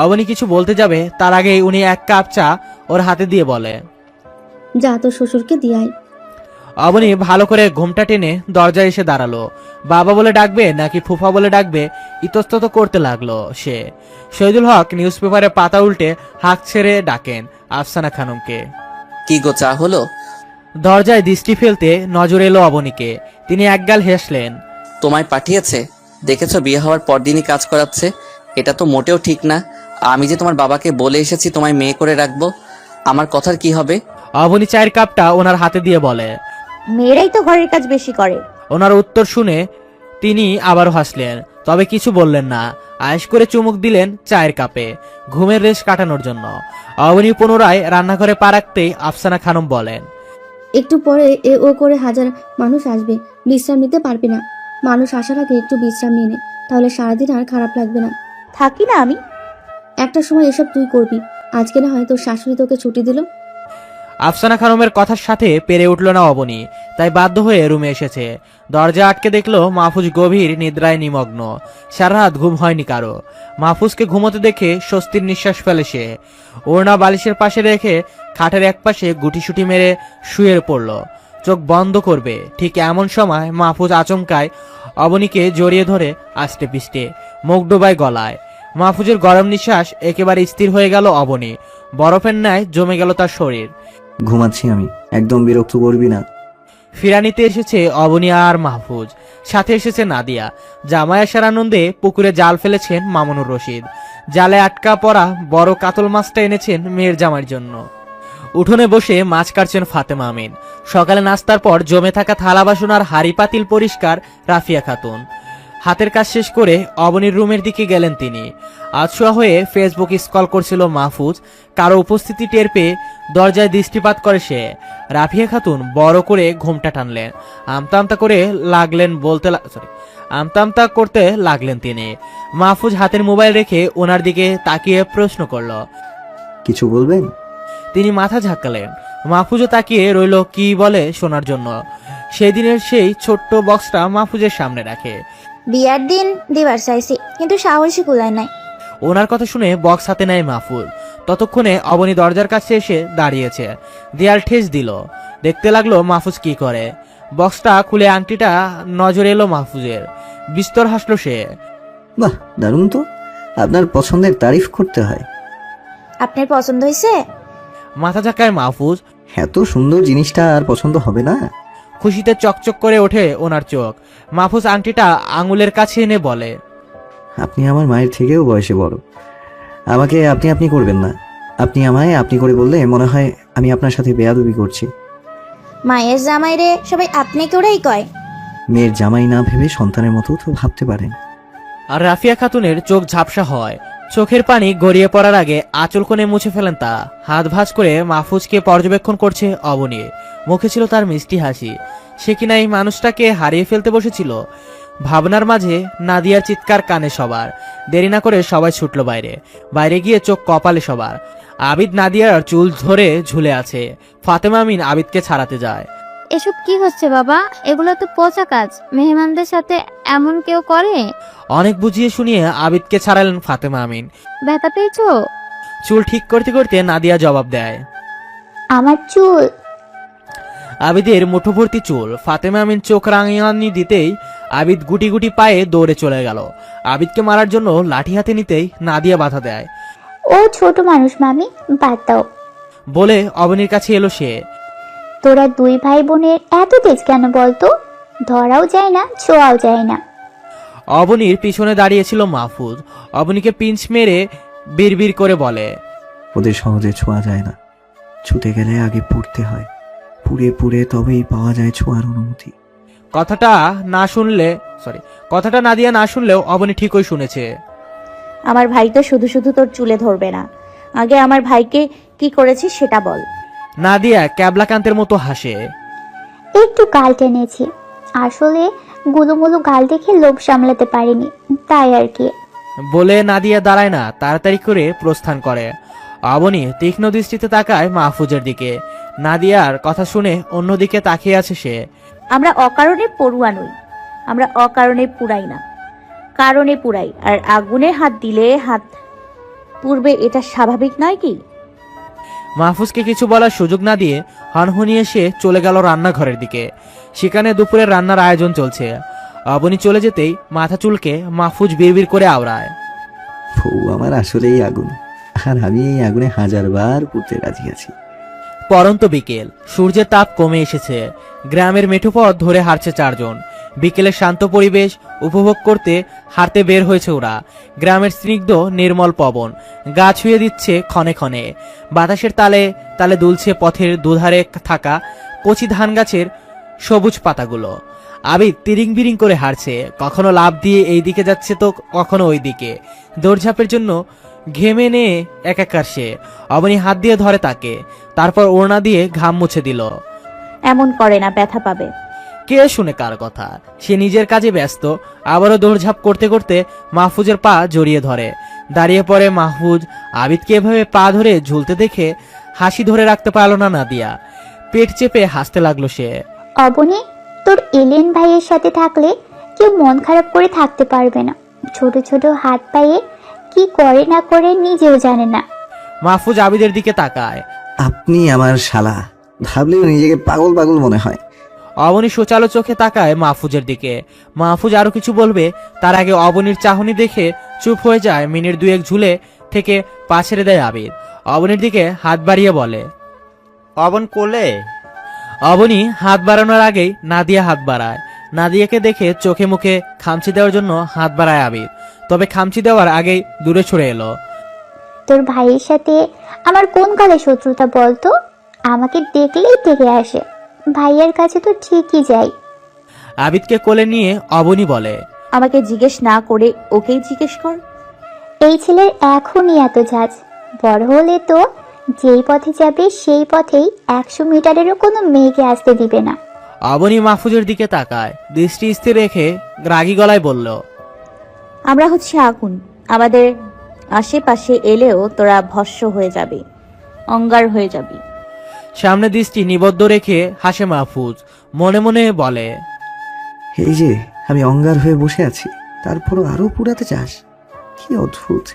অবনী কিছু বলতে যাবে, তার আগে উনি 1 কাপ চা ওর হাতে দিয়ে বলে, যা তোর শ্বশুরকে দিয়াই। অবনী ভালো করে ঘুমটা টেনে দরজায় এসে দাঁড়ালো। বাবা বলে ডাকবে নাকি ফুফা বলে ডাকবে ইতস্তত করতে লাগলো সে। শহীদুল হক নিউজ পেপারে পাতা উল্টে হাঁক ছেড়ে ডাকেন আফসানা খানমকে। কি গো, চা হলো? দরজায় দৃষ্টি ফেলতে নজর এলো অবনীকে। তিনি একগাল হেসলেন। তোমায় পাঠিয়েছে? দেখেছো, বিয়ে হওয়ার পরদিনই কাজ করাচ্ছে। এটা তো মোটেও ঠিক না। আমি যে তোমার বাবাকে বলে এসেছি তোমায় মেয়ে করে রাখবো, আমার কথার কি হবে? অবনী চায়ের কাপটা ওনার হাতে দিয়ে বলে। মেয়েরাই তো ঘরের কাজ বেশি করে। ওনার উত্তর শুনে তিনি আবারও হাসলেন, তবে কিছু বললেন না। আয়েশ করে চুমুক দিলেন চায়ের কাপে, ঘুমের রেশ কাটানোর জন্য। অবনী পুনরায় রান্নাঘরে পা রাখতেই আফসানা খানম বলেন, একটু পরে এ ও করে হাজার মানুষ আসবে, বিশ্রাম নিতে পারবি না। মানুষ আসার আগে একটু বিশ্রাম নিয়ে নে, তাহলে সারাদিন আর খারাপ লাগবে না। থাকি না আমি। একটা সময় এসব তুই করবি, আজকে না হয় তোর শাশুড়ি তোকে ছুটি দিল। আফসানা খানমের কথার সাথে পেরে উঠল না অবনী, তাই বাধ্য হয়ে রুমে এসেছে। দরজা আটকে দেখলো মাহফুজ গভীর নিদ্রায় নিমগ্ন। সারা রাত ঘুম হয়নি কারো। মাহফুজকে ঘুমোতে দেখে স্বস্তির নিঃশ্বাস ফেলে সে। ওড়না বালিশের পাশে রেখে খাটের একপাশে গুটিসুটি মেরে শুয়ে পড়ল, চোখ বন্ধ করবে। ঠিক এমন সময় মাহফুজ আচমকায় অবনীকে জড়িয়ে ধরে আস্তে পিষ্টে, মুখ ডোবায় গলায়। মাহফুজের গরম নিঃশ্বাস একেবারে স্থির হয়ে গেল অবনী। বরফের ন্যায় জমে গেল তার শরীর। ঘুমাচ্ছি আমি, একদম বিরক্ত করবি না। ফিরানিতে এসেছে অবনী আর মাহফুজ, সাথে এসেছে নাদিয়া। জামাই আসার আনন্দে পুকুরে জাল ফেলেছেন মামুনুর রশিদ। জালে আটকা পড়া বড় কাতল মাছটা এনেছেন মেয়ের জামাইয়ের জন্য। উঠোনে বসে মাছ কাটছেন ফাতেমা আমিন। সকালে নাস্তার পর জমে থাকা থালা বাসন আর হাঁড়ি পাতিল পরিষ্কার রাফিয়া খাতুন। হাতের কাজ শেষ করে অবনীর রুমের দিকে গেলেন তিনি। আধশোয়া হয়ে ফেসবুক স্ক্রল করছিল মাহফুজ। কারো উপস্থিতি টের পেয়ে দরজায় দৃষ্টিপাত করে সে। রাফিয়া খাতুন বড় করে ঘুমটা টানলেন, আমতা করতে লাগলেন তিনি। মাহফুজ হাতের মোবাইল রেখে ওনার দিকে তাকিয়ে প্রশ্ন করল, কিছু বলবেন? তিনি মাথা ঝাঁকালেন। মাহফুজও তাকিয়ে রইল কি বলে শোনার জন্য। সেই দিনের সেই ছোট্ট বক্সটা মাহফুজের সামনে রাখে। বিয়ার দিন দিবার চাইছি, কিন্তু সাহসী কুলায় নাই। ওনার কথা শুনে বক্স হাতে নেয় মাহফুজ। ততক্ষণে অবনী দরজার কাছে এসে দাঁড়িয়েছে, দেয়াল ঠেস দিল। দেখতে লাগলো মাহফুজ কি করে। বক্সটা খুলে আংটিটা নজর এলো মাহফুজের। বিস্তর হাসলো সে। বাহ, দারুণ তো। আপনার পছন্দের তারিফ করতে হয়। আপনার পছন্দ হয়েছে? মাথা ঝাঁকায় মাহফুজ। এত সুন্দর জিনিসটা আর পছন্দ হবে না? খুশিতে চকচক করে ওঠে ওনার চোখ। মাহফুজ আংটিটা আঙুলের কাছে এনে বলে, আপনি আমার মায়ের থেকেও বয়সে বড়। আমাকে আপনি আপনি করবেন না। আপনি আমায় আপনি করে বললে মনে হয় আমি আপনার সাথে বেয়াদবি করছি। মায়ের জামাইরে সবাই আপনি করেই কয়। মেয়ের জামাই না ভেবে সন্তানের মতো তো ভাবতে পারেন। আর রাফিয়া খাতুনের চোখ ঝাপসা হয়। চোখের পানি গড়িয়ে পড়ার আগে আঁচল কোণে মুছে ফেলেন তা। হাত ভাঁজ করে মাহফুজকে পর্যবেক্ষণ করছে অবনী। মুখে ছিল তার মিষ্টি হাসি। সে কিনা এই মানুষটাকে হারিয়ে ফেলতে বসেছিল। ভাবনার মাঝে নাদিয়ার চিৎকার কানে সবার। দেরি না করে সবাই ছুটল বাইরে গিয়ে চোখ কপালে সবার। আবিদ নাদিয়ার চুল ধরে ঝুলে আছে। ফাতেমা আমিন আবিদকে ছাড়াতে যায়। এসব কি হচ্ছে বাবা? এগুলো তো পচা কাজ। মেহমানদের সাথে এমন কেউ করে? অনেক বুঝিয়ে শুনিয়ে আবিদকে ছাড়ালেন ফাতেমা আমিন। ব্যথা পেয়েছো? চুল ঠিক করতে করতে নাদিয়া জবাব দেয়, আমার চুল। আবিদের মুঠোভর্তি চুল। ফাতেমা আমিন চোখ রাঙানি দিতেই আবিদ গুটি গুটি পায়ে দৌড়ে চলে গেল। আবিদকে মারার জন্য লাঠি হাতে নিতেই নাদিয়া বাধা দেয়। ও ছোট মানুষ মামি, বাদ দাও। বলে অবনীর কাছে এলো সে। তোরা দুই ভাই বোনের এত তেজ কেন বলতো? ধরাও যায় না, ছোঁয়াও যায় না। অবনীর পিছনে দাঁড়িয়েছিল মাহফুজ। অবনীকে পিঞ্চ মেরে বিড়বিড় করে বলে, ওদের সহজে ছোঁয়া যায় না। ছুতে গেলে আগে পুড়তে হয়। পুড়ে পুড়ে তবেই পাওয়া যায় ছোঁয়ার অনুমতি। কথাটা নাদিয়া না শুনলেও অবনী ঠিকই শুনেছে। আমার ভাই তো শুধু শুধু তোর চুলে ধরবে না। আগে আমার ভাইকে কি করেছিস সেটা বল। নাদিয়া ক্যাবলাকান্তের মতো হাসে। একটু গাল টেনেছি, আসলে গুলুমুলু গাল দেখে লোভ সামলাতে পারিনি, তাই আর কি। বলে নাদিয়া দাঁড়ায় না, তাড়াতাড়ি করে প্রস্থান করে। অবনী তীক্ষ্ণ দৃষ্টিতে তাকায় মাহফুজের দিকে। নাদিয়ার কথা শুনে অন্যদিকে তাকিয়ে আছে সে। আমরা অকারণে পড়ুয়া নই, আমরা অকারণে পুড়াই না, কারণে পুড়াই। আর আগুনে হাত দিলে হাত পুড়বে, এটা স্বাভাবিক নয় কি? মাহফুজকে কিছু বলার সুযোগ না দিয়ে হনহনিয়ে সে চলে গেল রান্নাঘরের দিকে। সেখানে দুপুরের রান্নার আয়োজন চলছে। অবনী চলে যেতেই মাথা চুলকে মাহফুজ বিড়বিড় করে আওড়ায়, বউ আমার আসলেই আগুন, আর আমি এই আগুনে 1000 বার পুড়তে রাজি আছি। পরন্ত বিকেল, সূর্যের তাপ কমে এসেছে। গ্রামের মেঠো পথ ধরে হাঁটছে চারজন। বিকেলের শান্ত পরিবেশ উপভোগ করতে হাঁটতে বের হয়েছে ওরা। গ্রামের স্নিগ্ধ নির্মল পবন গা ছুঁয়ে দিচ্ছে ক্ষণে ক্ষণে। বাতাসের তালে তালে দুলছে পথের দুধারে থাকা কচি ধান গাছের সবুজ পাতাগুলো। আবিদ তিরিং বিরিং করে হাঁটছে, কখনো লাফ দিয়ে এই দিকে যাচ্ছে তো কখনো ওই দিকে। দৌড়ঝাঁপের জন্য ঘেমে নিয়ে একাকার সে। অবনী হাত দিয়ে ধরে তাকে, তারপর ওড়না দিয়ে ঘাম মুছে দিল। এমন করে না, ব্যথা পাবে। কে শুনে কার কথা? সে নিজের কাজে ব্যস্ত। আবারও দৌড়ঝাঁপ করতে করতে মাহফুজের পা জড়িয়ে ধরে। দাঁড়িয়ে পড়ে মাহফুজ। আবিদকে এভাবে পা ধরে ঝুলতে দেখে হাসি ধরে রাখতে পারল না নাদিয়া। পেট চেপে হাসতে লাগলো সে। অবনী, তোর এলেন ভাইয়ের সাথে থাকলে কেউ মন খারাপ করে থাকতে পারবে না। ছোট ছোট হাত পায়ে কি করে না করে নিজেও জানে না। মাহফুজ আবিদের দিকে তাকায়। আপনি আমার শালা, ভাবলেও নিজেকে পাগল পাগল মনে হয়। অবনী সোচালো চোখে তাকায় মাহফুজের দিকে। মাহফুজ আরো কিছু বলবে, তার আগে অবনীর চাহনি দেখে চুপ হয়ে যায়। মিনিট দুয়েক ঝুলে থেকে পা ছেড়ে দেয় আবিদ। অবনীর দিকে হাত বাড়িয়ে বলে, অবন কোলে। অবনী হাত বাড়ানোর আগেই নাদিয়া হাত বাড়ায়। নাদিয়াকে দেখে চোখে মুখে খামচি দেওয়ার জন্য হাত বাড়ায় আবিদ, তবে খামচি দেওয়ার আগেই দূরে সরে এলো। তোর ভাইয়ের সাথে আমার কোন কালে শত্রুতা বলতো? আমাকে দেখলেই তেড়ে আসে। ভাইয়ের কাছে তো ঠিকই যাই। আবিদকে কোলে নিয়ে অবনী বলে, আমাকে জিজ্ঞেস না করে ওকেই জিজ্ঞেস কর। এই ছেলের এখনই এত ঝাঁজ, বড় হলে তো যেই পথে যাবে সেই পথেই 100 মিটারেরও কোনো মেয়েকে আসতে দিবে না। অবনী মাহফুজের দিকে তাকায়, দৃষ্টি স্থির রেখে রাগী গলায় বলল, আমরা হচ্ছে আগুন, আমাদের আশেপাশে এলেও তোরা ভস্ম হয়ে যাবে, অঙ্গার হয়ে যাবি। সামনে দৃষ্টি নিবদ্ধ রেখে হাসে মাহফুজ, মনে মনে বলে, এই যে আমি অঙ্গার হয়ে বসে আছি, তারপরও আরো পুড়াতে চাস? কি অদ্ভুত,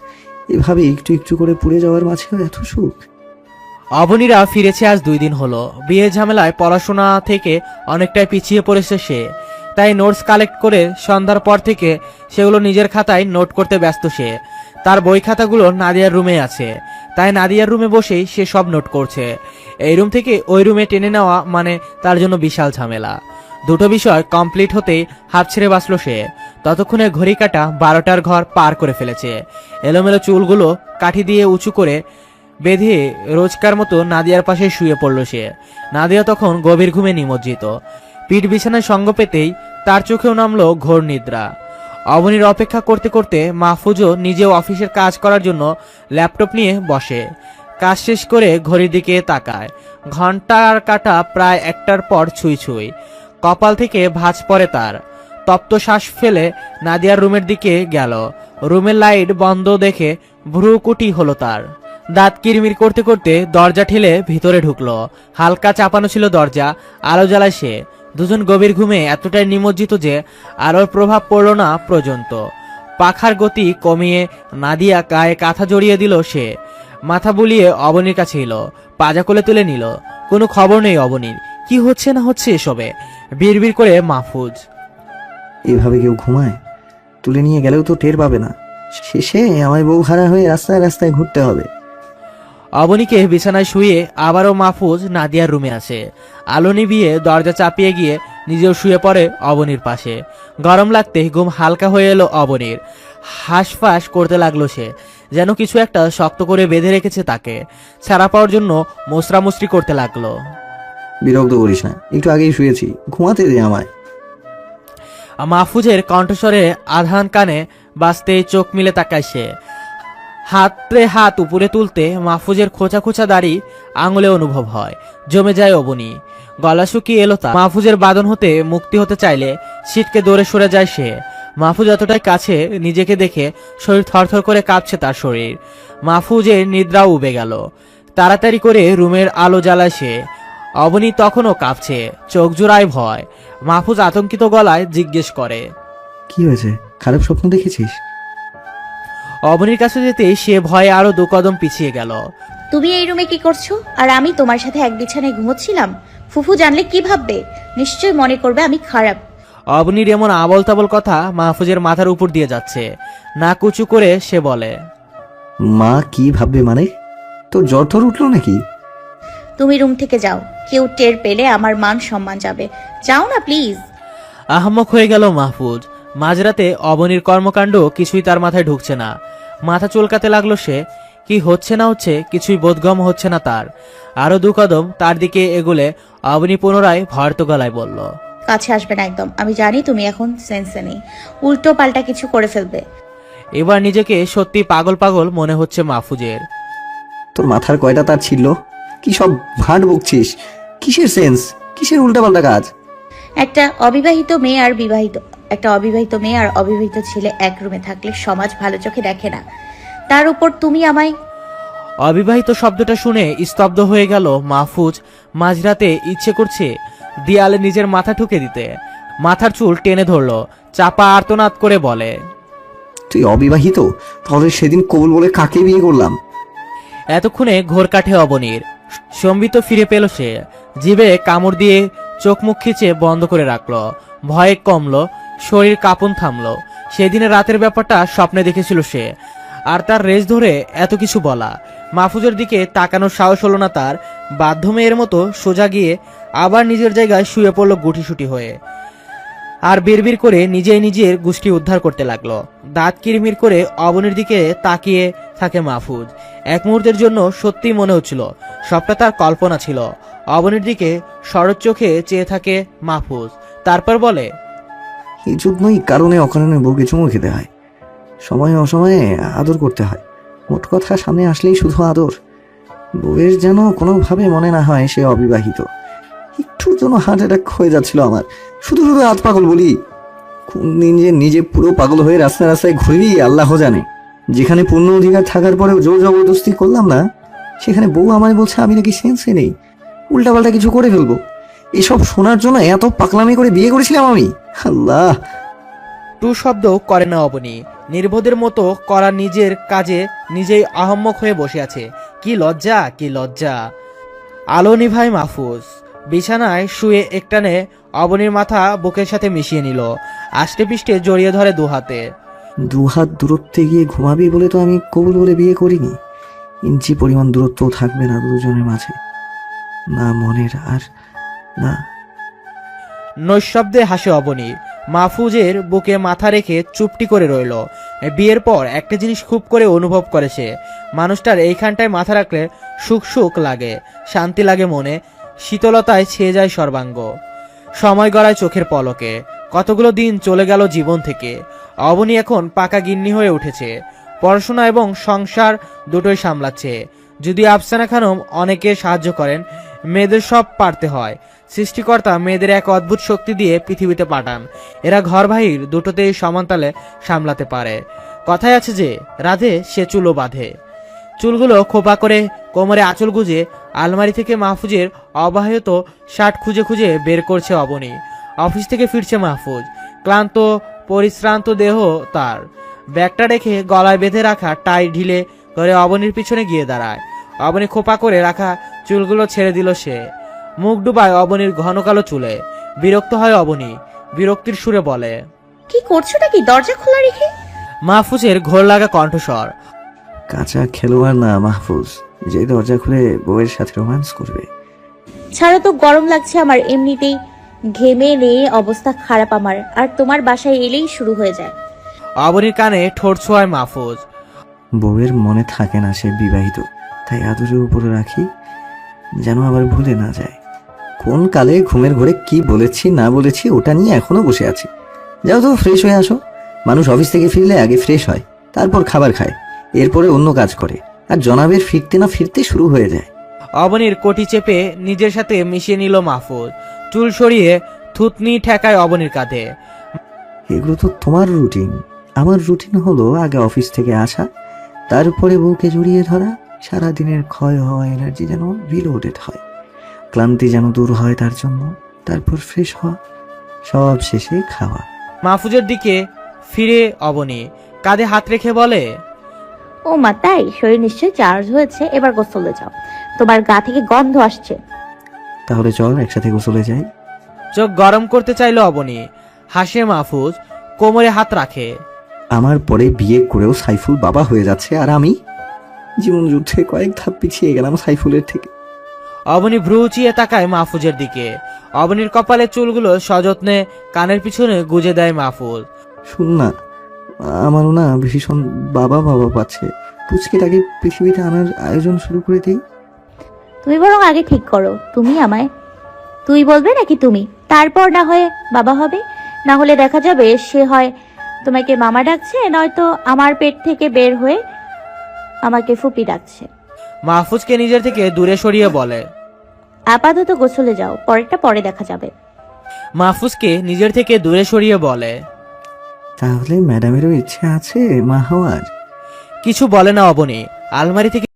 এভাবে একটু একটু করে পুড়ে যাওয়ার মাঝেও এত সুখ। অবনীরা ফিরেছে আজ 2 দিন হলো। বিয়ে ঝামেলায় পড়াশোনা থেকে অনেকটাই পিছিয়ে পড়েছে সে, তাই নোটস কালেক্ট করে সন্ধ্যার পর থেকে সেগুলো নিজের খাতায় নোট করতে ব্যস্ত সে। তার বই খাতাগুলো নাদিয়ার রুমে আছে, তাই নাদিয়ার রুমে বসেই সে সব নোট করছে। এই রুম থেকে ওই রুমে টেনে নেওয়া মানে তার জন্য বিশাল ঝামেলা। দুটো বিষয় কমপ্লিট হতেই হাফ ছেড়ে বাঁচল সে। ততক্ষণে ঘড়ি কাটা 12টার ঘর পার করে ফেলেছে। এলোমেলো চুলগুলো কাঠি দিয়ে উঁচু করে বেঁধে রোজকার মতো নাদিয়ার পাশে শুয়ে পড়ল সে। নাদিয়া তখন গভীর ঘুমে নিমজ্জিত। পিঠ বিছানায় সঙ্গ পেতেই তার চোখেও নামলো ঘোর নিদ্রা। অবনীর অপেক্ষা করতে করতে মাহফুজও নিজেও অফিসের কাজ করার জন্য ল্যাপটপ নিয়ে বসে। কাজ শেষ করে ঘড়ির দিকে তাকায়। ঘন্টার কাটা প্রায় 1টার পর ছুঁই ছুঁই। কপাল থেকে ভাঁজ পড়ে তার। তপ্ত শ্বাস ফেলে নাদিয়ার রুমের দিকে গেল। রুমের লাইট বন্ধ দেখে ভ্রুকুটি হলো তার। দাঁত কিরমির করতে করতে দরজা ঠেলে ভিতরে ঢুকলো। হালকা চাপানো ছিল দরজা, আলো জ্বালায় সে। দুজন গভীর ঘুমে এতটাই নিমজ্জিত যে আলোর প্রভাব পড়ল না পর্যন্ত। পাখার গতি কমিয়ে নাদিয়া গায়ে কাঁথা জড়িয়ে দিল সে। মাথা বুলিয়ে অবনীর কাছে এলো, পাজা কোলে তুলে নিল। কোনো খবর নেই অবনীর, কি হচ্ছে না হচ্ছে এসবে। বিড়বিড় করে মাহফুজ, এভাবে কেউ ঘুমায়? তুলে নিয়ে গেলেও তো টের পাবে না, শেষে আমায় বউ হারা হয়ে রাস্তায় রাস্তায় ঘুরতে হবে। অবনীকে বিছানায় শুয়ে আবারও মাহফুজ নাদিয়ার রুমে আসে। আলো নিভিয়ে দরজা চাপিয়ে গিয়ে নিজেও শুয়ে পড়ে অবনীর পাশে। গরম লাগতে ঘুম হালকা হয়ে এলো অবনীর। হাঁসফাঁস করতে লাগলো সে, যেন কিছু একটা শক্ত করে বেঁধে রেখেছে তাকে। ছাড়া পাওয়ার জন্য মোসরামুসরি করতে লাগলো। বিরক্ত করিস না, একটু আগেই শুয়েছি, ঘুমাতে দে আমায়। মাহফুজের কণ্ঠস্বরে আধান কানে বাজতে চোখ মিলে তাকায় সে। হাতে হাত উপরে তুলতে মাহফুজের খোঁচা খোঁচা দাড়ি আঙুলে অনুভব হয়। জমে যায় অবনী, গলা শুকিয়ে এলো তা। মাহফুজের বাঁধন হতে মুক্তি হতে চাইলে ছিটকে দৌড়ে সরে যায় সে। মাহফুজ এতটাই কাছে নিজেকে দেখে শরীর থরথর করে কাঁপছে তার শরীর। মাহফুজের নিদ্রাও উবে গেল। তাড়াতাড়ি করে রুমের আলো জ্বালায় সে। অবনী তখনও কাঁপছে, চোখ জোড়ায় ভয়। মাহফুজ আতঙ্কিত গলায় জিজ্ঞেস করে, কি হয়েছে? খারাপ স্বপ্ন দেখেছিস? অবনীর কাছে যেতেই সে ভয়ে আরো 2 কদম পিছিয়ে গেল। তুমি এই রুমে কি করছো? আর আমি তোমার সাথে এক বিছানায় ঘুমোচ্ছিলাম। ফুফু জানলে কি ভাববে? নিশ্চয় মনে করবে আমি খারাপ। অবনীর এমন আবল তাবল কথা মাহফুজের মাথার উপর দিয়ে যাচ্ছে। নাক উঁচু করে সে বলে, মা কি ভাববে মানে? তোর জ্বর টর উঠলো নাকি? তুমি রুম থেকে যাও, কেউ টের পেলে আমার মান সম্মান যাবে। যাও না প্লিজ। আহাম্মক হয়ে গেল মাহফুজ। মাঝরাতে অবনীর কর্মকাণ্ড কিছুই তার মাথায় ঢুকছে না। মাথা চুলকাতে লাগলো সে। কি হচ্ছে না হচ্ছে কিছুই বোধগম্য হচ্ছে না তার। আরো 2 কদম তার দিকে এগোলে অবনী পুনরায় ভয়ার্ত গলায় বলল, কাছে আসবে না একদম। আমি জানি তুমি এখন সেন্সে নেই, উল্টো পাল্টা কিছু করে ফেলবে। এবার নিজেকে সত্যি পাগল পাগল মনে হচ্ছে মাহফুজের। তোর মাথার কয়টা তার ছিল? কি সব ভাট বকছিস? কিসের সেন্স? কিসের উল্টাপাল্টা কাজ? একটা অবিবাহিত মেয়ে আর অবিবাহিত ছেলে এক রুমে থাকলে সমাজ ভালো চোখে দেখে না। তার উপর তুমি আমায়। অবিবাহিত শব্দটা শুনে স্তব্ধ হয়ে গেল মাহফুজ। মাঝরাতে ইচ্ছে করছে দেয়ালে নিজের মাথা ঠুকে দিতে। মাথার চুল টেনে ধরলো, চাপা আর্তনাদ করে বলে, তুই অবিবাহিত? তাহলে সেদিন কবুল বলে কাকে বিয়ে করলাম? এতক্ষণে ঘোর কাঠে অবনীর। সম্বিত ফিরে পেল সে। জিভে কামড় দিয়ে চোখ মুখ খিচে বন্ধ করে রাখলো। ভয়ে কমলো, শরীর কাঁপন থামলো। সেদিনের রাতের ব্যাপারটা স্বপ্নে দেখেছিল সে। আর তার রেশ ধরে এত কিছু বলা। মাহফুজের দিকে তাকানোর সাহস হলো না তার। বাধ্য মেয়ের মতো সোজা গিয়ে আবার নিজের জায়গায় শুয়ে পড়লো গুটিসুটি হয়ে। আর বিড়বিড় করে নিজের গোষ্ঠী উদ্ধার করতে লাগলো। দাঁত কিরমির করে অবনীর দিকে তাকিয়ে থাকে মাহফুজ। এক মুহূর্তের জন্য সত্যি মনে হচ্ছিল সবটা তার কল্পনা ছিল। অবনীর দিকে শরৎ চোখে চেয়ে থাকে মাহফুজ। তারপর বলে, এই জন্যই কারণে অকারণে বউকে চুমু খেতে হয়, সময়ে অসময়ে আদর করতে হয়। মোট কথা সামনে আসলেই শুধু আদর। বউয়ের যেন কোনোভাবে মনে না হয় সে অবিবাহিত। একটুর জন্য হার্ট অ্যাটাক হয়ে যাচ্ছিল আমার। শুধু শুধু হাত পাগল বলি। কোন দিন যে নিজে পুরো পাগল হয়ে রাস্তায় রাস্তায় ঘুরি আল্লাহ জানে। যেখানে পূর্ণ অধিকার থাকার পরেও জোর জবরদস্তি করলাম না, সেখানে বউ আমায় বলছে আমি নাকি সেন্সে নেই, উল্টাপাল্টা কিছু করে ফেলবো। এসব শোনার জন্য এত পাকলামি করে বিয়ে করেছিলাম আমি? আল্লাহ। টু শব্দ করে না অবনী। নির্বোধের মতো করা নিজের কাজে নিজেই আহম্মক হয়ে বসে আছে। কি লজ্জা, কি লজ্জা। আলো নিভাই মাহফুজ। বিছানায় শুয়ে একটানে অবনীর মাথা বুকের সাথে মিশিয়ে নিল। আষ্টে পিষ্টে জড়িয়ে ধরে 2 হাতে। 2 হাত দূরত্বে গিয়ে ঘুমাবি বলে তো আমি কবুল বলে বিয়ে করিনি। ইঞ্চি পরিমাণ দূরত্ব থাকবে না দুজনের মাঝে, না মনের আর না। নৈশব্দে হাসে অবনী। মাহফুজের বুকে মাথা রেখে চুপটি করে রইল। বিয়ের পর একটা জিনিস খুব করে অনুভব করেছে, মানুষটার এইখানটায় মাথা রাখলে সুখ সুখ লাগে, শান্তি লাগে মনে, শীতলতায় ছেয়ে যায় সর্বাঙ্গ। সময় গড়ায় চোখের পলকে। কতগুলো দিন চলে গেল জীবন থেকে। অবনী এখন পাকা গিন্নি হয়ে উঠেছে। পড়াশোনা এবং সংসার দুটোই সামলাচ্ছে। যদি আফসানা খানম অনেকে সাহায্য করেন, মেয়েদের সব পারতে হয়। সৃষ্টিকর্তা মেয়েদের এক অদ্ভুত শক্তি দিয়ে পৃথিবীতে পাঠান। এরা ঘর বাহির দুটোতেই সমানতালে সামলাতে পারে। কথায় আছে যে রাধে সে চুলও বাঁধে। চুলগুলো খোপা করে কোমরে আঁচল গুজে আলমারি থেকে মাহফুজের অব্যাহত শার্ট খুঁজে খুঁজে বের করছে অবনী। অফিস থেকে ফিরছে মাহফুজ। ক্লান্ত পরিশ্রান্ত দেহ তার। ব্যাগটা রেখে গলায় বেঁধে রাখা টাই ঢিলে করে অবনীর পিছনে গিয়ে দাঁড়ায়। অবনী খোপা করে রাখা চুলগুলো ছেড়ে দিল সে। মুখ ডুবায় অবনীর ঘন কালো চুলে। বিরক্ত হয় অবনী। বিরক্তির সুরে বলে, কি করছোটা কি দরজা খোলা রেখে? মাহফুজের ঘোর লাগা কণ্ঠস্বর। কাঁচা খেলোয়াড় না মাহফুজ, যে দরজা খুলে বউয়ের সাথে রোম্যান্স করবে। ছাড়ো তো, গরম লাগছে আমার। এমনিতেই ঘেমে নিয়ে অবস্থা খারাপ আমার, আর তোমার বাসায় এলেই শুরু হয়ে যায়। অবনীর কানে ঠোঁট ছোঁয়ায় মাহফুজ। বউয়ের মনে থাকে না সে বিবাহিত, তাই আদরের উপরে রাখি যেন আবার ভুলে না যায়। কোন কালে ঘুমের ঘরে কি বলেছি না বলেছি ওটা নিয়ে এখনো বসে আছি। যাও তো ফ্রেশ হয়ে আসো। মানুষ অফিস থেকে ফিরলে আগে ফ্রেশ হয়, তারপর খাবার খায়, এরপরে অন্য কাজ করে। আর জনাবের ফিরতে না ফিরতে শুরু হয়ে যায়। অবনীর কোটি চেপে নিজের সাথে মিশিয়ে নিল মাহফুজ। চুল সরিয়ে থুতনি ঠেকায় অবনীর কাঁধে। এগুলো তো তোমার রুটিন। আমার রুটিন হলো আগে অফিস থেকে আসা, তারপরে বউকে জড়িয়ে ধরা, সারাদিনের ক্ষয় হওয়া এনার্জি যেন রিলোডেড হয়, ক্লান্তি যেন দূর হয় তার জন্য, তারপর ফ্রেশ হওয়া, সব শেষে খাওয়া। মাহফুজের দিকে ফিরে অবনী কাঁধে হাত রেখে বলে, ও মা, তাই? শরীর নিশ্চয়ই চার্জ হয়েছে, এবার গোসলে যাও, তোমার গা থেকে গন্ধ আসছে। তাহলে চল একসাথে গোসলে যাই। চোখ গরম করতে চাইল অবনী। হাসে মাহফুজ, কোমরে হাত রাখে। আমার পরে বিয়ে করেও সাইফুল বাবা হয়ে যাচ্ছে, আর আমি জীবন যুদ্ধে কয়েক ধাপ পিছিয়ে গেলাম সাইফুলের থেকে। অবনী ভ্রু উঁচিয়ে তাকায় মাহফুজের দিকে। অবনীর কপালের চুলগুলো সযত্নে কানের পিছনে গুজে দেয় মাহফুজ। শুন না, আমারও না ভীষণ বাবা বাবা পাচ্ছে। পুচকিটাকে পৃথিবীতে আনার আয়োজন শুরু করে দিই। তুমি বরং আগে ঠিক করো, তুমি আমায় তুই বলবে নাকি তুমি, তারপর না হয় বাবা হবে। না হলে দেখা যাবে সে হয় তোমাকে মামা ডাকছে, নয়তো আমার পেট থেকে বের হয়ে আমাকে ফুপি ডাকছে। মাহফুজকে নিজের থেকে দূরে সরিয়ে বলে। আপাতত গোসলে যাও, পরেরটা পরে দেখা যাবে। মাহফুজকে নিজের থেকে দূরে সরিয়ে বলে। তাহলে ম্যাডামেরও ইচ্ছে আছে মা হওয়ার? কিছু বলে না অবনী। আলমারি থেকে